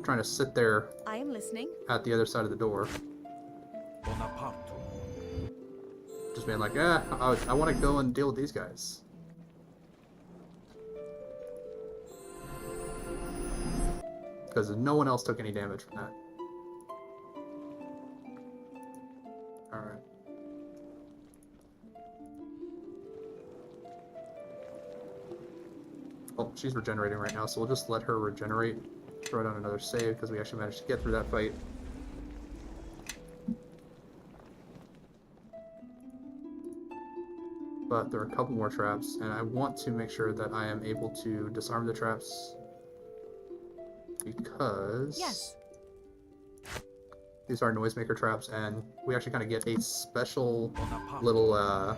[SPEAKER 1] trying to sit there
[SPEAKER 4] I am listening.
[SPEAKER 1] at the other side of the door, just being like, I want to go and deal with these guys. Because no one else took any damage from that. Alright. Oh, she's regenerating right now, so we'll just let her regenerate. Throw down another save, because we actually managed to get through that fight. But there are a couple more traps, and I want to make sure that I am able to disarm the traps. Because...
[SPEAKER 4] Yes.
[SPEAKER 1] These are noisemaker traps, and we actually kind of get a special little,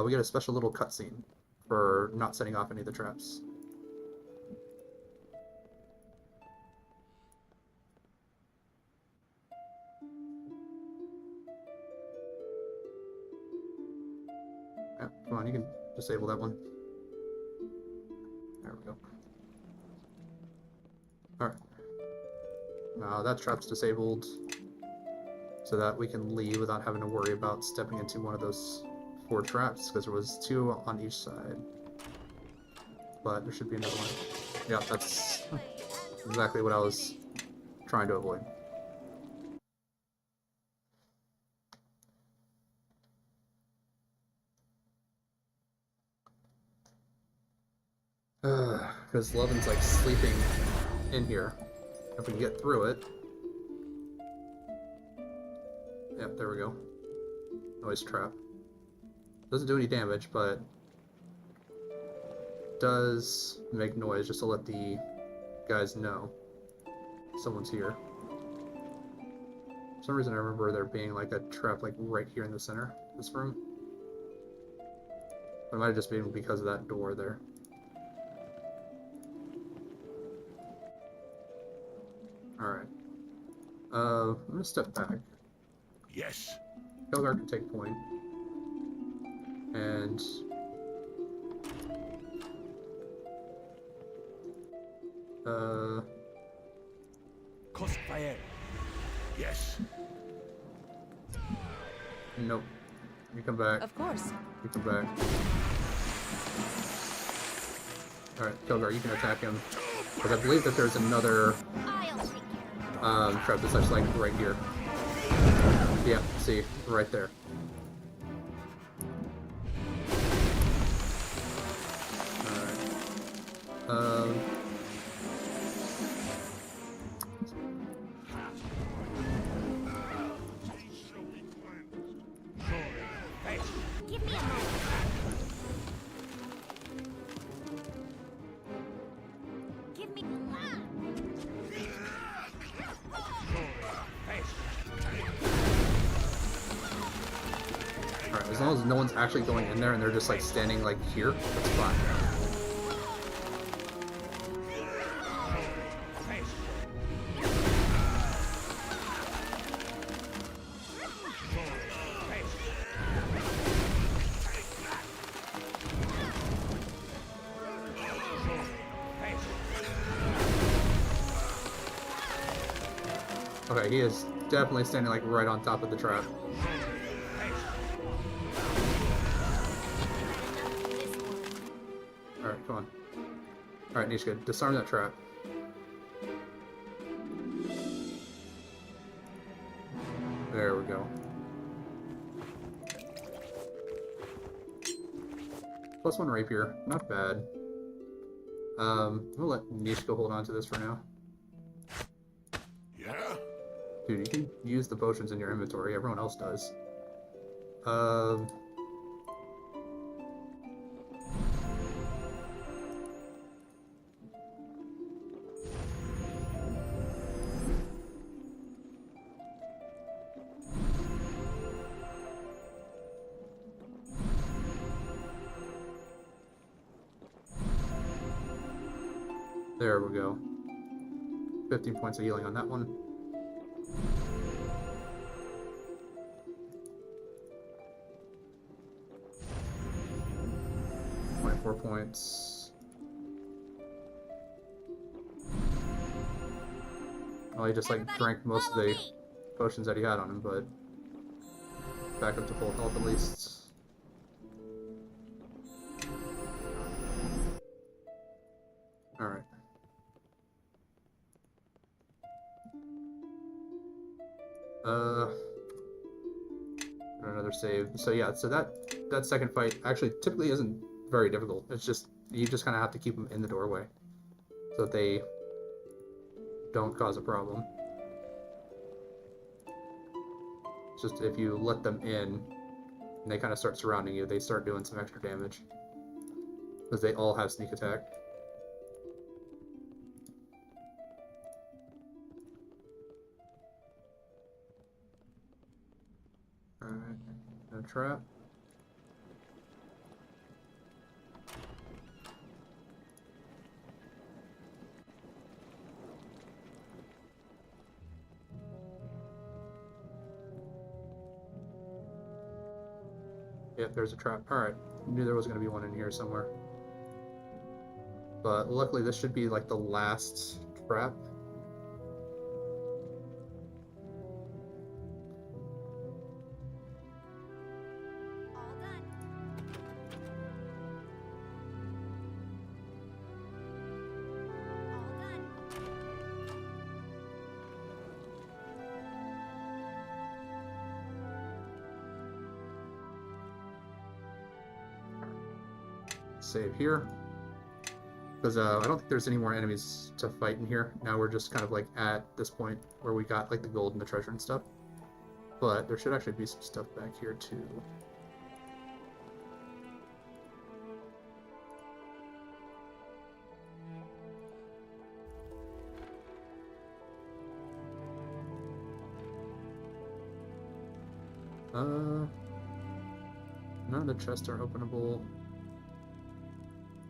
[SPEAKER 1] we get a special little cutscene for not setting off any of the traps. Yeah, come on, you can disable that one. There we go. Alright. Now that trap's disabled, so that we can leave without having to worry about stepping into one of those 4 traps, because there was 2 on each side. But there should be another one. Yeah, that's exactly what I was trying to avoid. Because Levin's like sleeping in here. If we can get through it. Yep, there we go. Noise trap. Doesn't do any damage, but does make noise just to let the guys know someone's here. For some reason I remember there being like a trap like right here in the center of this room. But it might have just been because of that door there. Alright. I'm gonna step back.
[SPEAKER 5] Yes.
[SPEAKER 1] Kelgar can take point. And
[SPEAKER 2] Crossfire.
[SPEAKER 5] Yes.
[SPEAKER 1] nope. You come back.
[SPEAKER 4] Of course.
[SPEAKER 1] You come back. Alright, Kilgar, you can attack him. Because I believe that there's another trap that's actually like right here. Yeah, see, right there. Alright.
[SPEAKER 3] Give me a moment. Give me.
[SPEAKER 1] Alright, as long as no one's actually going in there and they're just like standing like here, that's fine. Okay, he is definitely standing like right on top of the trap. Alright, come on. Alright, Nishka, disarm that trap. There we go. +1 rapier, not bad. We'll let Nishka hold on to this for now.
[SPEAKER 5] Yeah?
[SPEAKER 1] Dude, you can use the potions in your inventory, everyone else does. There we go. 15 points of healing on that one. Points. Well, he just like drank most of the potions that he had on him, but back up to full health at least. Alright. Another save. So yeah, so that second fight actually typically isn't very difficult. It's just you just kind of have to keep them in the doorway so that they don't cause a problem. It's just if you let them in and they kind of start surrounding you, they start doing some extra damage because they all have sneak attack. Alright, no trap. Yep, there's a trap. Alright, knew there was going to be one in here somewhere. But luckily this should be like the last trap.
[SPEAKER 3] All done. All done.
[SPEAKER 1] Save here. Because I don't think there's any more enemies to fight in here. Now we're just kind of like at this point where we got like the gold and the treasure and stuff. But there should actually be some stuff back here too. None of the chests are openable.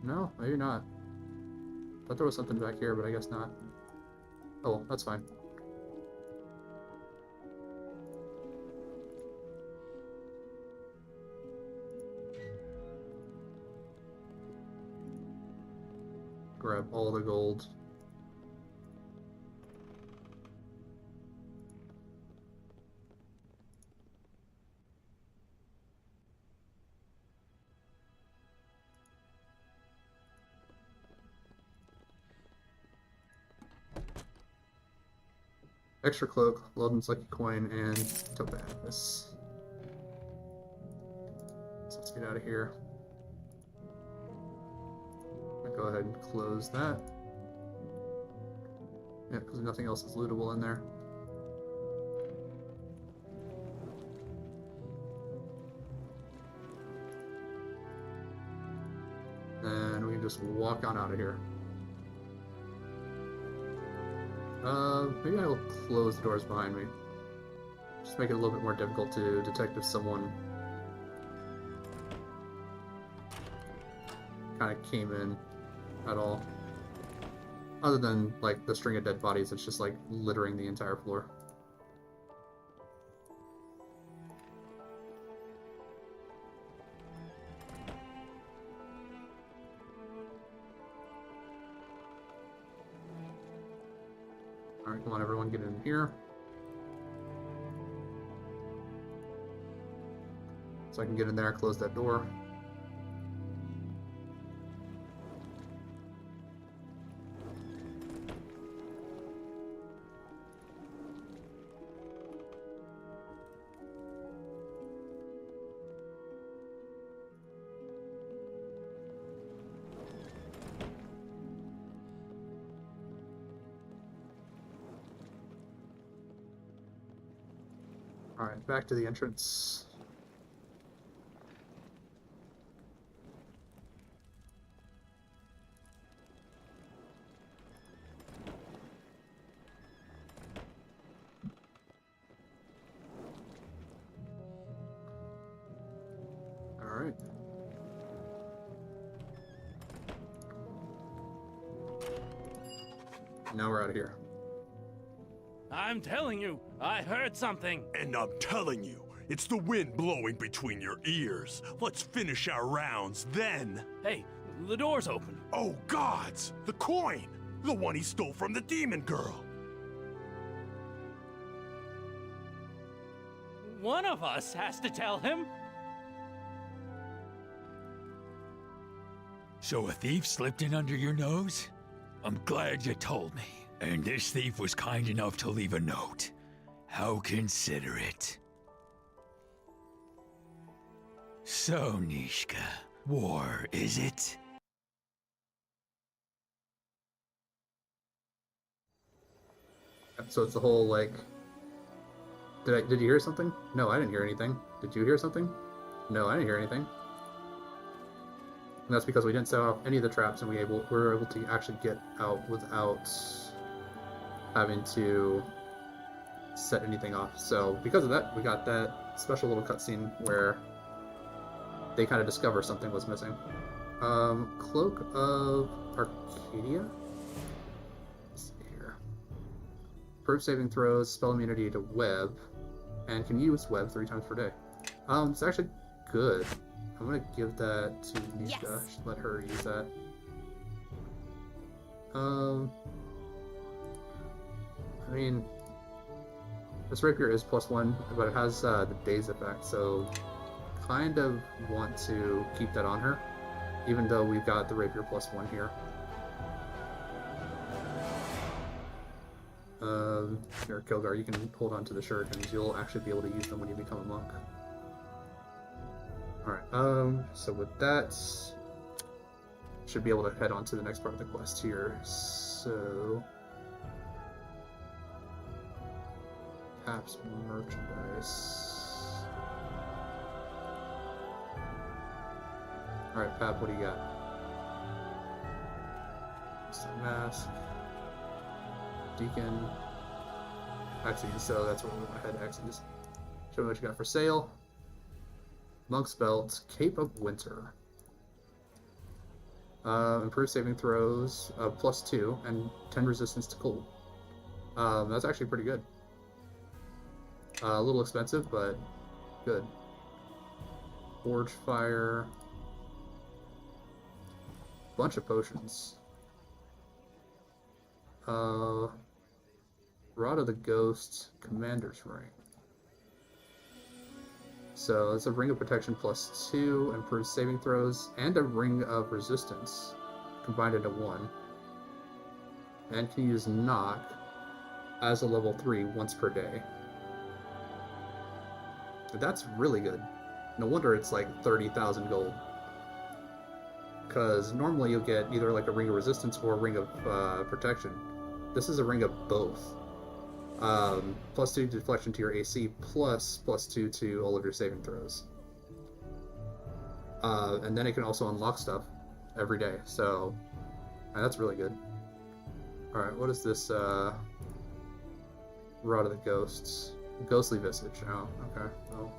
[SPEAKER 1] No, maybe not. Thought there was something back here, but I guess not. Oh, well, that's fine. Grab all the gold. Extra cloak, Loden's lucky coin, and topaz. So let's get out of here. I'll go ahead and close that. Yeah, because nothing else is lootable in there. And we can just walk on out of here. Maybe I'll close the doors behind me. Just make it a little bit more difficult to detect if someone kind of came in at all. Other than, like, the string of dead bodies, it's just, like, littering the entire floor. Alright, come on everyone, get in here. So I can get in there and close that door. Alright, back to the entrance. Alright. Now we're out of here.
[SPEAKER 11] I'm telling you, I heard something.
[SPEAKER 5] And I'm telling you, it's the wind blowing between your ears. Let's finish our rounds then.
[SPEAKER 11] Hey, the door's open.
[SPEAKER 5] Oh gods! The coin! The one he stole from the demon girl!
[SPEAKER 11] One of us has to tell him.
[SPEAKER 6] So a thief slipped in under your nose? I'm glad you told me. And this thief was kind enough to leave a note. How considerate. So, Nishka, war, is it?
[SPEAKER 1] So it's the whole, like... Did you hear something? No, I didn't hear anything. Did you hear something? No, I didn't hear anything. And that's because we didn't set off any of the traps, and we were able to actually get out without having to set anything off. So because of that, we got that special little cutscene where they kind of discover something was missing. Cloak of Arcadia? Let's see here. Proof saving throws, spell immunity to web, and can use web 3 times per day. It's actually good. I'm gonna give that to Nishka.
[SPEAKER 3] Yes.
[SPEAKER 1] Should let her use that. I mean, this rapier is +1, but it has the daze effect, so kind of want to keep that on her, even though we've got the rapier +1 here. Here, Kilgar, you can hold on to the shurikens. You'll actually be able to use them when you become a monk. Alright, so with that, should be able to head on to the next part of the quest here. So... Perhaps merchandise. Alright, Pap, what do you got? Mask. Deacon. Axes, so that's what we went ahead, Axes. Show me what you got for sale. Monk's Belt, Cape of Winter. Improved saving throws, +2, and 10 resistance to cold. That's actually pretty good. A little expensive, but good. Forge Fire. Bunch of potions. Rod of the Ghost, Commander's Ring. So it's a Ring of Protection +2, improved saving throws, and a Ring of Resistance combined into one. And can use Knock. as a level 3 once per day. That's really good. No wonder it's like 30,000 gold. Because normally you'll get either like a ring of resistance or a ring of protection. This is a ring of both. +2 deflection to your AC, plus +2 to all of your saving throws. And then it can also unlock stuff every day, so that's really good. Alright, what is this? Rod of the Ghosts. Ghostly Visage. Oh, okay. Oh.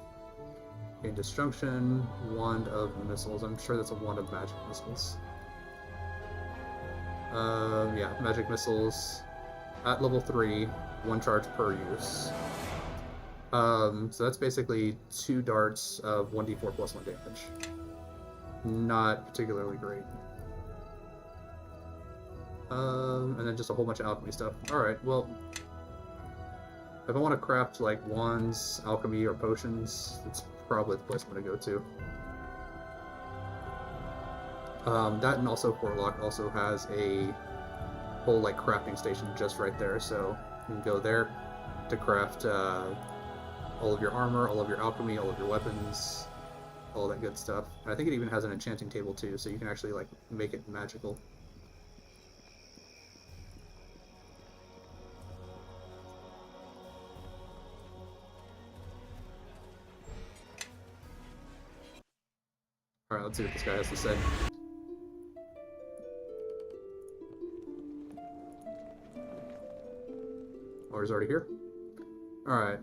[SPEAKER 1] Okay, Destruction, Wand of Missiles. I'm sure that's a Wand of Magic Missiles. Yeah, Magic Missiles. At level 3, 1 charge per use. So that's basically 2 darts of 1d4 plus 1 damage. Not particularly great. And then just a whole bunch of alchemy stuff. Alright, well, if I want to craft like wands, alchemy, or potions, it's probably the place I'm going to go to. That and also Fort Lock also has a whole like crafting station just right there, so you can go there to craft all of your armor, all of your alchemy, all of your weapons, all that good stuff. And I think it even has an enchanting table too, so you can actually like make it magical. Alright, let's see what this guy has to say. Oh, he's already here? Alright.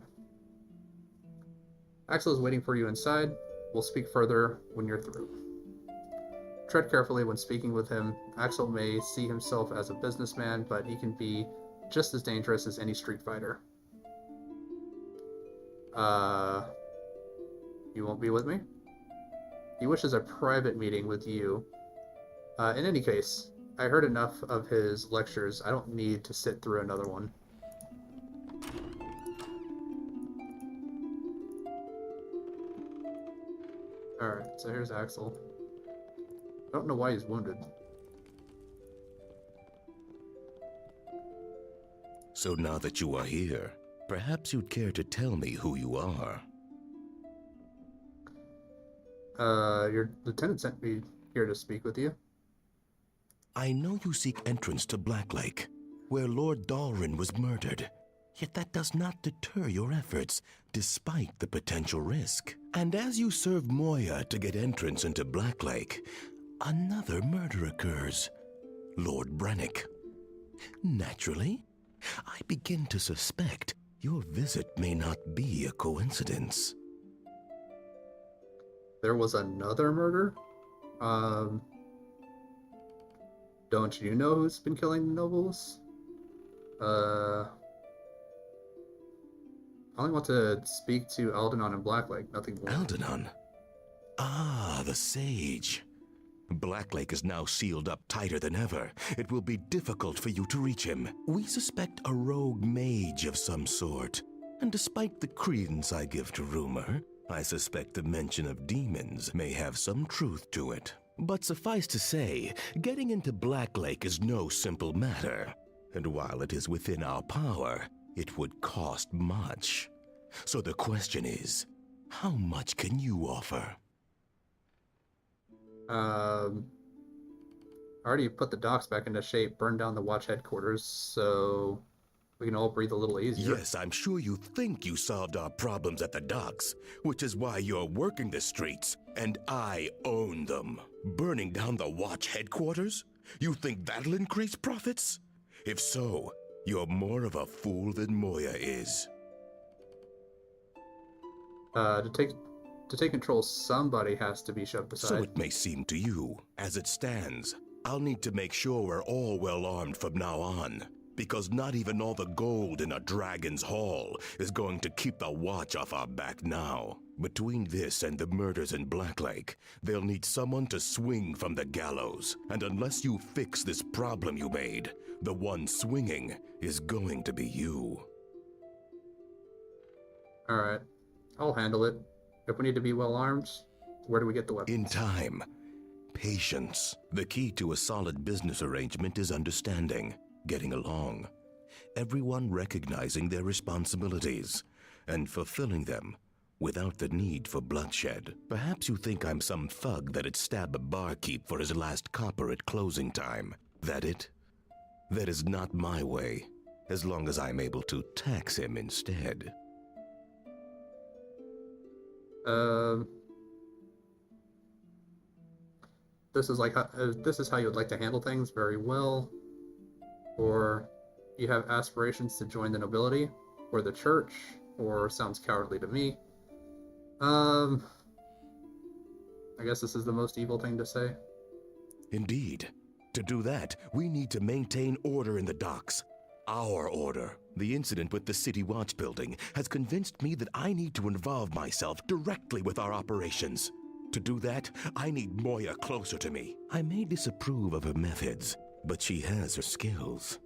[SPEAKER 1] Axel is waiting for you inside. We'll speak further when you're through. Tread carefully when speaking with him. Axel may see himself as a businessman, but he can be just as dangerous as any street fighter. You won't be with me? He wishes a private meeting with you. In any case, I heard enough of his lectures. I don't need to sit through another one. Alright, so here's Axel. I don't know why he's wounded.
[SPEAKER 12] So now that you are here, perhaps you'd care to tell me who you are.
[SPEAKER 1] Your lieutenant sent me here to speak with you.
[SPEAKER 12] I know you seek entrance to Blacklake, where Lord Dalrin was murdered. Yet that does not deter your efforts, despite the potential risk. And as you serve Moya to get entrance into Blacklake, another murder occurs. Lord Brennick. Naturally, I begin to suspect your visit may not be a coincidence.
[SPEAKER 1] There was another murder? Don't you know who's been killing the nobles? I only want to speak to Aldenon and Blacklake, nothing more.
[SPEAKER 12] Aldenon? Ah, the sage. Blacklake is now sealed up tighter than ever. It will be difficult for you to reach him. We suspect a rogue mage of some sort. And despite the credence I give to rumor, I suspect the mention of demons may have some truth to it. But suffice to say, getting into Blacklake is no simple matter. And while it is within our power, it would cost much. So the question is, how much can you offer?
[SPEAKER 1] I already put the docks back into shape, burned down the watch headquarters, so we can all breathe a little easier.
[SPEAKER 12] Yes, I'm sure you think you solved our problems at the docks, which is why you're working the streets, and I own them. Burning down the watch headquarters? You think that'll increase profits? If so, you're more of a fool than Moya is.
[SPEAKER 1] To take control, somebody has to be shoved aside.
[SPEAKER 12] So it may seem to you. As it stands, I'll need to make sure we're all well armed from now on, because not even all the gold in a dragon's hall is going to keep the watch off our back now. Between this and the murders in Blacklake, they'll need someone to swing from the gallows, and unless you fix this problem you made, the one swinging is going to be you.
[SPEAKER 1] Alright, I'll handle it. If we need to be well armed, where do we get the weapons?
[SPEAKER 12] In time. Patience. The key to a solid business arrangement is understanding, getting along. everyone recognizing their responsibilities and fulfilling them without the need for bloodshed. Perhaps you think I'm some thug that'd stab a barkeep for his last copper at closing time. That it? That is not my way, as long as I'm able to tax him instead.
[SPEAKER 1] This is how you would like to handle things. Very well. Or you have aspirations to join the nobility or the church, or sounds cowardly to me. I guess this is the most evil thing to say.
[SPEAKER 12] Indeed. To do that, we need to maintain order in the docks. Our order. The incident with the City Watch building has convinced me that I need to involve myself directly with our operations. To do that, I need Moya closer to me. I may disapprove of her methods, but she has her skills.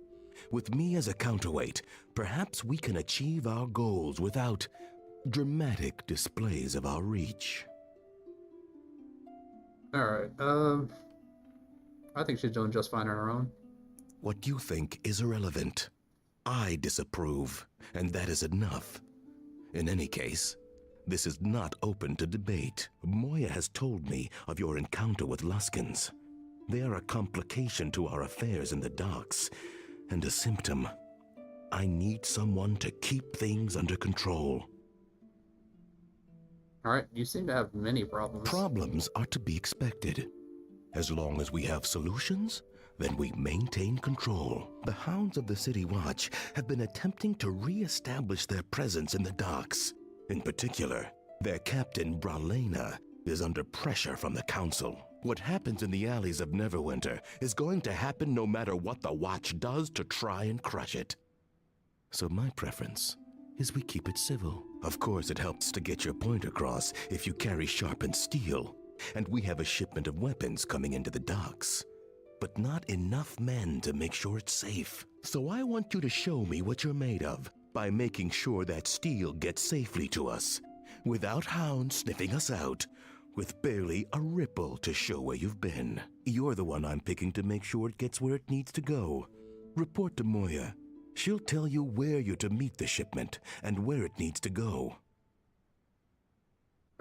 [SPEAKER 12] With me as a counterweight, perhaps we can achieve our goals without dramatic displays of our reach.
[SPEAKER 1] Alright, I think she's doing just fine on her own.
[SPEAKER 12] What you think is irrelevant. I disapprove, and that is enough. In any case, this is not open to debate. Moya has told me of your encounter with Luskins. They are a complication to our affairs in the docks, and a symptom. I need someone to keep things under control.
[SPEAKER 1] Alright, you seem to have many problems.
[SPEAKER 12] Problems are to be expected. As long as we have solutions, then we maintain control. The Hounds of the City Watch have been attempting to re-establish their presence in the docks. In particular, their captain, Bralena, is under pressure from the Council. What happens in the alleys of Neverwinter is going to happen no matter what the Watch does to try and crush it. So my preference is we keep it civil. Of course, it helps to get your point across if you carry sharpened steel, and we have a shipment of weapons coming into the docks. But not enough men to make sure it's safe. So I want you to show me what you're made of by making sure that steel gets safely to us, without hounds sniffing us out, with barely a ripple to show where you've been. You're the one I'm picking to make sure it gets where it needs to go. Report to Moya. She'll tell you where you're to meet the shipment and where it needs to go.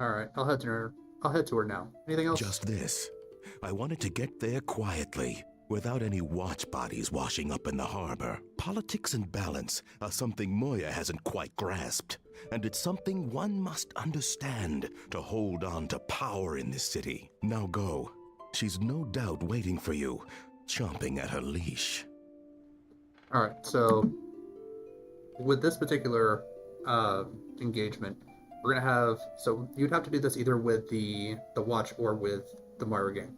[SPEAKER 1] Alright, I'll head to her now. Anything else?
[SPEAKER 12] Just this. I wanted to get there quietly, without any watch bodies washing up in the harbor. Politics and balance are something Moya hasn't quite grasped, and it's something one must understand to hold on to power in this city. Now go. She's no doubt waiting for you, chomping at her leash.
[SPEAKER 1] Alright, so with this particular engagement, we're gonna have, so you'd have to do this either with the Watch or with the Moira Gang.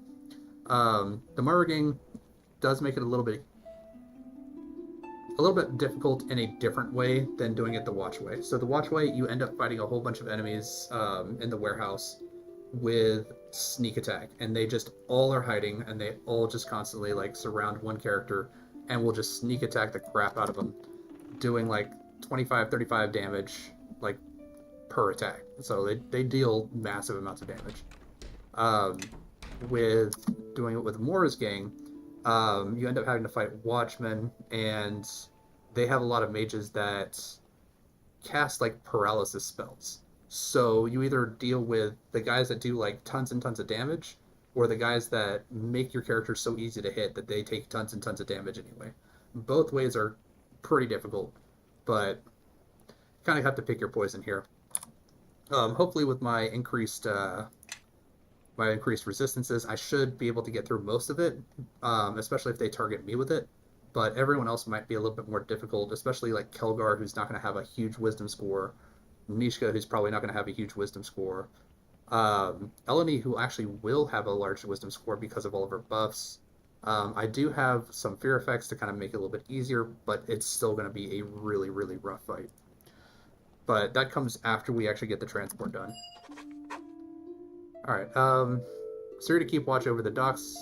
[SPEAKER 1] The Moira Gang does make it a little bit difficult in a different way than doing it the Watch way. So the Watch way, you end up fighting a whole bunch of enemies in the warehouse with sneak attack, and they just all are hiding, and they all just constantly like surround one character and will just sneak attack the crap out of them, doing like 25-35 damage like per attack. So they deal massive amounts of damage. With doing it with Mora's gang, you end up having to fight Watchmen, and they have a lot of mages that cast like paralysis spells. So you either deal with the guys that do like tons and tons of damage, or the guys that make your character so easy to hit that they take tons and tons of damage anyway. Both ways are pretty difficult, but kind of have to pick your poison here. Hopefully with my increased resistances, I should be able to get through most of it, especially if they target me with it. But everyone else might be a little bit more difficult, especially like Kelgar, who's not going to have a huge wisdom score, Nishka, who's probably not going to have a huge wisdom score, Eleni, who actually will have a large wisdom score because of all of her buffs. I do have some fear effects to kind of make it a little bit easier, but it's still going to be a really, really rough fight. But that comes after we actually get the transport done. Alright, so you're to keep watch over the docks.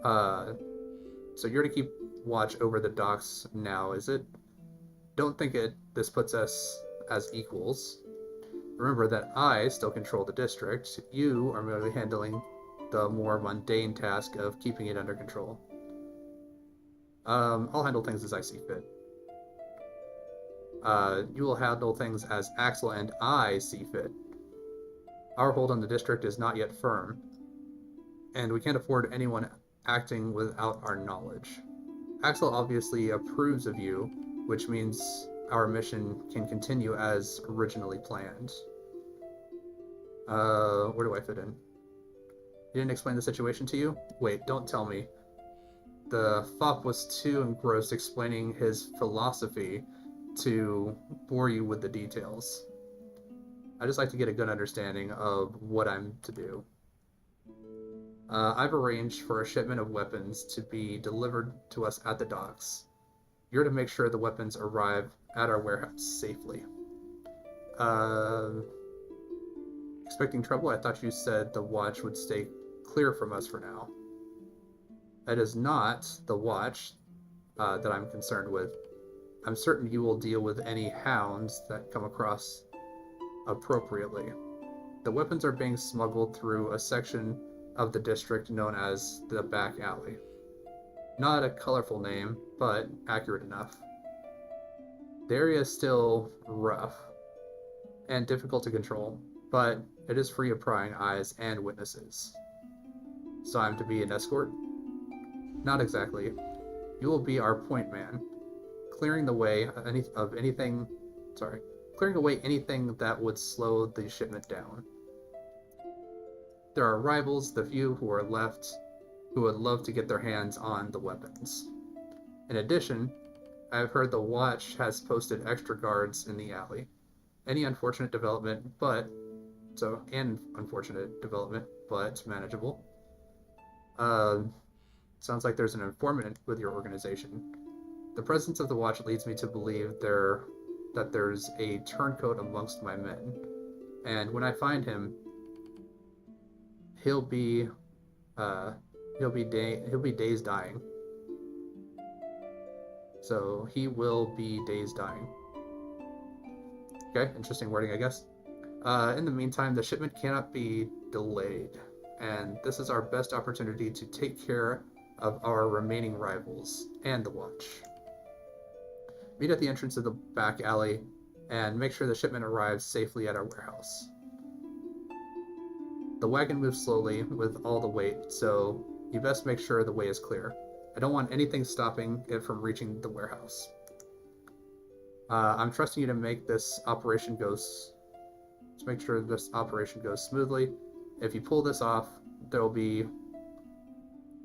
[SPEAKER 1] So you're to keep watch over the docks now, is it? Don't think this puts us as equals. Remember that I still control the district. You are merely handling the more mundane task of keeping it under control. I'll handle things as I see fit. You will handle things as Axel and I see fit. Our hold on the district is not yet firm, and we can't afford anyone acting without our knowledge. Axel obviously approves of you, which means our mission can continue as originally planned. Where do I fit in? He didn't explain the situation to you? Wait, don't tell me. The fop was too engrossed explaining his philosophy to bore you with the details. I just like to get a good understanding of what I'm to do. I've arranged for a shipment of weapons to be delivered to us at the docks. You're to make sure the weapons arrive at our warehouse safely. Expecting trouble? I thought you said the watch would stay clear from us for now. That is not the watch that I'm concerned with. I'm certain you will deal with any hounds that come across appropriately. The weapons are being smuggled through a section of the district known as the Back Alley. Not a colorful name, but accurate enough. The area is still rough and difficult to control, but it is free of prying eyes and witnesses. So I'm to be an escort? Not exactly. You will be our point man, clearing away anything that would slow the shipment down. There are rivals, the few who are left, who would love to get their hands on the weapons. In addition, I have heard the watch has posted extra guards in the alley. Any unfortunate development, but manageable. Sounds like there's an informant with your organization. The presence of the watch leads me to believe that there's a turncoat amongst my men, and when I find him, he'll be days dying. So he will be days dying. Okay, interesting wording, I guess. In the meantime, the shipment cannot be delayed, and this is our best opportunity to take care of our remaining rivals and the watch. Meet at the entrance of the back alley and make sure the shipment arrives safely at our warehouse. The wagon moves slowly with all the weight, so you best make sure the way is clear. I don't want anything stopping it from reaching the warehouse. I'm trusting you to make this operation make sure this operation goes smoothly. If you pull this off, there will be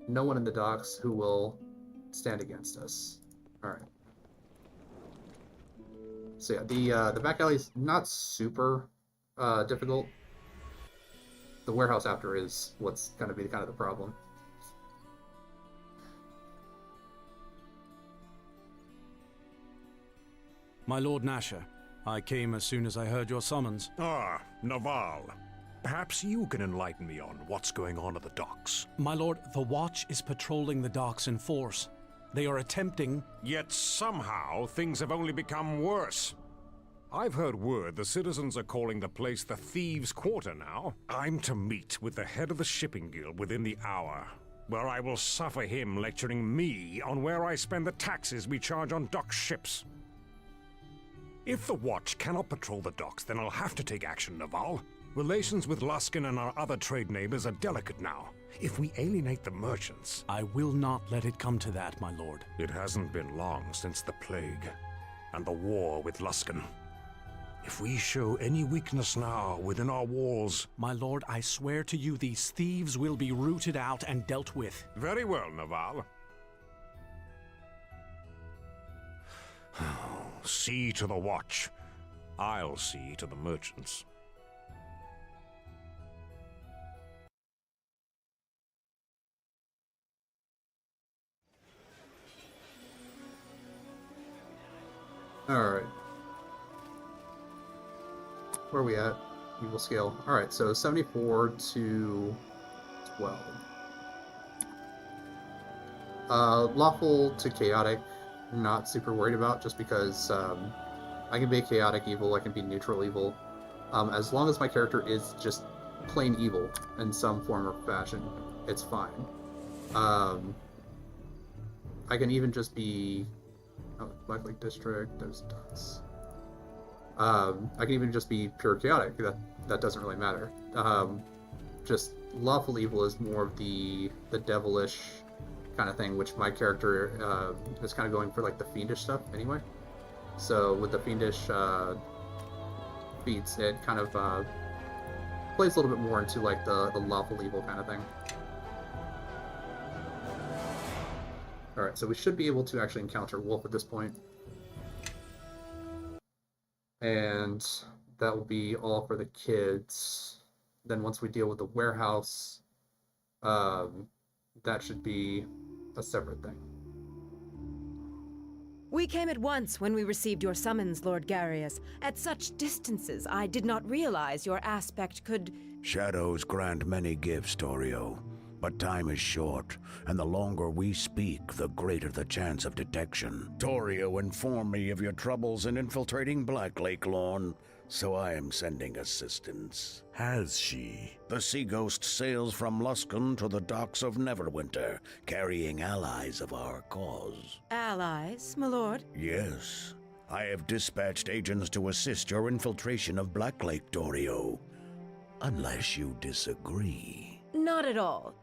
[SPEAKER 1] no one in the docks who will stand against us. Alright. So yeah, the back alley is not super difficult. The warehouse after is what's going to be kind of the problem.
[SPEAKER 13] My Lord Nasher, I came as soon as I heard your summons.
[SPEAKER 5] Ah, Naval. Perhaps you can enlighten me on what's going on at the docks.
[SPEAKER 13] My lord, the Watch is patrolling the docks in force. They are attempting...
[SPEAKER 5] Yet somehow things have only become worse. I've heard word the citizens are calling the place the Thieves' Quarter now. I'm to meet with the head of the shipping guild within the hour, where I will suffer him lecturing me on where I spend the taxes we charge on dock ships. If the Watch cannot patrol the docks, then I'll have to take action, Naval. Relations with Luskin and our other trade neighbors are delicate now. If we alienate the merchants...
[SPEAKER 13] I will not let it come to that, my lord.
[SPEAKER 5] It hasn't been long since the plague and the war with Luskin. If we show any weakness now within our walls...
[SPEAKER 13] My lord, I swear to you these thieves will be rooted out and dealt with.
[SPEAKER 5] Very well, Naval. See to the Watch. I'll see to the merchants.
[SPEAKER 1] Alright. Where are we at? Evil scale. Alright, so 74 to 12. Lawful to chaotic, not super worried about, just because I can be chaotic evil, I can be neutral evil. As long as my character is just plain evil in some form or fashion, it's fine. I can even just be... Oh, Black Lake District, there's dots. I can even just be pure chaotic. That doesn't really matter. Just lawful evil is more of the devilish kind of thing, which my character is kind of going for like the fiendish stuff anyway. So with the fiendish feats, it kind of plays a little bit more into like the lawful evil kind of thing. Alright, so we should be able to actually encounter Wolf at this point. And that will be all for the kids. Then once we deal with the warehouse, that should be a separate thing.
[SPEAKER 14] We came at once when we received your summons, Lord Garius. At such distances, I did not realize your aspect could...
[SPEAKER 15] Shadows grant many gifts, Torio. But time is short, and the longer we speak, the greater the chance of detection. Torio informed me of your troubles in infiltrating Blacklake Lawn, so I am sending assistance.
[SPEAKER 12] Has she?
[SPEAKER 15] The Sea Ghost sails from Luskan to the docks of Neverwinter, carrying allies of our cause.
[SPEAKER 14] Allies, my lord?
[SPEAKER 15] Yes. I have dispatched agents to assist your infiltration of Blacklake, Torio. Unless you disagree.
[SPEAKER 14] Not at all.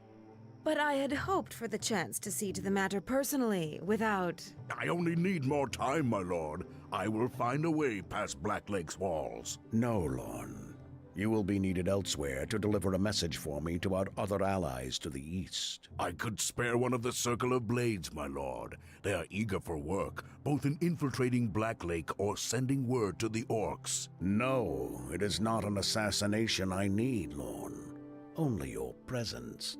[SPEAKER 14] But I had hoped for the chance to see to the matter personally, without...
[SPEAKER 12] I only need more time, my lord. I will find a way past Blacklake's walls.
[SPEAKER 15] No, Lorne. You will be needed elsewhere to deliver a message for me to our other allies to the east.
[SPEAKER 12] I could spare one of the Circle of Blades, my lord. They are eager for work, both in infiltrating Blacklake or sending word to the orcs.
[SPEAKER 15] No, it is not an assassination I need, Lorne. Only your presence.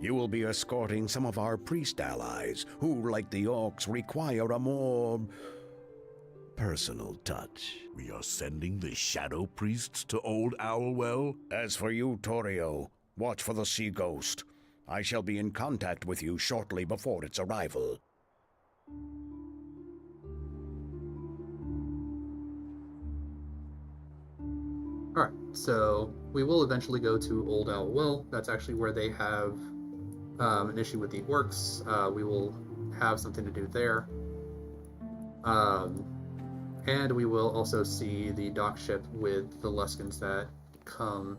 [SPEAKER 15] You will be escorting some of our priest allies, who, like the orcs, require a more... personal touch.
[SPEAKER 12] We are sending the Shadow Priests to Old Owlwell?
[SPEAKER 15] As for you, Torio, watch for the Sea Ghost. I shall be in contact with you shortly before its arrival.
[SPEAKER 1] Alright, so we will eventually go to Old Owlwell. That's actually where they have an issue with the orcs. We will have something to do there. And we will also see the dock ship with the Luskans that come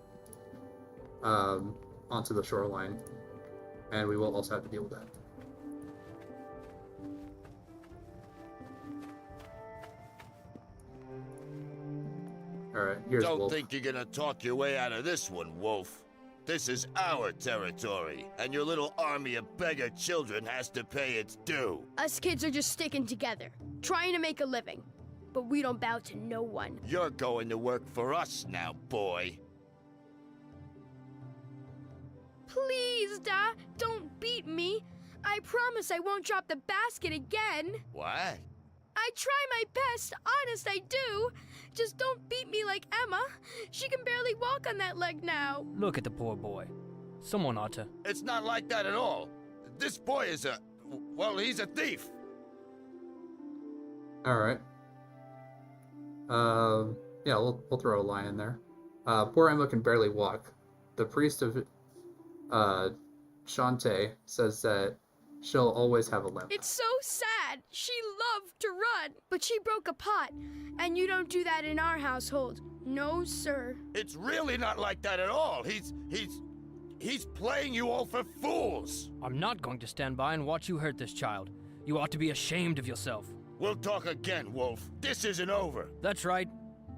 [SPEAKER 1] onto the shoreline. And we will also have to deal with that. Alright, here's
[SPEAKER 16] Don't
[SPEAKER 1] Wolf.
[SPEAKER 16] think you're gonna talk your way out of this one, Wolf. This is our territory, and your little army of beggar children has to pay its due.
[SPEAKER 17] Us kids are just sticking together, trying to make a living. But we don't bow to no one.
[SPEAKER 16] You're going to work for us now, boy.
[SPEAKER 17] Please, Da, don't beat me. I promise I won't drop the basket again.
[SPEAKER 16] What?
[SPEAKER 17] I try my best, honest I do. Just don't beat me like Emma. She can barely walk on that leg now.
[SPEAKER 18] Look at the poor boy. Someone ought to...
[SPEAKER 16] It's not like that at all. This boy is well, he's a thief.
[SPEAKER 1] Alright. Yeah, we'll throw a line in there. Poor Emma can barely walk. The priest of Shantae says that she'll always have a limp.
[SPEAKER 17] It's so sad. She loved to run, but she broke a pot. And you don't do that in our household. No, sir.
[SPEAKER 16] It's really not like that at all. He's playing you all for fools.
[SPEAKER 18] I'm not going to stand by and watch you hurt this child. You ought to be ashamed of yourself.
[SPEAKER 16] We'll talk again, Wolf. This isn't over.
[SPEAKER 18] That's right.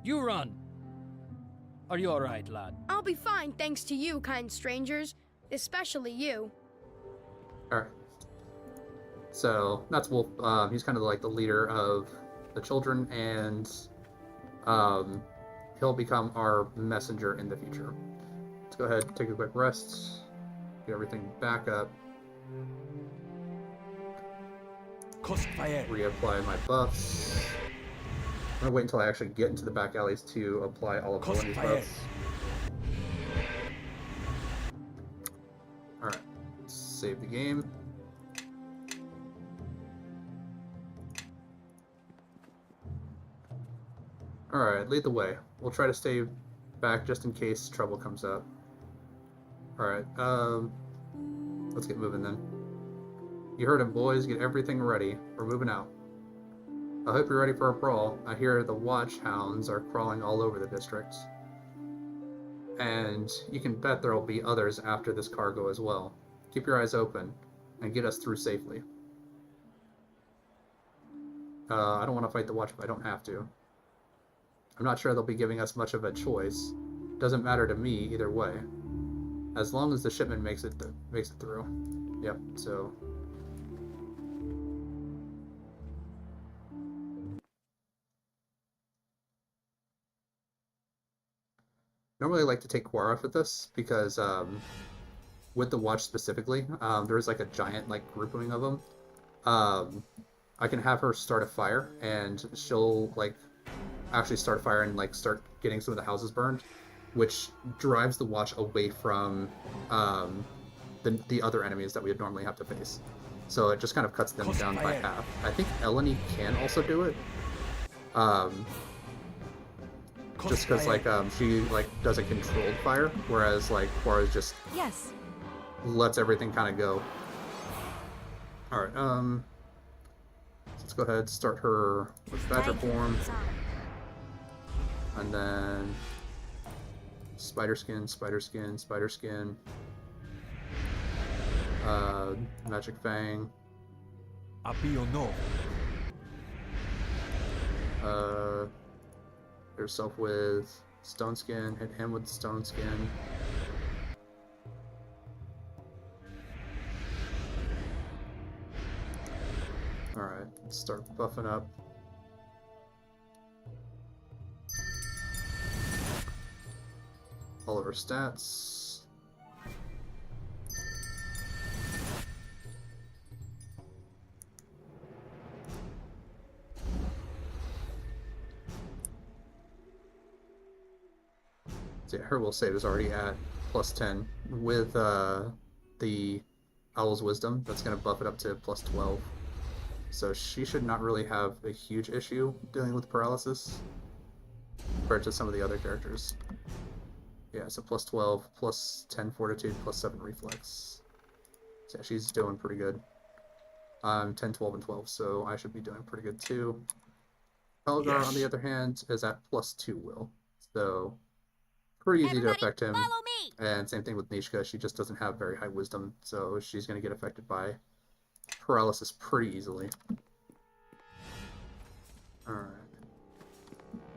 [SPEAKER 18] You run. Are you all right, lad?
[SPEAKER 17] I'll be fine thanks to you, kind strangers. Especially you.
[SPEAKER 1] Alright. So, that's Wolf. He's kind of like the leader of the children, and he'll become our messenger in the future. Let's go ahead and take a quick rest. Get everything back up. Reapply my buffs. I'm gonna wait until I actually get into the back alleys to apply all of Melanie buffs. Alright, save the game. Alright, lead the way. We'll try to stay back just in case trouble comes up. Alright, let's get moving then. You heard him, boys. Get everything ready. We're moving out. I hope you're ready for a brawl. I hear the watch hounds are crawling all over the district. And you can bet there will be others after this cargo as well. Keep your eyes open and get us through safely. I don't want to fight the watch if I don't have to. I'm not sure they'll be giving us much of a choice. Doesn't matter to me either way. As long as the shipment makes it through. Yep, so... Normally I like to take Quara with this, because with the watch specifically, there's like a giant like grouping of them. I can have her start a fire, and she'll like actually start a fire and like start getting some of the houses burned, which drives the watch away from the other enemies that we would normally have to face. So it just kind of cuts them down by half. I think Eleni can also do it. Just because like she like does a controlled fire, whereas like Quara just lets everything kind of go. All right, let's go ahead and start her with Badger form, and then Spider Skin, Spider Skin, Spider Skin, Magic Fang. Hit yourself with Stone Skin, hit him with Stone Skin. Alright, let's start buffing up. All of our stats. So yeah, her will save is already at +10 with the Owl's Wisdom. That's going to buff it up to +12. So she should not really have a huge issue dealing with paralysis compared to some of the other characters. Yeah, so +12, +10 Fortitude, +7 Reflex. So yeah, she's doing pretty good. 10, 12, and 12, so I should be doing pretty good too. Pelgar, on the other hand, is at +2 will. So pretty easy to affect him. And same thing with Nishka, she just doesn't have very high wisdom, so she's going to get affected by paralysis pretty easily. Alright.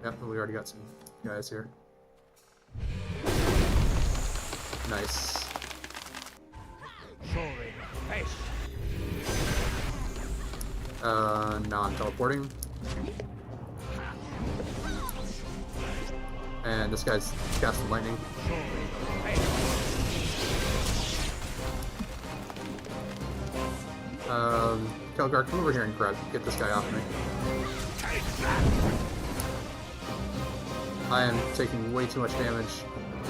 [SPEAKER 1] Yep, we already got some guys here. Nice. Non-teleporting. And this guy's casting lightning. Kelgar, come over here and get this guy off me. I am taking way too much damage.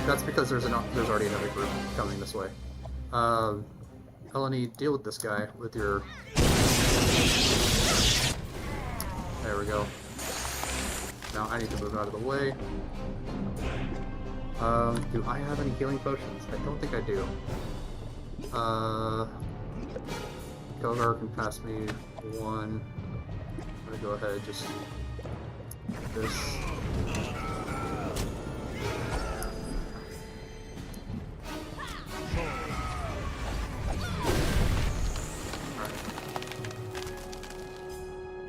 [SPEAKER 1] That's because there's already another group coming this way. Eleni, deal with this guy with your... There we go. Now I need to move out of the way. Do I have any healing potions? I don't think I do. Kelgar can pass me one. I'm gonna go ahead and just do this.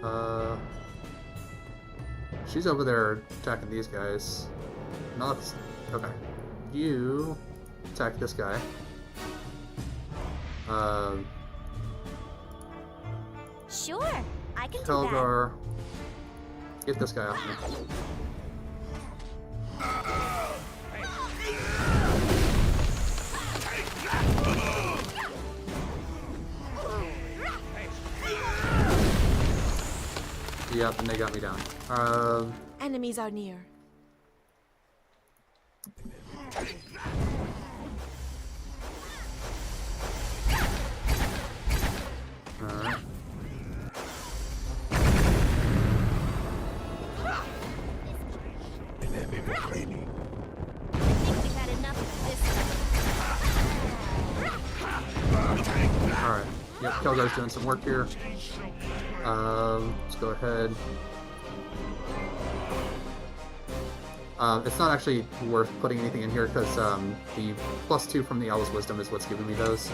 [SPEAKER 1] Alright. She's over there attacking these guys. No, okay. You attack this guy.
[SPEAKER 3] Sure, I can
[SPEAKER 1] Kelgar, get this guy off me. Yep, and they got me down.
[SPEAKER 4] Enemies are near.
[SPEAKER 1] Alright. Alright. Yep, Kelgar's doing some work here. Let's go ahead. It's not actually worth putting anything in here because the +2 from the Owl's Wisdom is what's giving me those.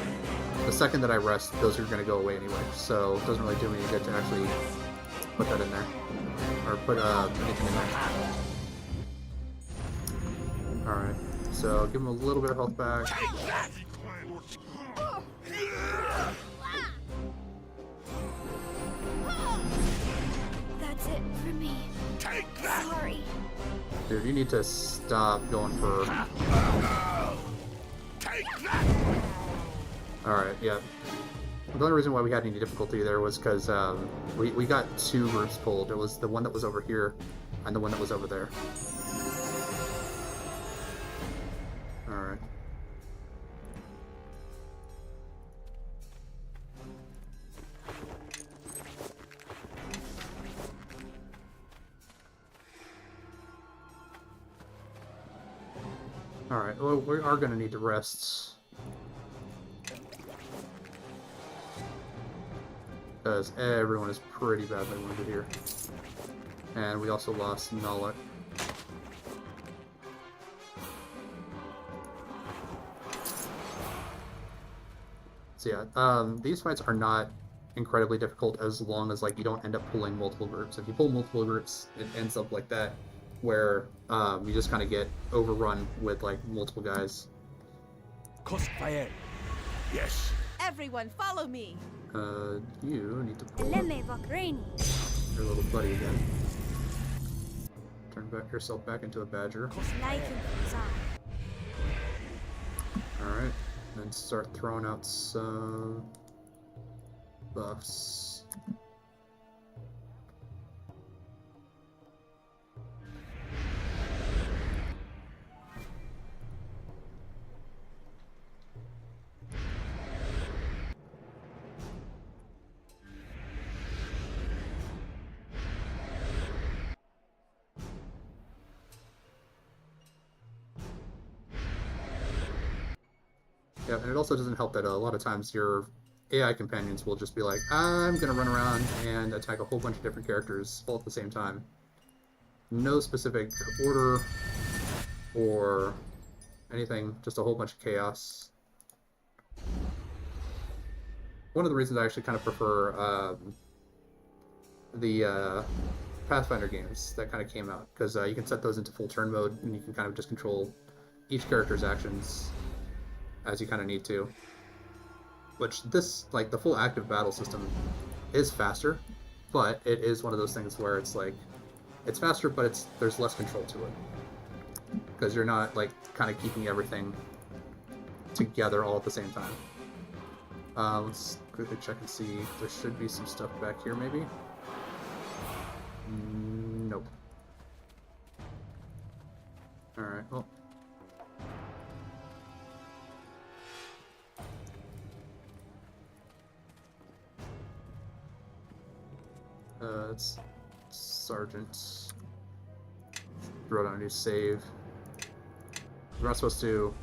[SPEAKER 1] The second that I rest, those are going to go away anyway, so it doesn't really do me any good to actually put that in there. Or put anything in there. Alright, so give him a little bit of health back.
[SPEAKER 17] That's it for me.
[SPEAKER 12] Take that!
[SPEAKER 17] Sorry.
[SPEAKER 1] Dude, you need to stop going for...
[SPEAKER 12] Take that!
[SPEAKER 1] Alright, yeah. The only reason why we had any difficulty there was because we got 2 groups pulled. It was the one that was over here and the one that was over there. Alright. Alright, well, we are going to need to rest. Because everyone is pretty badly wounded here. And we also lost Nullet. So yeah, these fights are not incredibly difficult as long as like you don't end up pulling multiple groups. If you pull multiple groups, it ends up like that, where you just kind of get overrun with like multiple guys.
[SPEAKER 9] Crossfire.
[SPEAKER 12] Yes.
[SPEAKER 4] Everyone, follow me.
[SPEAKER 1] You need to pull
[SPEAKER 17] Lemme Vakreni.
[SPEAKER 1] your little buddy again. Turn back yourself back into a badger. Alright, then start throwing out some buffs. Yeah, and it also doesn't help that a lot of times your AI companions will just be like, I'm gonna run around and attack a whole bunch of different characters all at the same time. No specific order or anything, just a whole bunch of chaos. One of the reasons I actually kind of prefer the Pathfinder games that kind of came out, because you can set those into full turn mode and you can kind of just control each character's actions as you kind of need to. Which this, like, the full active battle system is faster, but it is one of those things where it's like, it's faster, but there's less control to it. Because you're not, like, kind of keeping everything together all at the same time. Let's quickly check and see. There should be some stuff back here, maybe? Nope. Alright, well. It's Sergeant. Throw down a new save. We're not supposed to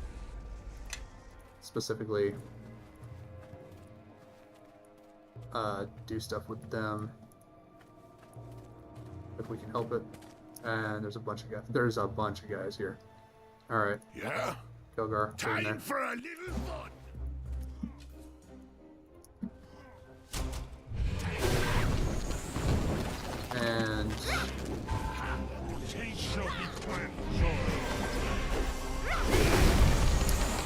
[SPEAKER 1] specifically do stuff with them if we can help it. And there's a bunch of guys. There's a bunch of guys here. All right.
[SPEAKER 12] Yeah.
[SPEAKER 1] Kelgar, get in there.
[SPEAKER 12] Time for a little fun.
[SPEAKER 1] And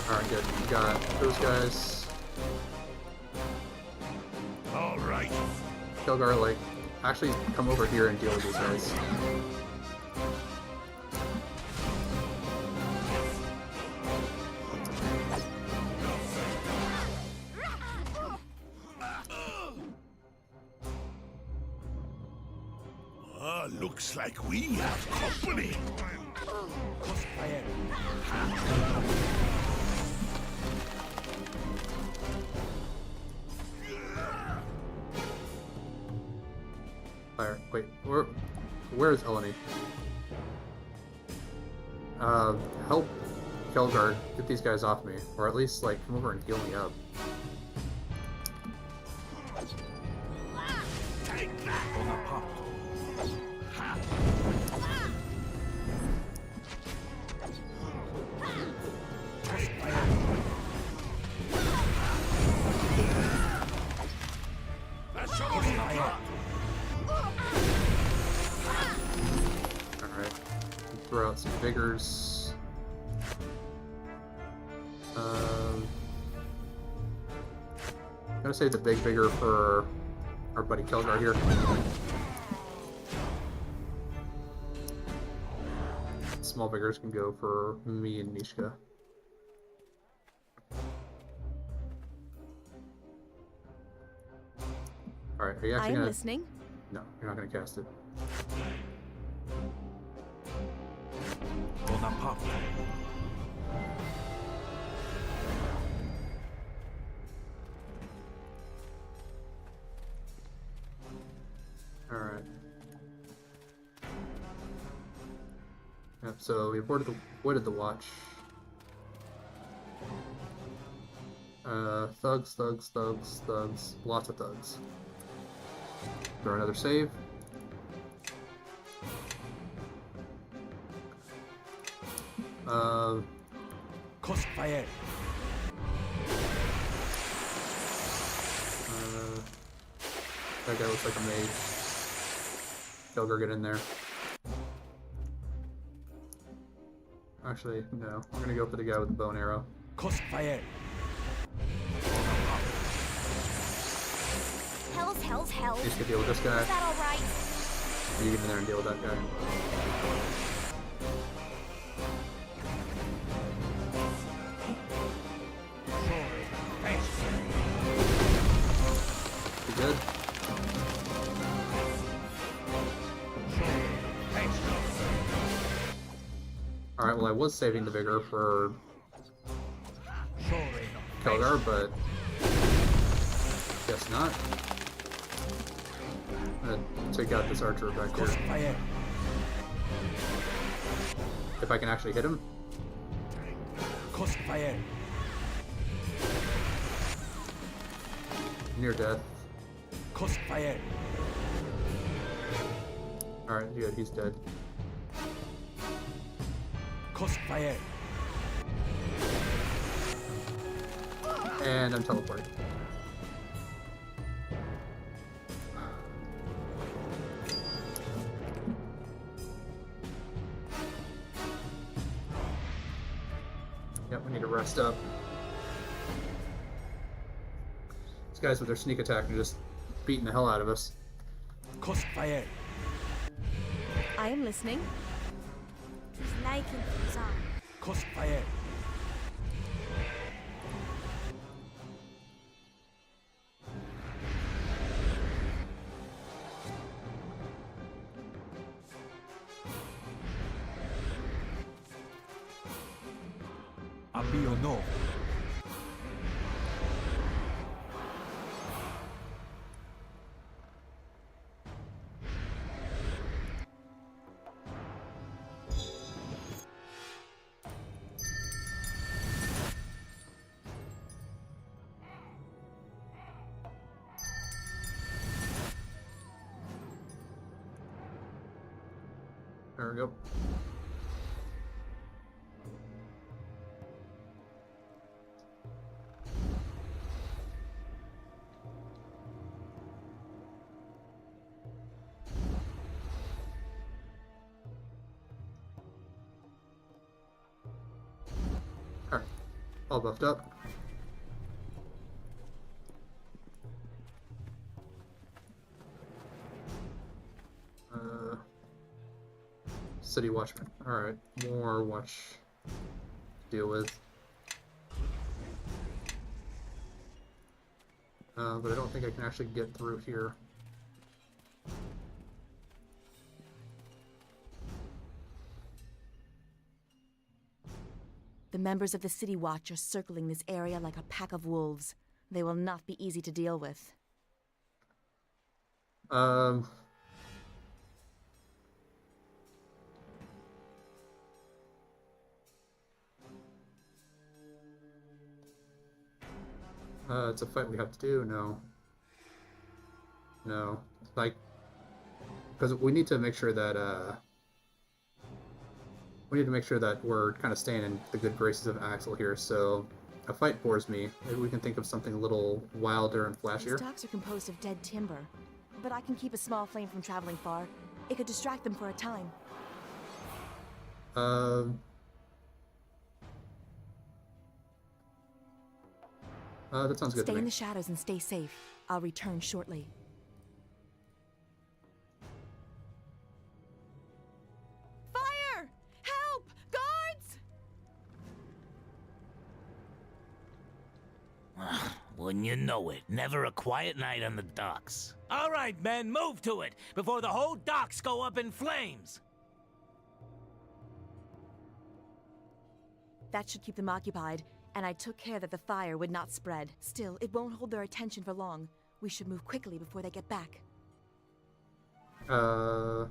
[SPEAKER 1] alright, good. You got those guys.
[SPEAKER 12] Alright.
[SPEAKER 1] Kelgar, like, actually come over here and deal with these guys.
[SPEAKER 12] Looks like we have company. Fire. Wait, where is Eleni? Help Kelgar get these guys off me, or at least, like, come over and heal me up. Take
[SPEAKER 1] throw out some vigors. I'm gonna save the big vigor for our buddy Kelgar here. Small vigors can go for me and Nishka. Alright, are you actually gonna...
[SPEAKER 4] listening.
[SPEAKER 1] No, you're not gonna cast it. Alright. Yep, so we avoided the watch. Thugs, thugs, thugs, thugs. Lots of thugs. Throw another save.
[SPEAKER 2] Crossfire.
[SPEAKER 1] That guy looks like a mage. Kelgar, get in there. Actually, no. I'm gonna go for the guy with the bow and arrow.
[SPEAKER 2] Crossfire.
[SPEAKER 3] Hells.
[SPEAKER 1] He's gonna deal with this guy.
[SPEAKER 3] Is that alright?
[SPEAKER 1] You get in there and deal with that guy. You good? Alright, well I was saving the vigor for Kelgar, but guess not. I'm gonna take out this archer back here. If I can actually hit him.
[SPEAKER 2] Crossfire.
[SPEAKER 1] Near death.
[SPEAKER 2] Crossfire.
[SPEAKER 1] Alright, good, he's dead.
[SPEAKER 2] Crossfire.
[SPEAKER 1] And I'm teleporting. Yep, we need to rest up. These guys with their sneak attack are just beating the hell out of us.
[SPEAKER 2] Crossfire.
[SPEAKER 4] I am listening.
[SPEAKER 2] Crossfire. Abio no.
[SPEAKER 1] There we go. Alright, all buffed up. City Watchman. Alright, more watch to deal with. But I don't think I can actually get through here.
[SPEAKER 4] The members of the City Watch are circling this area like a pack of wolves. They will not be easy to deal with.
[SPEAKER 1] It's a fight we have to do. No, like, because we need to make sure that we're kind of staying in the good graces of Axel here. So a fight bores me. Maybe we can think of something a little wilder and flashier.
[SPEAKER 4] These docks are composed of dead timber, but I can keep a small flame from traveling far. It could distract them for a time.
[SPEAKER 1] That sounds good
[SPEAKER 4] Stay
[SPEAKER 1] to
[SPEAKER 4] in
[SPEAKER 1] me.
[SPEAKER 4] the shadows and stay safe. I'll return shortly. Fire! Help! Guards!
[SPEAKER 9] Wouldn't you know it? Never a quiet night on the docks. All right, men, move to it before the whole docks go up in flames.
[SPEAKER 4] That should keep them occupied, and I took care that the fire would not spread. Still, it won't hold their attention for long. We should move quickly before they get back.
[SPEAKER 1] Hold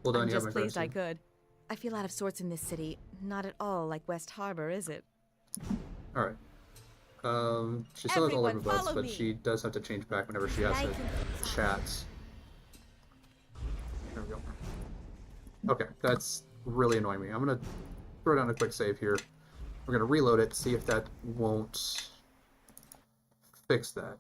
[SPEAKER 1] on,
[SPEAKER 4] I'm
[SPEAKER 1] you have
[SPEAKER 4] just
[SPEAKER 1] my
[SPEAKER 4] pleased I
[SPEAKER 1] question.
[SPEAKER 4] could. I feel out of sorts in this city. Not at all like West Harbor, is it?
[SPEAKER 1] Alright. She still has all of her
[SPEAKER 4] Everyone
[SPEAKER 1] votes,
[SPEAKER 4] follow
[SPEAKER 1] but
[SPEAKER 4] me.
[SPEAKER 1] she does have to change back whenever she has
[SPEAKER 4] Like
[SPEAKER 1] to chat. There we go. Okay, that's really annoying me. I'm gonna throw down a quick save here. We're gonna reload it, see if that won't fix that.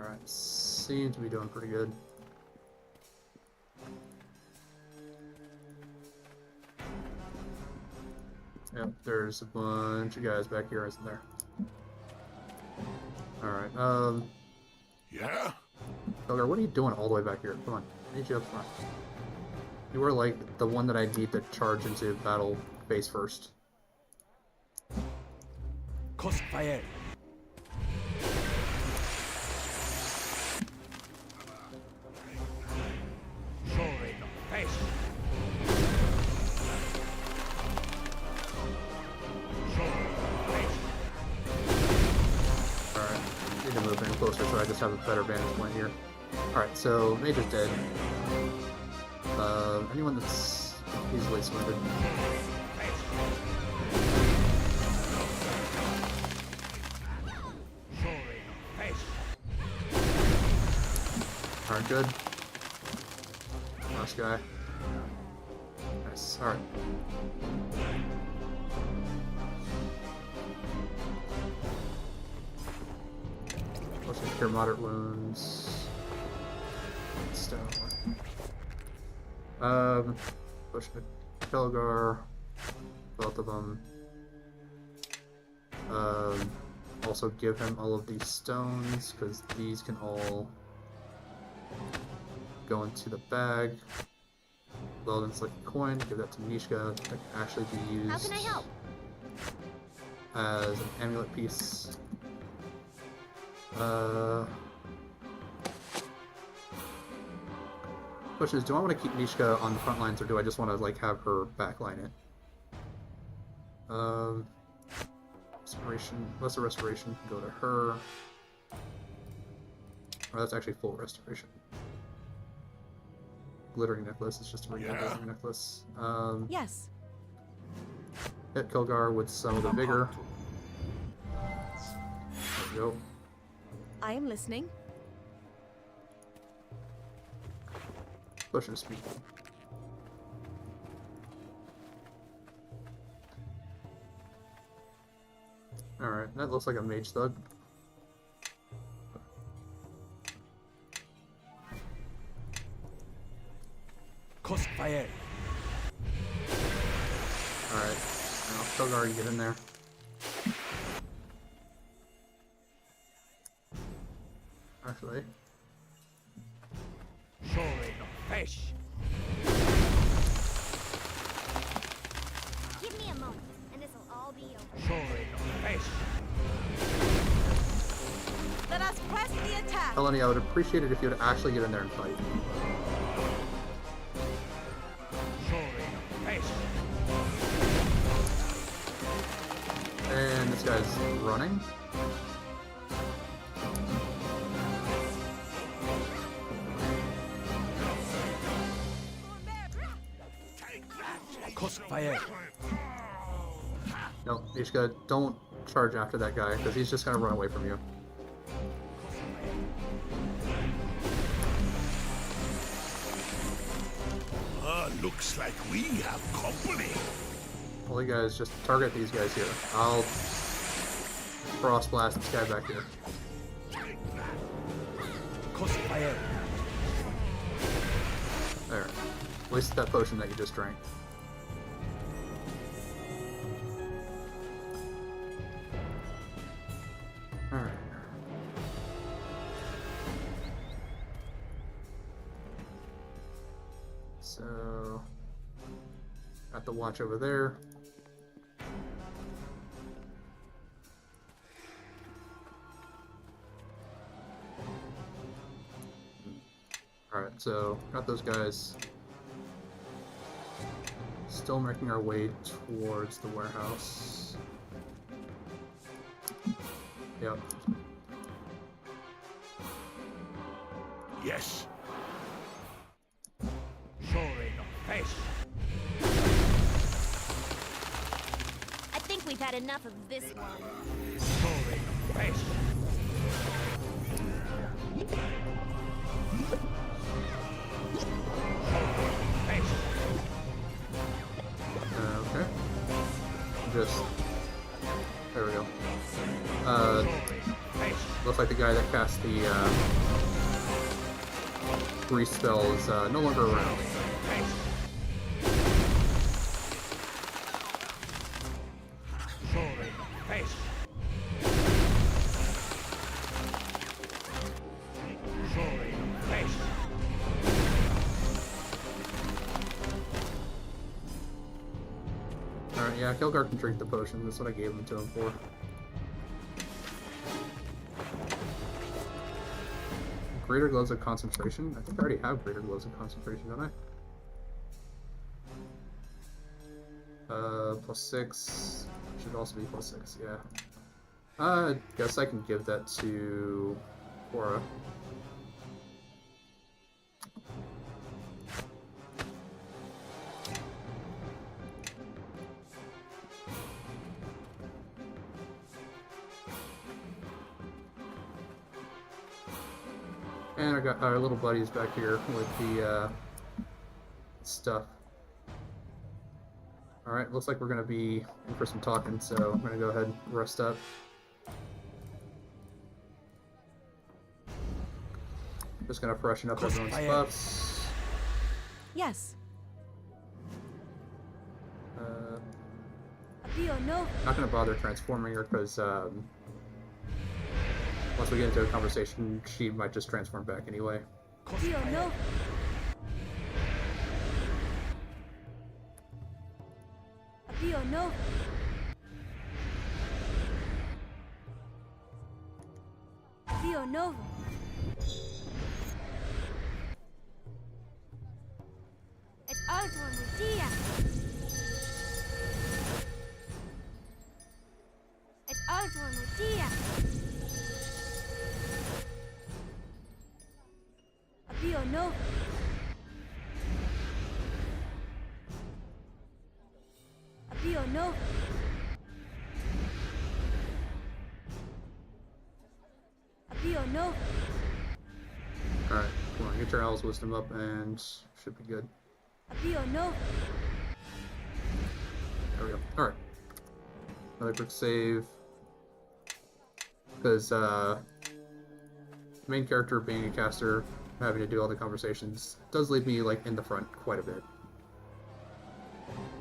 [SPEAKER 1] Alright, seems to be doing pretty good. Yep, there's a bunch of guys back here, isn't there? Alright,
[SPEAKER 12] Yeah?
[SPEAKER 1] Ogre, what are you doing all the way back here? Come on, I need you up front. You were like the one that I need to charge into battle face first.
[SPEAKER 9] Crossfire.
[SPEAKER 1] Alright, need to move in closer so I just have a better vantage point here. Alright, so Mage is dead. Anyone that's easily swinded. Alright, good. Last guy. Nice, alright. Let's cure moderate wounds. Stone. Push the Kelgar. Both of them. Also give him all of these stones, because these can all go into the bag. Weldon's like a coin, give that to Nishka. That can actually be used
[SPEAKER 3] How can I help?
[SPEAKER 1] as an amulet piece. Question is, do I want to keep Nishka on the front lines, or do I just want to like have her backline it? Restoration, lesser restoration can go to her. Oh, that's actually full restoration. Glittering necklace is just a regular glittering necklace.
[SPEAKER 4] Yes.
[SPEAKER 1] Hit Kilgar with some of the vigor. There we go.
[SPEAKER 4] I am listening.
[SPEAKER 1] Push and speed. Alright, that looks like a mage thug.
[SPEAKER 9] Crossfire.
[SPEAKER 1] Alright, now Kilgar, you get in there. Actually.
[SPEAKER 9] Fish.
[SPEAKER 3] Give me a moment, and this will all be over.
[SPEAKER 9] Fish.
[SPEAKER 4] Let us press the attack.
[SPEAKER 1] Eleni, I would appreciate it if you would actually get in there and fight. And this guy's running.
[SPEAKER 9] Crossfire.
[SPEAKER 1] No, Ishka, don't charge after that guy, because he's just gonna run away from you.
[SPEAKER 12] Looks like we have company.
[SPEAKER 1] All you guys just target these guys here. I'll frost blast this guy back here. There. Wasted that potion that you just drank. Alright. So, got the watch over there. Alright, so got those guys. Still making our way towards the warehouse. Yep.
[SPEAKER 16] Yes.
[SPEAKER 3] I think we've had enough of this one.
[SPEAKER 1] Okay. Just there we go. Looks like the guy that cast the grease spell is no longer around. Alright, yeah, Kilgar can drink the potion. That's what I gave him to him for. Greater glows of concentration? I think I already have greater glows of concentration, don't I? Plus 6. Should also be plus 6, yeah. I guess I can give that to Cora. And I got our little buddies back here with the stuff. Alright, looks like we're going to be in for some talking, so I'm going to go ahead and rest up. Just going to freshen up everyone's buffs.
[SPEAKER 4] Yes.
[SPEAKER 1] Not going to bother transforming her because once we get into a conversation, she might just transform back anyway. Alright, come on, get your Owl's Wisdom up and should be good. There we go. Alright. Another quick save. Because, main character being a caster, having to do all the conversations, does leave me, like, in the front quite a bit.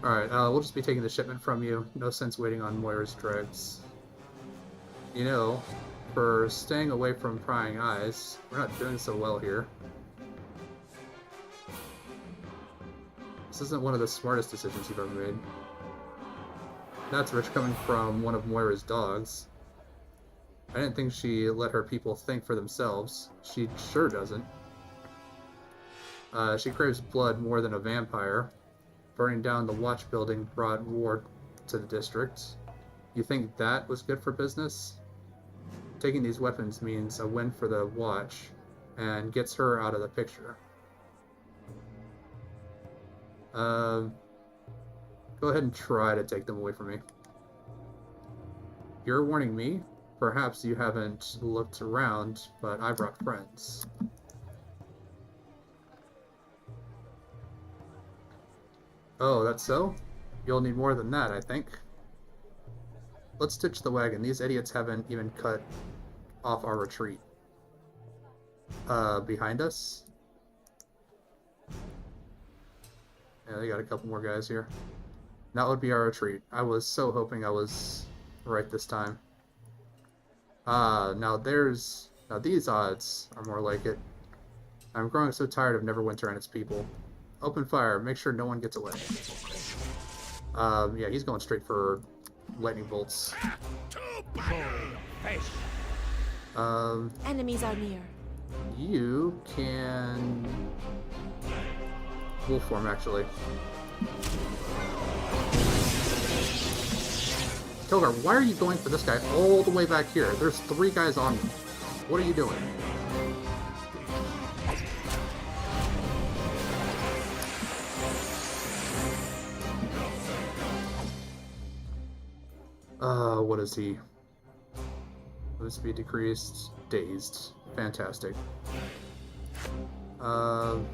[SPEAKER 1] Alright, we'll just be taking the shipment from you. No sense waiting on Moira's dregs. You know, for staying away from prying eyes, we're not doing so well here. This isn't one of the smartest decisions you've ever made. That's rich coming from one of Moira's dogs. I didn't think she let her people think for themselves. She sure doesn't. She craves blood more than a vampire. Burning down the watch building brought war to the district. You think that was good for business? Taking these weapons means a win for the watch, and gets her out of the picture. Go ahead and try to take them away from me. You're warning me? Perhaps you haven't looked around, but I brought friends. Oh, that's so? You'll need more than that, I think. Let's ditch the wagon. These idiots haven't even cut off our retreat. Behind us? Yeah, they got a couple more guys here. That would be our retreat. I was so hoping I was right this time. Now these odds are more like it. I'm growing so tired of Neverwinter and its people. Open fire. Make sure no one gets away. Yeah, he's going straight for lightning bolts.
[SPEAKER 4] Enemies are near.
[SPEAKER 1] You can wolf form, actually. Kilgar, why are you going for this guy all the way back here? There's 3 guys on me. What are you doing? What is he? Move speed decreased. Dazed. Fantastic. And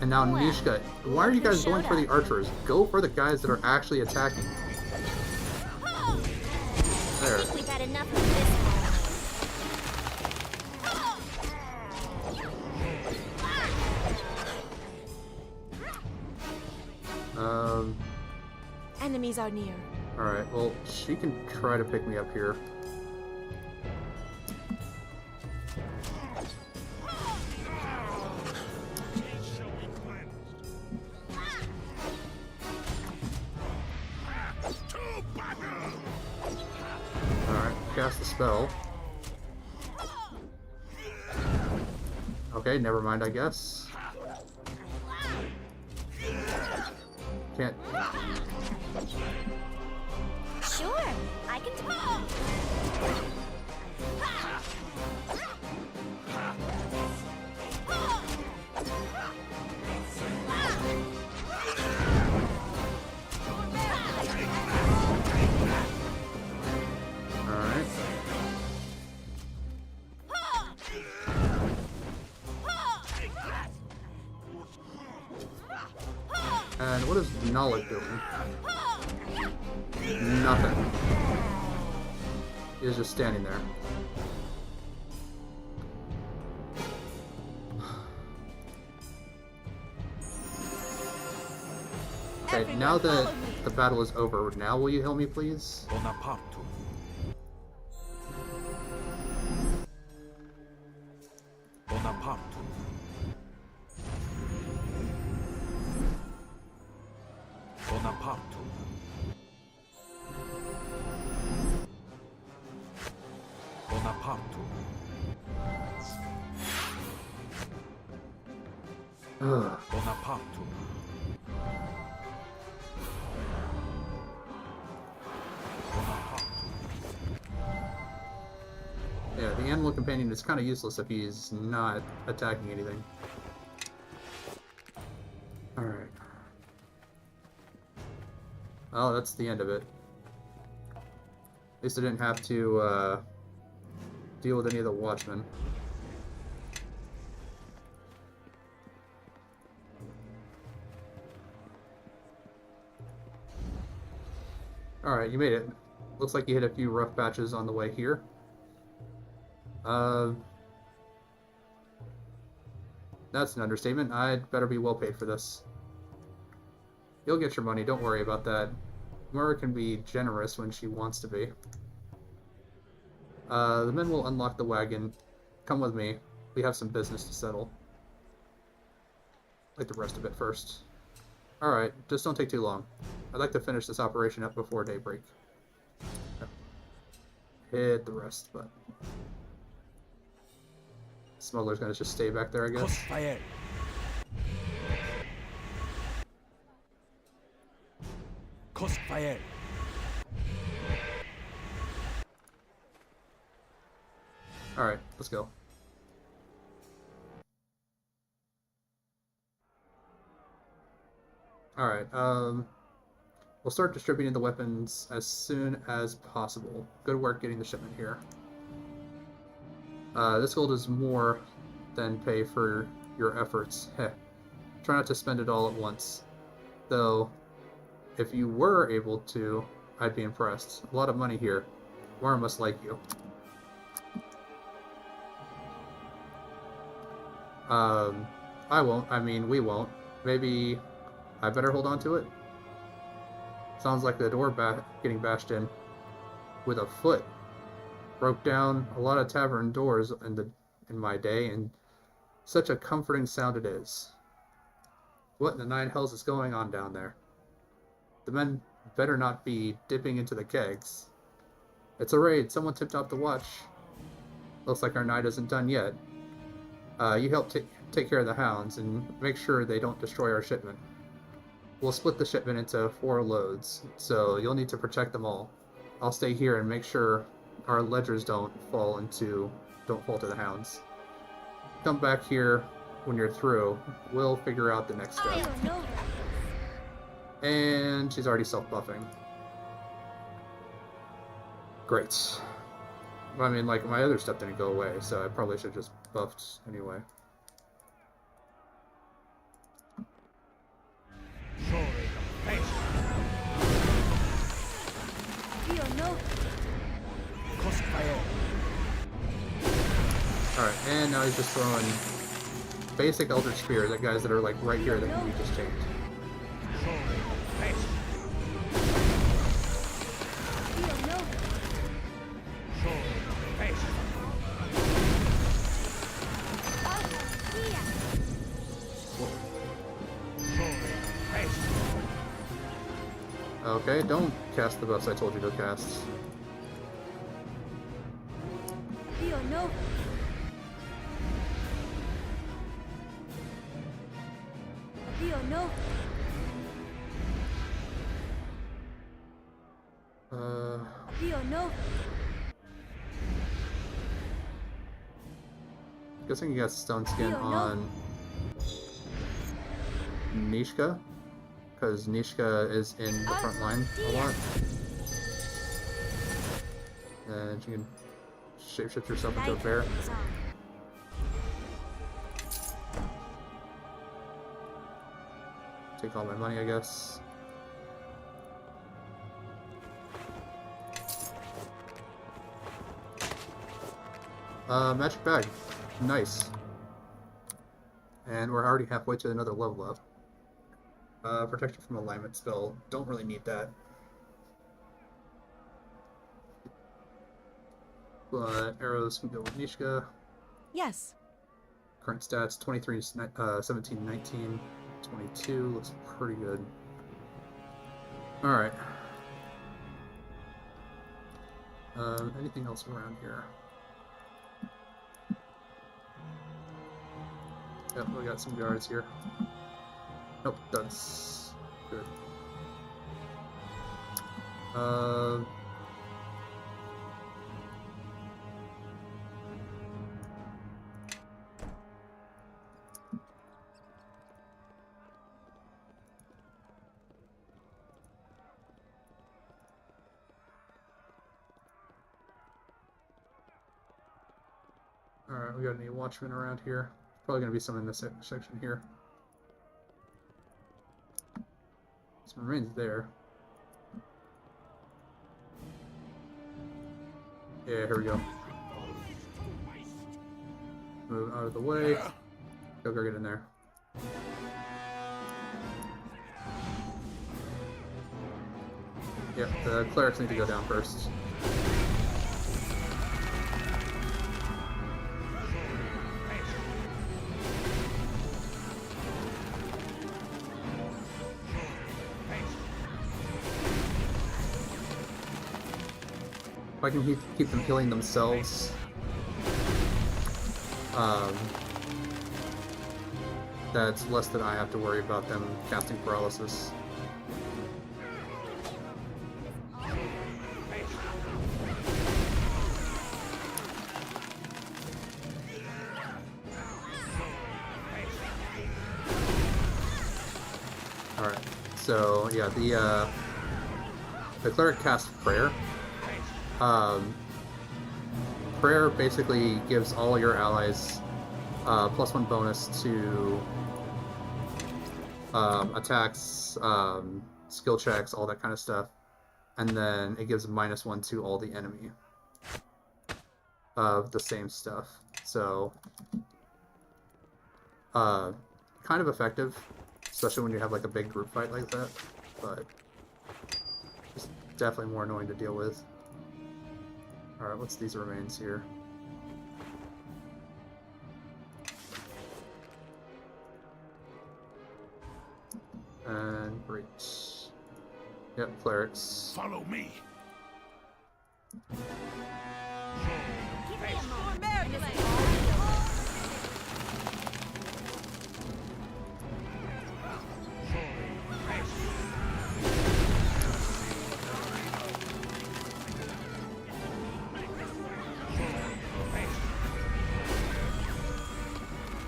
[SPEAKER 1] now Nishka. Why are you guys going for the archers? Go for the guys that are actually attacking. There.
[SPEAKER 3] I think we've had enough of
[SPEAKER 1] this.
[SPEAKER 4] Enemies are near.
[SPEAKER 1] Alright, well, she can try to pick me up here. Alright, cast the spell. Okay, never mind, I guess. Can't...
[SPEAKER 3] Sure, I can
[SPEAKER 1] Alright. And what is Nala doing? Nothing. He is just standing there. Okay, now that the battle is over, now will you heal me, please?
[SPEAKER 11] Bonaparte. Bonaparte. Bonaparte. Bonaparte. Bonaparte.
[SPEAKER 1] Yeah, the animal companion is kind of useless if he's not attacking anything. Alright. Oh, that's the end of it. At least I didn't have to, deal with any of the watchmen. Alright, you made it. Looks like you hit a few rough patches on the way here. That's an understatement. I'd better be well paid for this. You'll get your money, don't worry about that. Mura can be generous when she wants to be. The men will unlock the wagon. Come with me. We have some business to settle. Like the rest of it first. Alright, just don't take too long. I'd like to finish this operation up before daybreak. Hit the rest, but... Smuggler's gonna just stay back there, I guess.
[SPEAKER 11] Crossfire.
[SPEAKER 1] Alright, let's go. Alright, we'll start distributing the weapons as soon as possible. Good work getting the shipment here. This gold is more than pay for your efforts. Heh. Try not to spend it all at once. though, if you were able to, I'd be impressed. A lot of money here. Mara must like you. I won't. I mean, we won't. Maybe I better hold on to it? Sounds like the door getting bashed in with a foot. Broke down a lot of tavern doors in my day, and such a comforting sound it is. What in the nine hells is going on down there? The men better not be dipping into the kegs. It's a raid. Someone tipped off the watch. Looks like our night isn't done yet. You help take care of the hounds and make sure they don't destroy our shipment. We'll split the shipment into 4 loads, so you'll need to protect them all. I'll stay here and make sure our ledgers don't fall to the hounds. Come back here when you're through. We'll figure out the next step. And she's already self-buffing. Great. I mean, like, my other stuff didn't go away, so I probably should have just buffed anyway. Alright, and now he's just throwing basic Eldritch Spears at guys that are like right here that we just changed. Okay, don't cast the buffs I told you to cast. Guessing you got stone skin on Nishka, because Nishka is in the front line a lot. And you can shapeshift yourself into a bear. Take all my money, I guess. Magic bag. Nice. And we're already halfway to another level up. Protection from alignment spell. Don't really need that. But arrows can go with Nishka.
[SPEAKER 4] Yes.
[SPEAKER 1] Current stats 23, 17, 19, 22. Looks pretty good. Alright. Anything else around here? Yep, we got some guards here. Nope, that's good. Alright, we got any watchmen around here? Probably going to be some in this section here. Some remains there. Yeah, here we go. Move out of the way. Go get in there. Yep, the clerics need to go down first. If I can keep them healing themselves, that's less than I have to worry about them casting paralysis. Alright, so yeah, the cleric casts prayer. Prayer basically gives all your allies +1 bonus to attacks, skill checks, all that kind of stuff. And then it gives -1 to all the enemy of the same stuff. So, kind of effective, especially when you have like a big group fight like that, but it's definitely more annoying to deal with. Alright, what's these remains here? And great. Yep, clerics.
[SPEAKER 12] Follow me.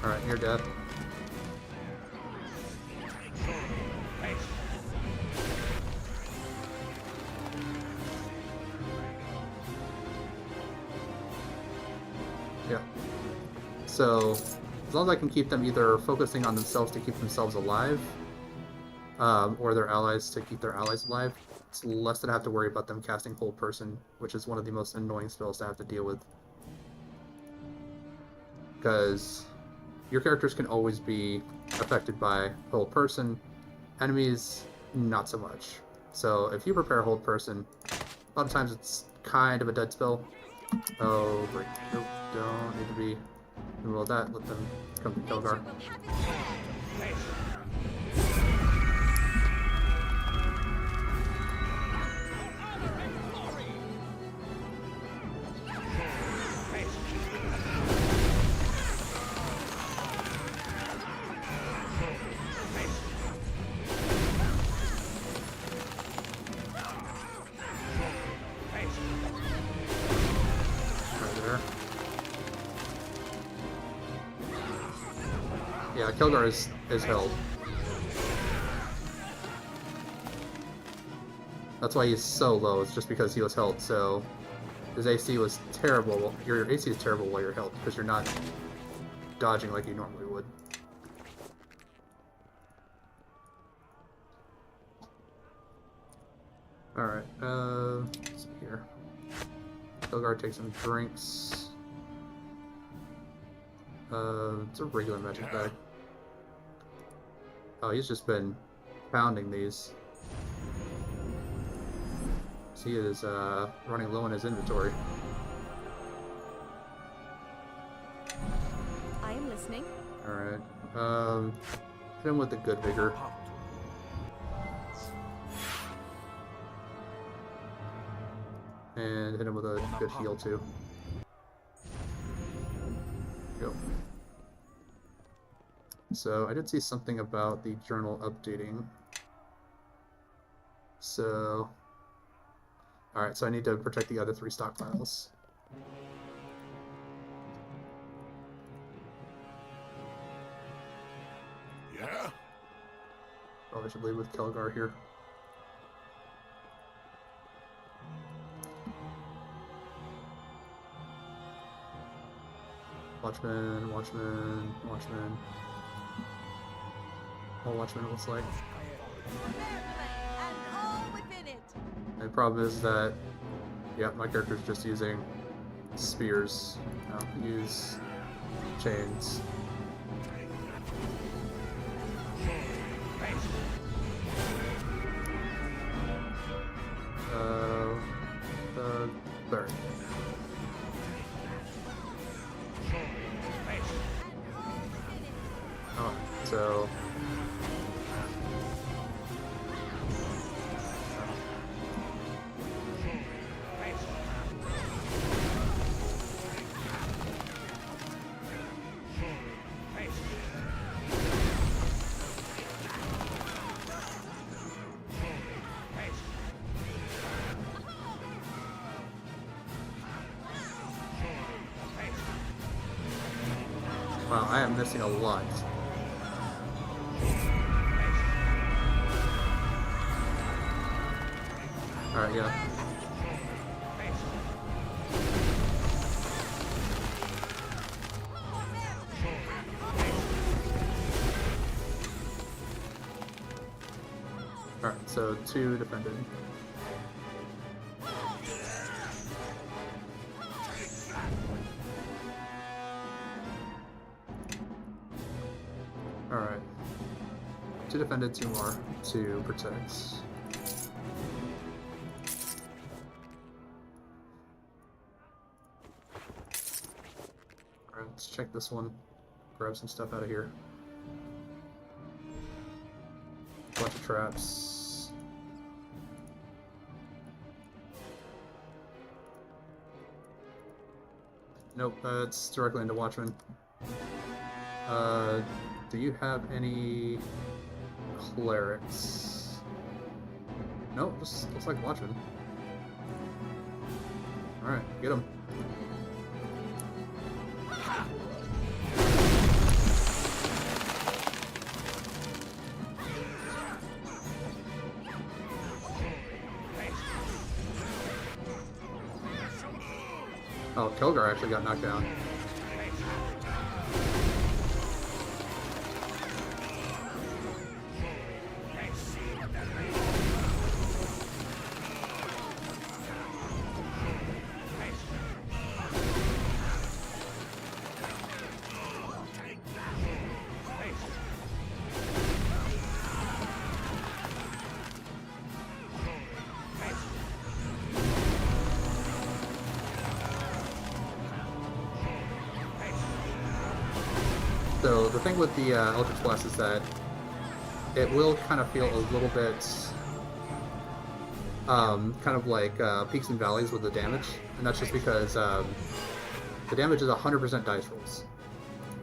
[SPEAKER 1] Alright, you're dead. Yeah. So, as long as I can keep them either focusing on themselves to keep themselves alive, or their allies to keep their allies alive, it's less that I have to worry about them casting Hold Person, which is one of the most annoying spells to have to deal with. Because your characters can always be affected by Hold Person, enemies not so much. So if you prepare Hold Person, a lot of times it's kind of a dead spell. Oh, great. Nope, don't need to be in the middle of that. Let them come to Kelgar. Yeah, Kelgar is held. That's why he's so low, it's just because he was held, so his AC was terrible. Your AC is terrible while you're held, because you're not dodging like you normally would. Alright, let's see here. Kelgar takes some drinks. It's a regular magic bag. Oh, he's just been pounding these. So he is running low on his inventory.
[SPEAKER 4] I am listening.
[SPEAKER 1] Alright. Hit him with the good vigor. And hit him with a good heal too. Go. So I did see something about the journal updating. So, alright, so I need to protect the other 3 stockpiles.
[SPEAKER 12] Yeah?
[SPEAKER 1] Probably should leave with Kelgar here. Watchman, Watchman, Watchman. All Watchmen, it looks like. And the problem is that, yeah, my character's just using spears. I'll use chains. The cleric. Oh, so wow, I am missing a lot. Alright, yeah. Alright, so 2 defended. Alright. 2 defended, 2 more to protect. Alright, let's check this one. Grab some stuff out of here. Bunch of traps. Nope, it's directly into Watchmen. Do you have any clerics? No, just looks like Watchmen. Alright, get him. Oh, Kilgar actually got knocked down. So the thing with the Eldritch Blast is that it will kind of feel a little bit kind of like peaks and valleys with the damage, and that's just because the damage is 100% dice rolls.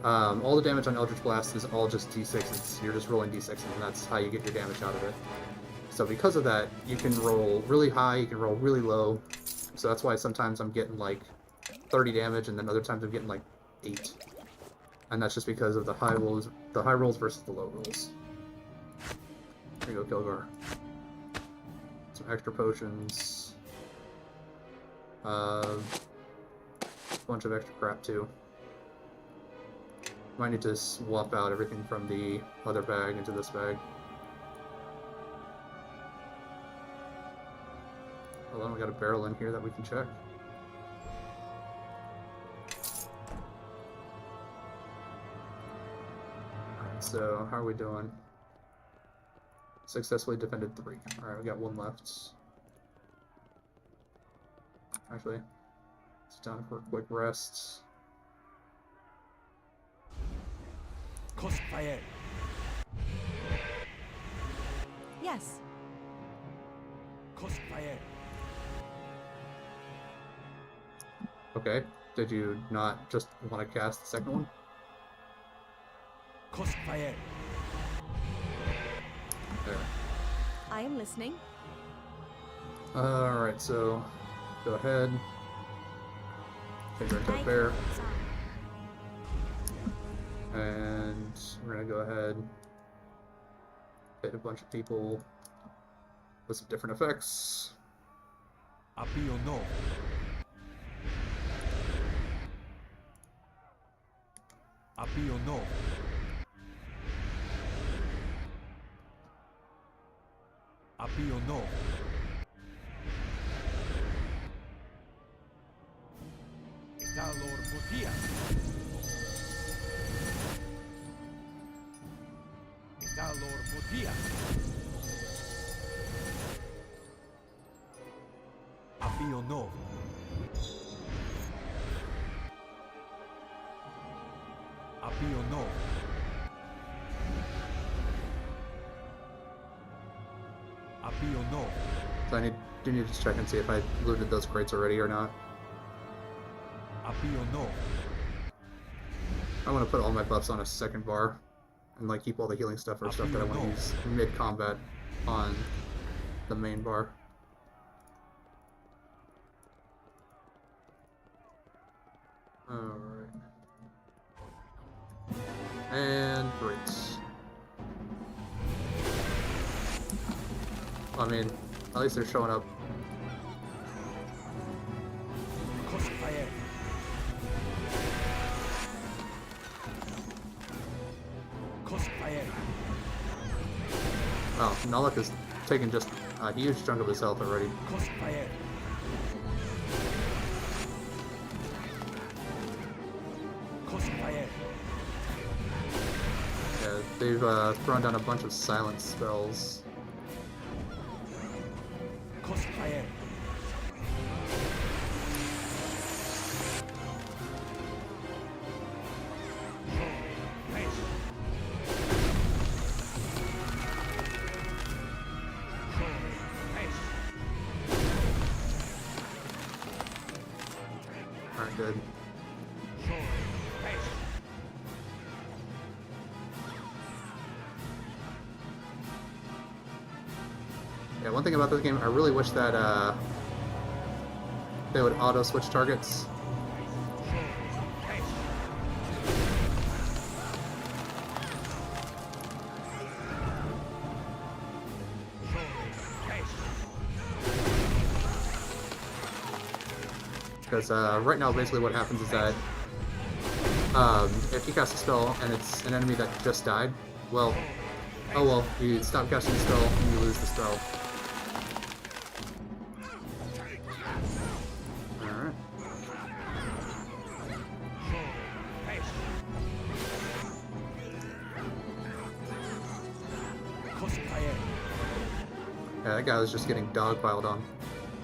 [SPEAKER 1] All the damage on Eldritch Blast is all just d6s. You're just rolling d6s, and that's how you get your damage out of it. So because of that, you can roll really high, you can roll really low. So that's why sometimes I'm getting like 30 damage, and then other times I'm getting like 8. And that's just because of the high rolls versus the low rolls. There you go, Kilgar. Some extra potions. A bunch of extra crap too. Might need to swap out everything from the other bag into this bag. Hold on, we got a barrel in here that we can check. So, how are we doing? Successfully defended 3. Alright, we got 1 left. Actually, it's down for a quick rest.
[SPEAKER 2] Crossfire.
[SPEAKER 4] Yes.
[SPEAKER 2] Crossfire.
[SPEAKER 1] Okay, did you not just want to cast the second one?
[SPEAKER 2] Crossfire.
[SPEAKER 1] There.
[SPEAKER 4] I am listening.
[SPEAKER 1] Alright, so go ahead. Change her into a bear. And we're gonna go ahead, hit a bunch of people with some different effects.
[SPEAKER 2] Appui au nord. Appui au nord. Appui au nord. Dalor Butia. Dalor Butia. Appui au nord. Appui au nord. Appui au nord.
[SPEAKER 1] So I do need to check and see if I looted those crates already or not.
[SPEAKER 2] Appui au nord.
[SPEAKER 1] I want to put all my buffs on a second bar and like keep all the healing stuff or stuff that I want to use mid-combat on the main bar. Alright. And great. I mean, at least they're showing up.
[SPEAKER 2] Crossfire. Crossfire.
[SPEAKER 1] Oh, Nullock is taken just a huge chunk of his health already. Yeah, they've thrown down a bunch of silence spells. Alright, good. Yeah, one thing about this game, I really wish that they would auto-switch targets. Because right now, basically what happens is that if you cast a spell and it's an enemy that just died, well, oh well, you stop casting the spell and you lose the spell. Alright. Yeah, that guy was just getting dogpiled on.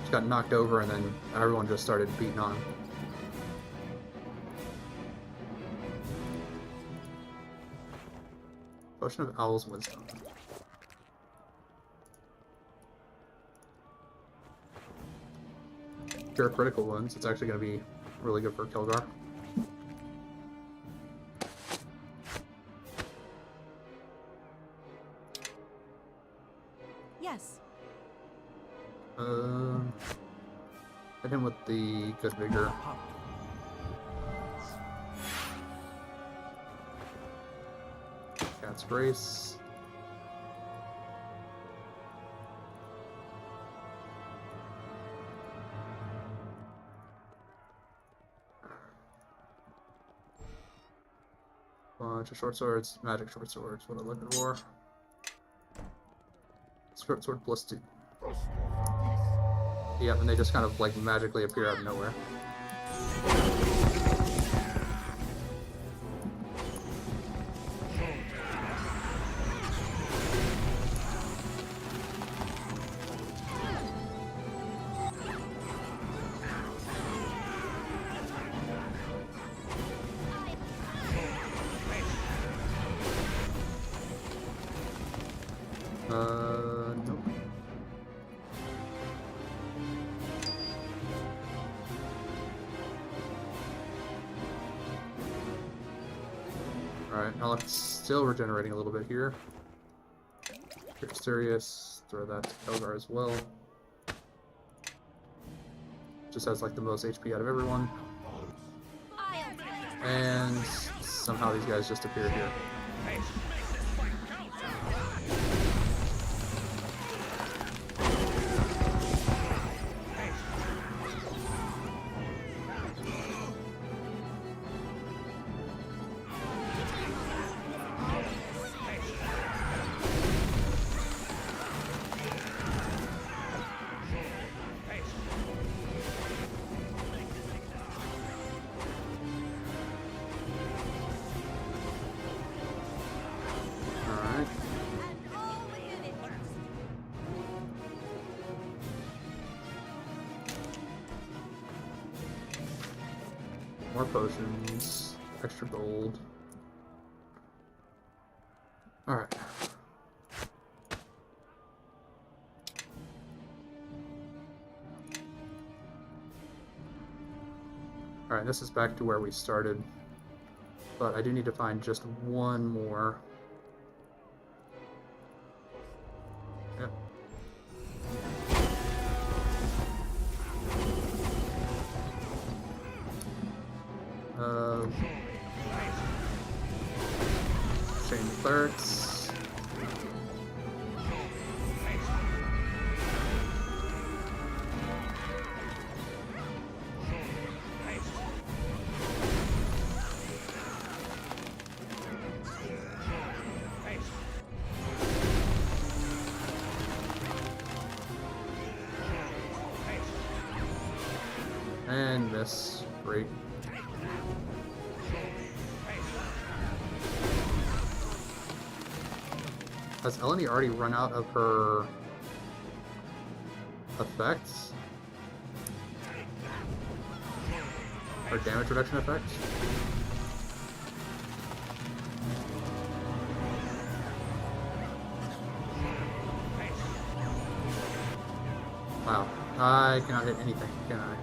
[SPEAKER 1] Just got knocked over and then everyone just started beating on him. Potion of Owl's Wisdom. Cure critical wounds. It's actually going to be really good for Kelgar.
[SPEAKER 4] Yes.
[SPEAKER 1] Hit him with the Good Vigor. Cat's Grace. Bunch of short swords, magic short swords. What I'm looking for. Short sword plus 2. Yeah, and they just kind of like magically appear out of nowhere. Nope. Alright, now it's still regenerating a little bit here. Cure Serious, throw that to Kelgar as well. Just has like the most HP out of everyone. And somehow these guys just appear here. More potions, extra gold. Alright. Alright, this is back to where we started. But I do need to find just one more. Yep. Chain Clerics. And miss. Great. Has Eleni already run out of her effects? Her damage reduction effects? Wow. I cannot hit anything, can I?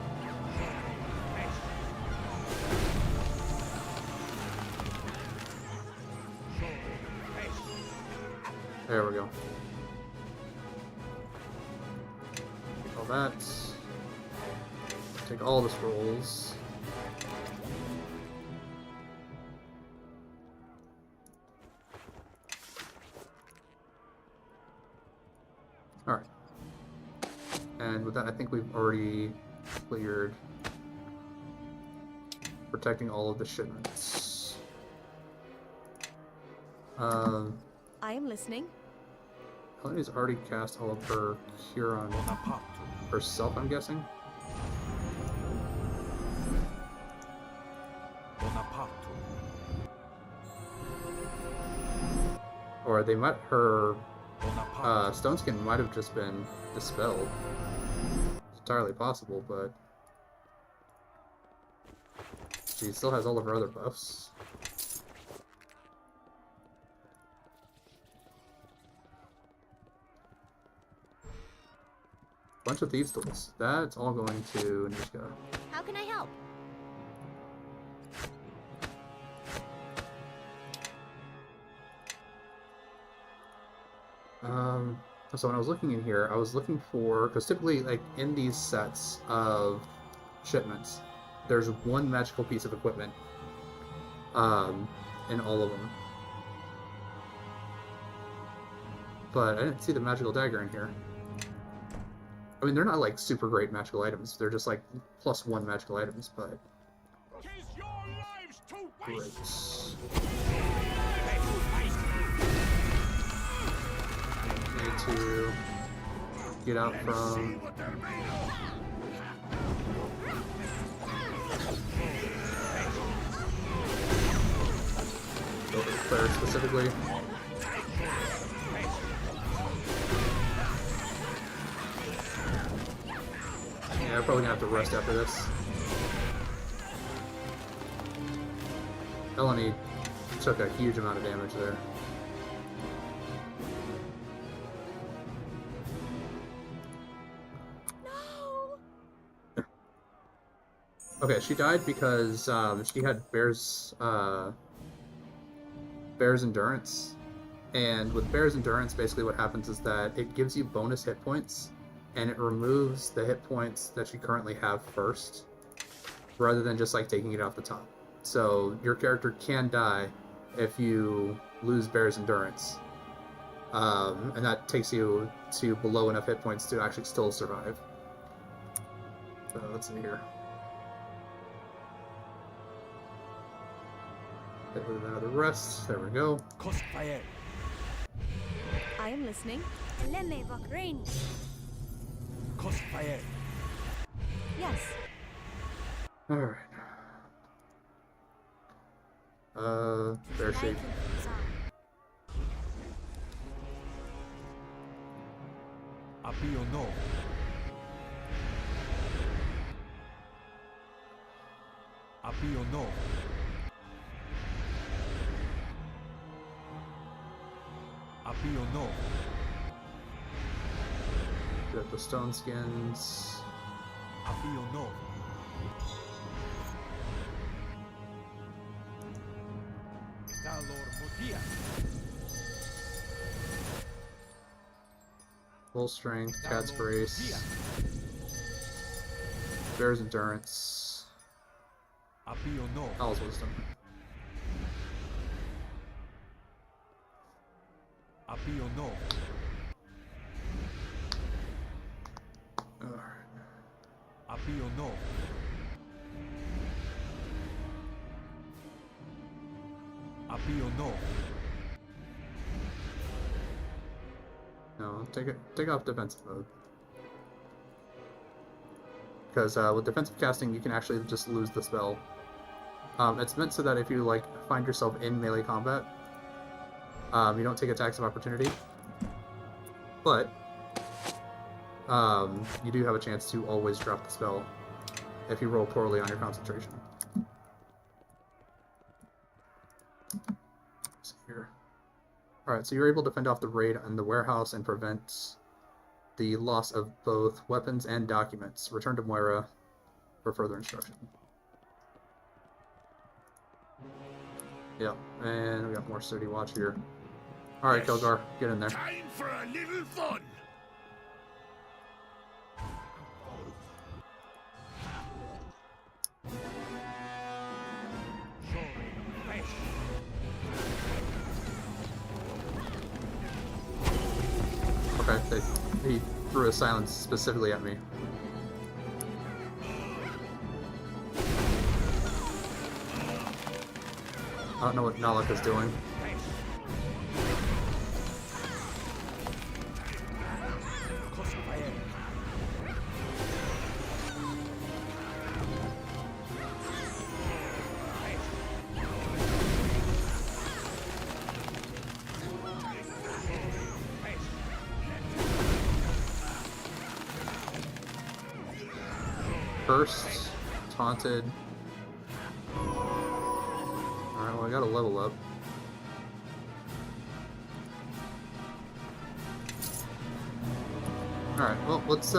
[SPEAKER 1] There we go. Take all that. Take all the scrolls. Alright. And with that, I think we've already cleared protecting all of the shipments.
[SPEAKER 4] I am listening.
[SPEAKER 1] Helene's already cast all of her cure on herself, I'm guessing. Or they might, her stone skin might have just been dispelled. It's entirely possible, but she still has all of her other buffs. Bunch of thieves' tools. That's all going to Nishka.
[SPEAKER 3] How can I help?
[SPEAKER 1] So when I was looking in here, I was looking for, because typically, like, in these sets of shipments, there's one magical piece of equipment, in all of them. But I didn't see the magical dagger in here. I mean, they're not, like, super great magical items. They're just, like, +1 magical items, but... Great. Need to get out from... Go for the cleric specifically. Yeah, I'm probably gonna have to rest after this. Eleni took a huge amount of damage there. No. Okay, she died because she had Bear's Endurance, and with Bear's Endurance, basically what happens is that it gives you bonus hit points, and it removes the hit points that you currently have first, rather than just like taking it off the top. So your character can die if you lose Bear's Endurance, and that takes you to below enough hit points to actually still survive. So let's see here. Hit with another rest. There we go.
[SPEAKER 4] I am listening. Yes.
[SPEAKER 1] Alright. Bear shape.
[SPEAKER 2] Apio no. Apio no. Apio no.
[SPEAKER 1] Get the stone skins.
[SPEAKER 2] Apio no.
[SPEAKER 1] Full strength, cat's brace, Bear's Endurance, Owl's Wisdom.
[SPEAKER 2] Apio no. Apio no. Apio no.
[SPEAKER 1] No, take off defensive mode. because with defensive casting, you can actually just lose the spell. It's meant so that if you like find yourself in melee combat, you don't take attacks of opportunity, but you do have a chance to always drop the spell if you roll poorly on your concentration. Here. Alright, so you're able to fend off the raid on the warehouse and prevent the loss of both weapons and documents. Return to Moira for further instruction. Yep, and we got more city watch here. Alright, yes. Kelgar, get in there.
[SPEAKER 2] Time for a little fun!
[SPEAKER 1] Okay, he threw a silence specifically at me. I don't know what Nalak is doing. First, taunted. Alright, well I gotta level up. Alright, well let's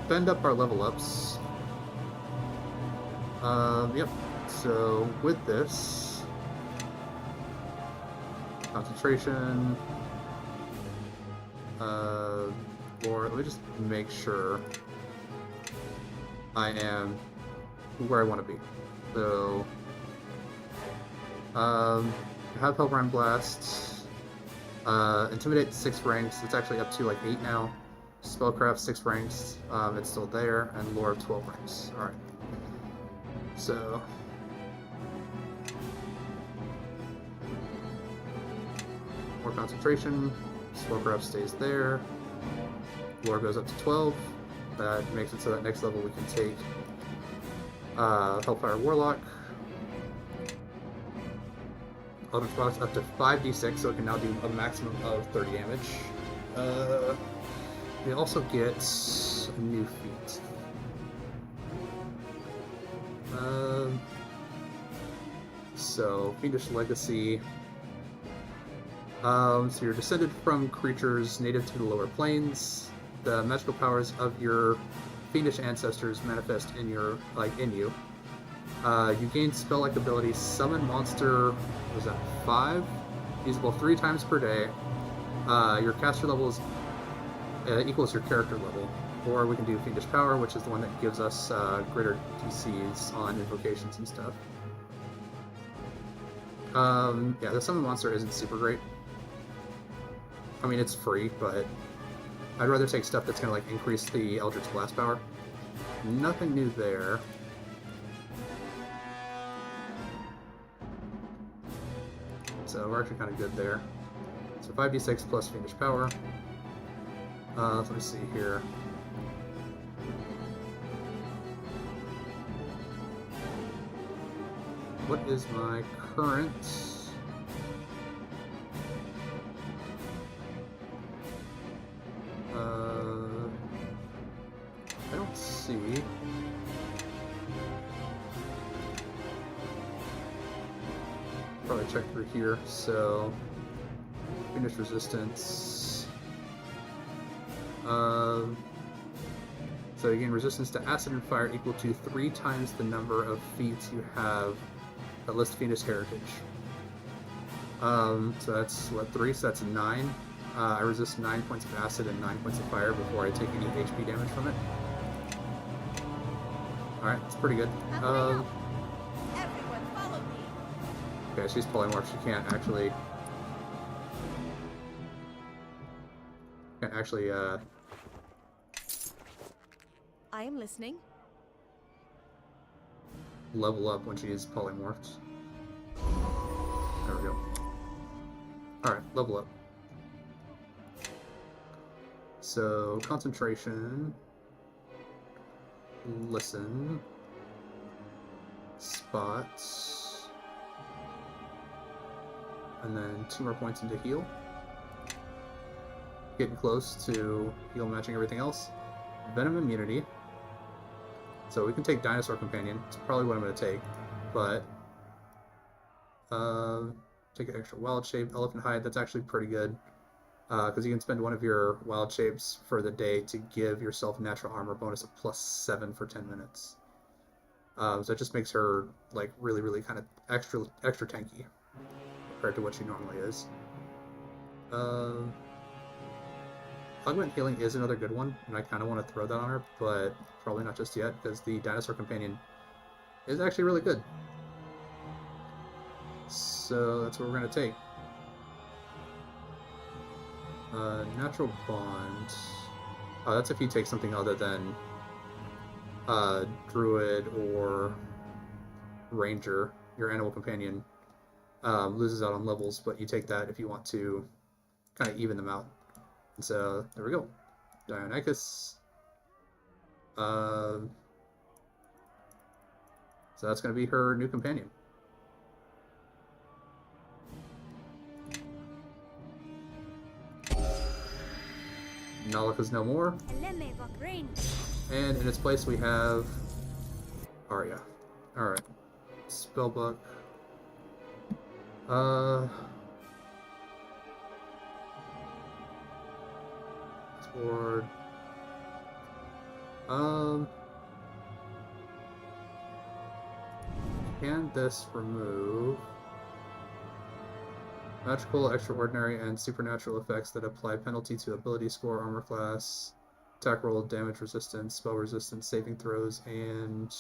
[SPEAKER 1] spend up our level ups. Yep. So with this, concentration, or let me just make sure I am where I want to be. So, have Hellbrand Blast, Intimidate 6 ranks. It's actually up to like 8 now. Spellcraft 6 ranks. It's still there, and Lore of 12 ranks. All right. So, more concentration. Spellcraft stays there. Lore goes up to 12. That makes it so that next level we can take Hellfire Warlock. Eldritch Blast up to 5d6, so it can now do a maximum of 30 damage. We also get a new feat. So, Fiendish Legacy. So you're descended from creatures native to the lower planes. The magical powers of your fiendish ancestors manifest in you. You gain spell-like ability Summon Monster, was that 5? Usable 3 times per day. Your caster level is, equals your character level. Or we can do Fiendish Power, which is the one that gives us greater DCs on invocations and stuff. Yeah, the Summon Monster isn't super great. I mean, it's free, but I'd rather take stuff that's going to like increase the Eldritch Blast power. Nothing new there. So we're actually kind of good there. So 5d6 plus Fiendish Power. Let me see here. What is my current... I don't see. Probably check through here. So, Fiendish Resistance. So you gain resistance to acid and fire equal to 3 times the number of feats you have that list Fiendish Heritage. So that's what, 3? So that's 9. I resist 9 points of acid and 9 points of fire before I take any HP damage from it. Alright, that's pretty good.
[SPEAKER 4] Everyone follow me.
[SPEAKER 1] Okay, she's polymorph. She can't actually...
[SPEAKER 4] I am listening.
[SPEAKER 1] Level up when she's polymorphed. There we go. Alright, level up. So, concentration. listen. Spot. And then 2 more points into heal. Getting close to heal matching everything else. Venom immunity. So we can take Dinosaur Companion. It's probably what I'm going to take. But take an extra wild shape. Elephant hide. That's actually pretty good. Because you can spend one of your wild shapes for the day to give yourself natural armor bonus of +7 for 10 minutes. So it just makes her like really kind of extra tanky compared to what she normally is. Augment healing is another good one, and I kind of want to throw that on her, but probably not just yet because the Dinosaur Companion is actually really good. So that's what we're going to take. Natural Bond. That's if you take something other than Druid or Ranger. Your Animal Companion loses out on levels, but you take that if you want to kind of even them out. And so there we go. Dionyscus. So that's going to be her new companion. Nalika's no more. And in its place we have Arya. Alright. Spellbook. Sword. Can this remove magical, extraordinary, and supernatural effects that apply penalty to ability score, armor class, attack roll, damage resistance, spell resistance, saving throws, and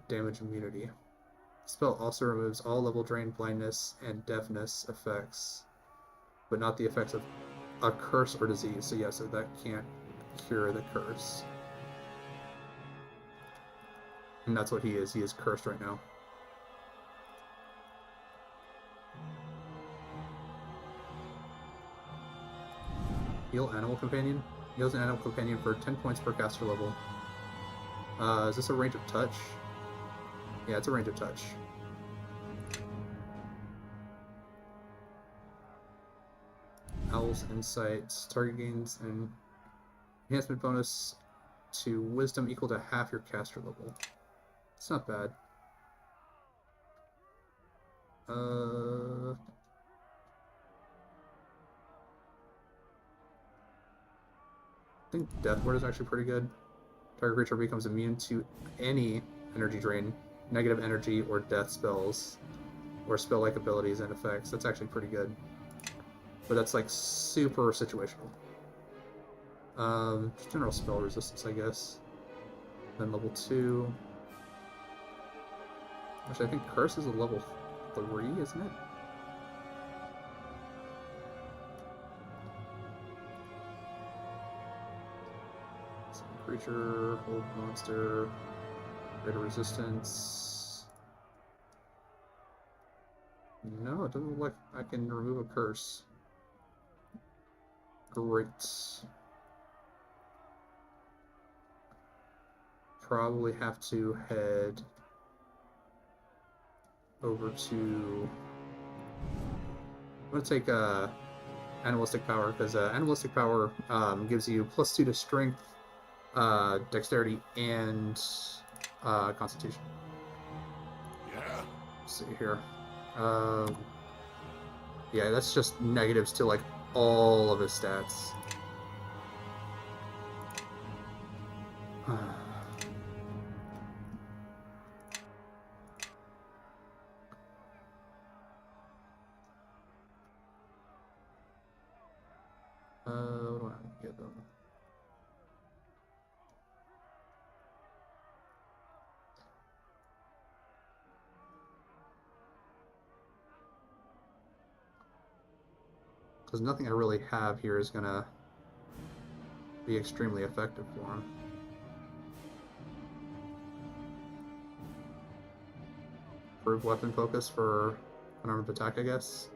[SPEAKER 1] damage immunity. Spell also removes all level drain, blindness, and deafness effects, but not the effects of a curse or disease. So yeah, so that can't cure the curse. And that's what he is. He is cursed right now. Heal Animal Companion. Heals an Animal Companion for 10 points per caster level. Is this a range of touch? Yeah, it's a range of touch. Owl's Insight. Target gains an enhancement bonus to Wisdom equal to half your caster level. It's not bad. I think Death Ward is actually pretty good. Target creature becomes immune to any energy drain, negative energy, or death spells, or spell-like abilities and effects. That's actually pretty good. But that's like super situational. Just general spell resistance, I guess. Then level 2. Actually, I think Curse is a level 3, isn't it? Creature, hold monster, greater resistance. No, it doesn't look like I can remove a curse. Great. Probably have to head over to... I'm going to take Animalistic Power, because Animalistic Power gives you +2 to Strength, Dexterity, and Constitution.
[SPEAKER 12] Yeah.
[SPEAKER 1] Let's see here. Yeah, that's just negatives to like all of his stats. What do I get them? Because nothing I really have here is gonna be extremely effective for him. Improve weapon focus for unarmed attack, I guess.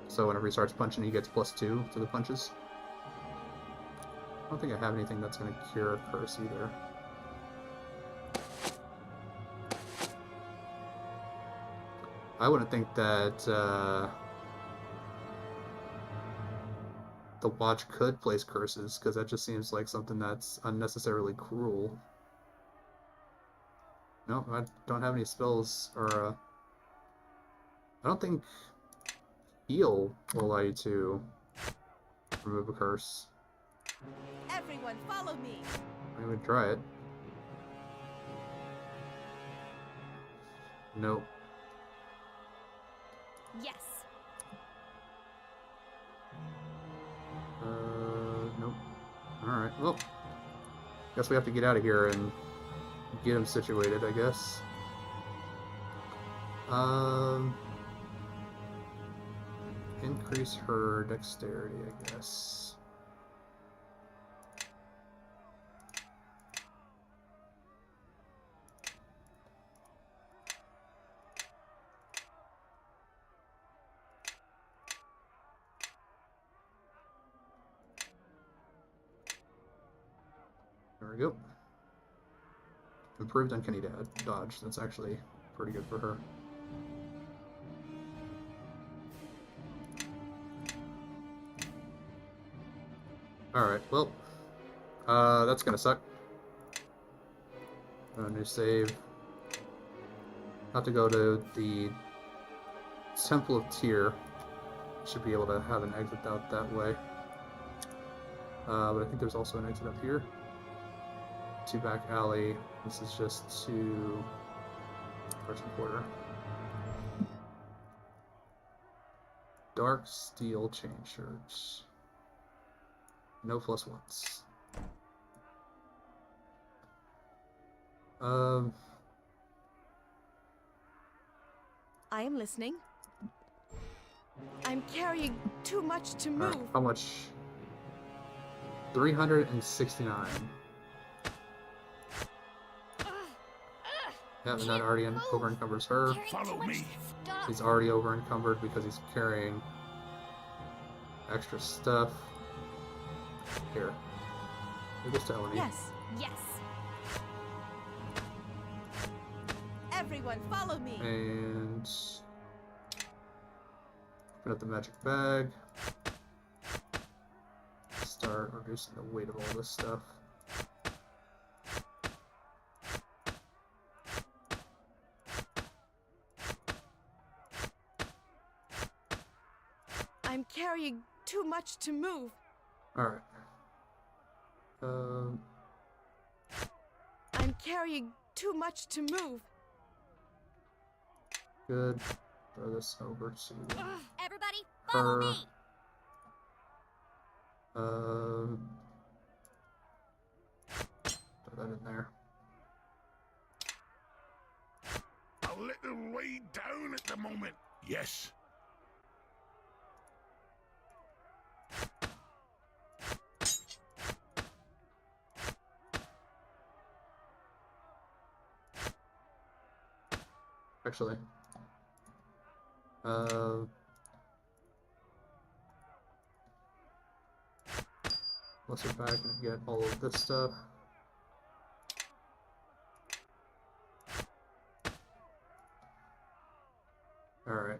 [SPEAKER 1] So whenever he starts punching, he gets +2 to the punches. I don't think I have anything that's going to cure a curse either. I wouldn't think that the watch could place curses, because that just seems like something that's unnecessarily cruel. No, I don't have any spells, or I don't think heal will allow you to remove a curse.
[SPEAKER 4] Everyone, follow me.
[SPEAKER 1] I'm gonna try it. Nope.
[SPEAKER 3] Yes.
[SPEAKER 1] Nope. Alright, well, guess we have to get out of here and get him situated, I guess. Increase her dexterity, I guess. There we go. Improved uncanny dodge. That's actually pretty good for her. Alright, well, that's gonna suck. New save. Have to go to the Temple of Tyr. Should be able to have an exit out that way. But I think there's also an exit up here. To back alley. This is just to Merchant Quarter. Dark Steel Chain Shirts. No plus ones.
[SPEAKER 4] I am listening. I'm carrying too much to move.
[SPEAKER 1] How much? 369. Yeah, and that already over encumbers her.
[SPEAKER 2] Follow me.
[SPEAKER 1] He's already over encumbered because he's carrying extra stuff. Here. It goes to Eleni.
[SPEAKER 4] Yes.
[SPEAKER 3] Yes.
[SPEAKER 4] Everyone, follow me.
[SPEAKER 1] And open up the magic bag. Start reducing the weight of all this stuff.
[SPEAKER 4] I'm carrying too much to move.
[SPEAKER 1] Alright.
[SPEAKER 4] I'm carrying too much to move.
[SPEAKER 1] Good. Throw this over to
[SPEAKER 3] Everybody, follow
[SPEAKER 1] her.
[SPEAKER 3] me.
[SPEAKER 1] Throw that in there.
[SPEAKER 2] A little way down at the moment. Yes.
[SPEAKER 1] Actually. Let's get back and get all of this stuff. Alright.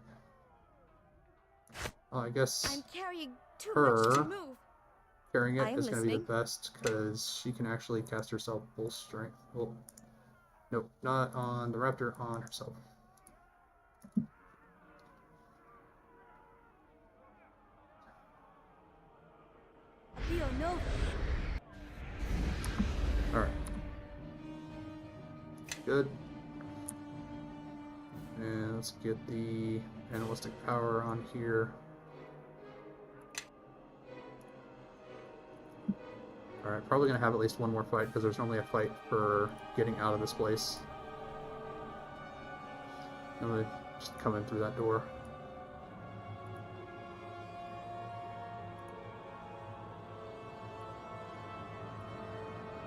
[SPEAKER 1] Oh, I guess
[SPEAKER 4] I'm carrying too
[SPEAKER 1] her
[SPEAKER 4] much to move.
[SPEAKER 1] carrying
[SPEAKER 4] I
[SPEAKER 1] it
[SPEAKER 4] am
[SPEAKER 1] is going to be the
[SPEAKER 4] listening.
[SPEAKER 1] best because she can actually cast herself full strength. Well, nope, not on the raptor, on herself.
[SPEAKER 4] Leo Nova.
[SPEAKER 1] Alright. Good. And let's get the animalistic power on here. Alright, probably going to have at least one more fight because there's normally a fight for getting out of this place. I'm going to just come in through that door.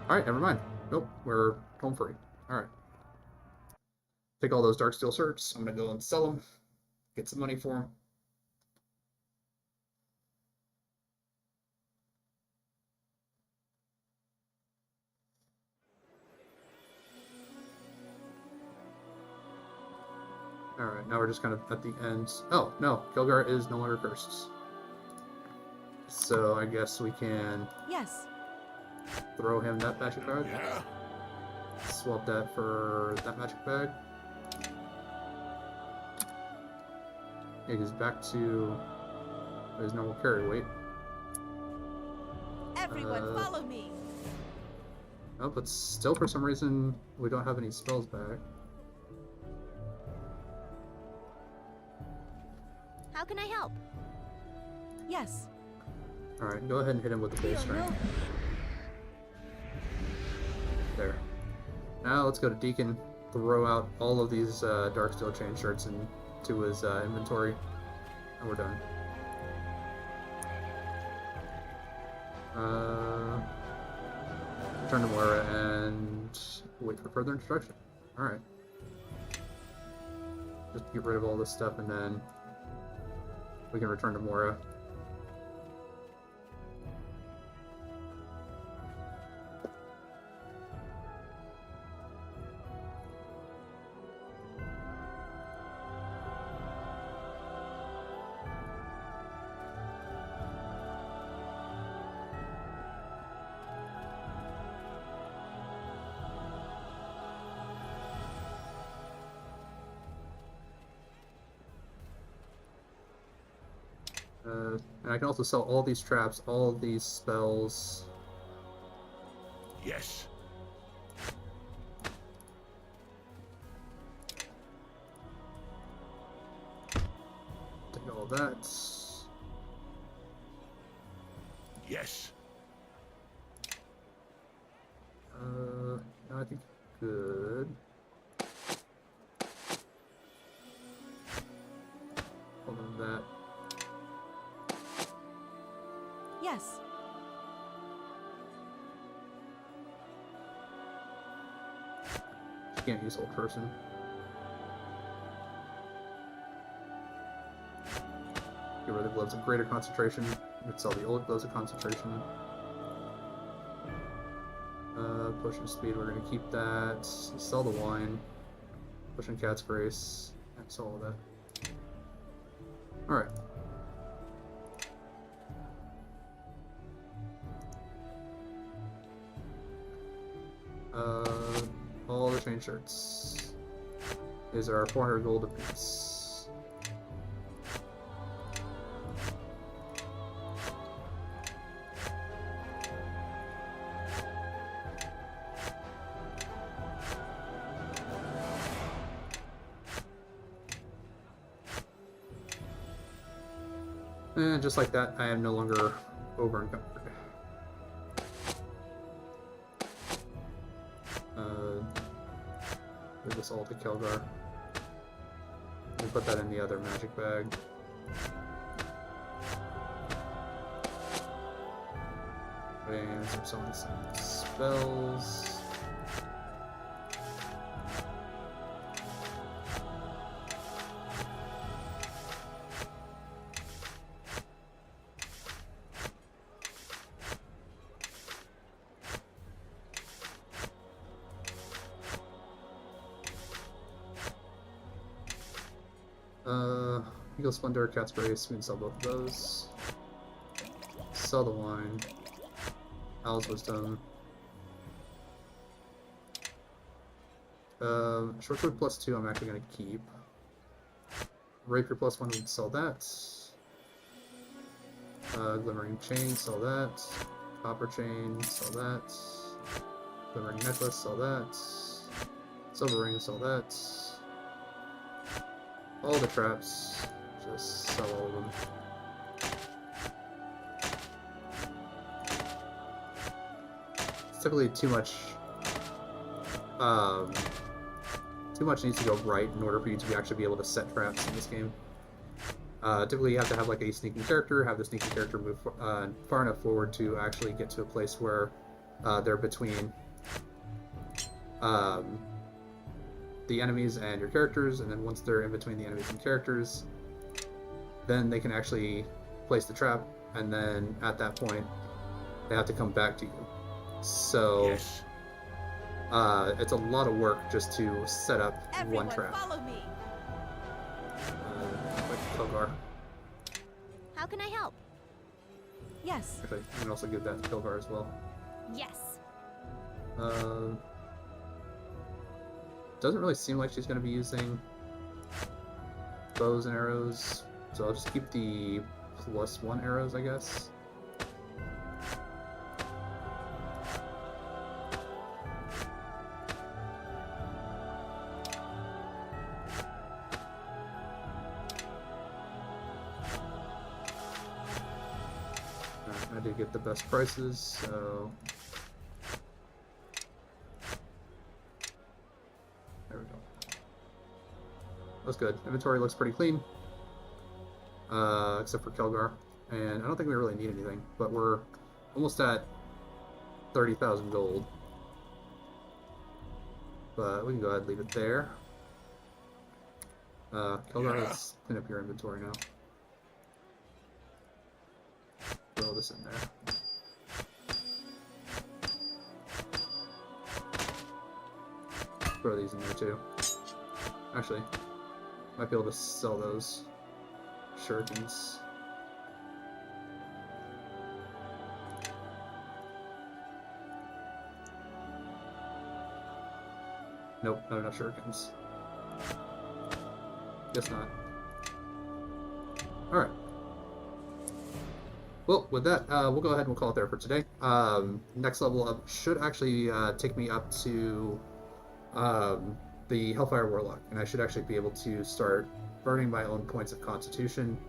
[SPEAKER 1] Alright, never mind. Nope, we're home free. Alright. Take all those dark steel shirts. I'm going to go and sell them. Get some money for them. Alright, now we're just kind of at the end. Oh, no, Kilgar is no longer cursed. So I guess we can
[SPEAKER 4] Yes.
[SPEAKER 1] throw him that magic bag. Yeah. Swap that for that magic bag. Yeah, he's back to his normal carry weight.
[SPEAKER 4] Everyone, follow me.
[SPEAKER 1] Oh, but still, for some reason, we don't have any spells back.
[SPEAKER 3] How can I help?
[SPEAKER 4] Yes.
[SPEAKER 1] Alright, go ahead and hit him with the base strength. There. Now let's go to Deacon, throw out all of these Darksteel chain shirts into his inventory, and we're done. Return to Moira and wait for further instruction. Alright. Just get rid of all this stuff and then we can return to Moira. And I can also sell all these traps, all these spells.
[SPEAKER 12] Yes.
[SPEAKER 1] Take all that.
[SPEAKER 12] Yes.
[SPEAKER 1] I think good. Hold on that.
[SPEAKER 4] Yes.
[SPEAKER 1] She can't use old person. Get rid of the gloves of greater concentration. You can sell the old gloves of concentration. Potion of speed, we're gonna keep that. Sell the wine. Potion of cat's grace. And sell all that. Alright. All the chain shirts. These are 400 gold apiece. And just like that, I am no longer over encumbered. Give this all to Kilgar. And put that in the other magic bag. And some spells. Eagle Splendor, Cat's Grace, we can sell both of those. Sell the wine. Owl's Wisdom. Short Sword +2 I'm actually going to keep. Rapier +1, we can sell that. Glimmering Chain, sell that. Copper Chain, sell that. Glimmering Necklace, sell that. Silver Ring, sell that. All the traps, just sell all of them. It's typically too much needs to go right in order for you to actually be able to set traps in this game. Typically you have to have like a sneaking character, have the sneaking character move far enough forward to actually get to a place where they're between the enemies and your characters, and then once they're in between the enemies and characters, then they can actually place the trap, and then at that point they have to come back to you. So yes. It's a lot of work just to set up one trap.
[SPEAKER 4] Follow me.
[SPEAKER 1] Kilgar.
[SPEAKER 3] How can I help?
[SPEAKER 4] Yes.
[SPEAKER 1] Actually, you can also give that to Kilgar as well.
[SPEAKER 3] Yes.
[SPEAKER 1] Doesn't really seem like she's going to be using bows and arrows, so I'll just keep the +1 arrows, I guess. I did get the best prices, so there we go. That's good. Inventory looks pretty clean, except for Kelgar, and I don't think we really need anything, but we're almost at 30,000 gold. But we can go ahead and leave it there. Kelgar, let's clean up your inventory now. Throw this in there. Throw these in there too. Actually, might be able to sell those shurikens. Nope, not enough shurikens. Guess not. Alright. Well, with that, we'll go ahead and we'll call it there for today. Next level up should actually take me up to the Hellfire Warlock, and I should actually be able to start burning my own points of Constitution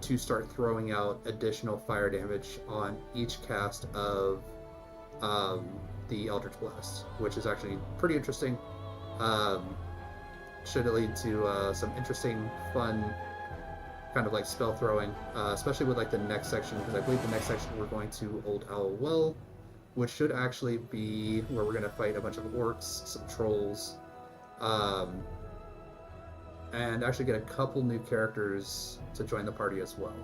[SPEAKER 1] to start throwing out additional fire damage on each cast of the Eldritch Blast, which is actually pretty interesting. Should lead to some interesting, fun kind of like spell throwing, especially with like the next section, because I believe the next section we're going to Old Owl Well, which should actually be where we're going to fight a bunch of orcs, some trolls, and actually get a couple new characters to join the party as well.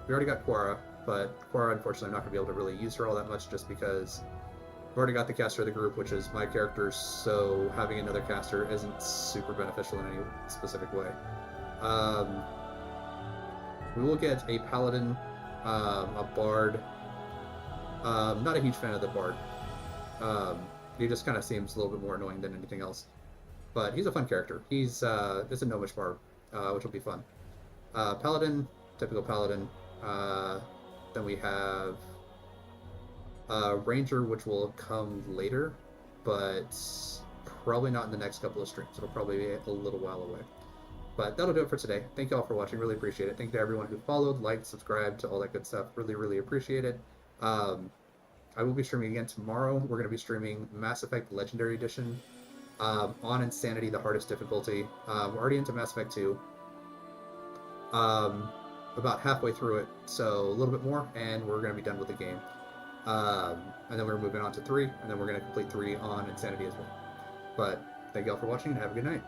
[SPEAKER 1] We already got Quara, but Quara, unfortunately, I'm not going to be able to really use her all that much just because I've already got the caster of the group, which is my character, so having another caster isn't super beneficial in any specific way. We will get a paladin, a bard. Not a huge fan of the bard. He just kind of seems a little bit more annoying than anything else. But he's a fun character. He's a gnomish bard, which will be fun. Paladin, typical paladin. Then we have ranger, which will come later, but probably not in the next couple of streams. It'll probably be a little while away. But that'll do it for today. Thank you all for watching. Really appreciate it. Thank you to everyone who followed, liked, subscribed, to all that good stuff. Really, really appreciate it. I will be streaming again tomorrow. We're going to be streaming Mass Effect Legendary Edition on Insanity, the hardest difficulty. We're already into Mass Effect 2. About halfway through it, so a little bit more, and we're going to be done with the game. And then we're moving on to 3, and then we're going to complete 3 on Insanity as well. But thank you all for watching, and have a good night.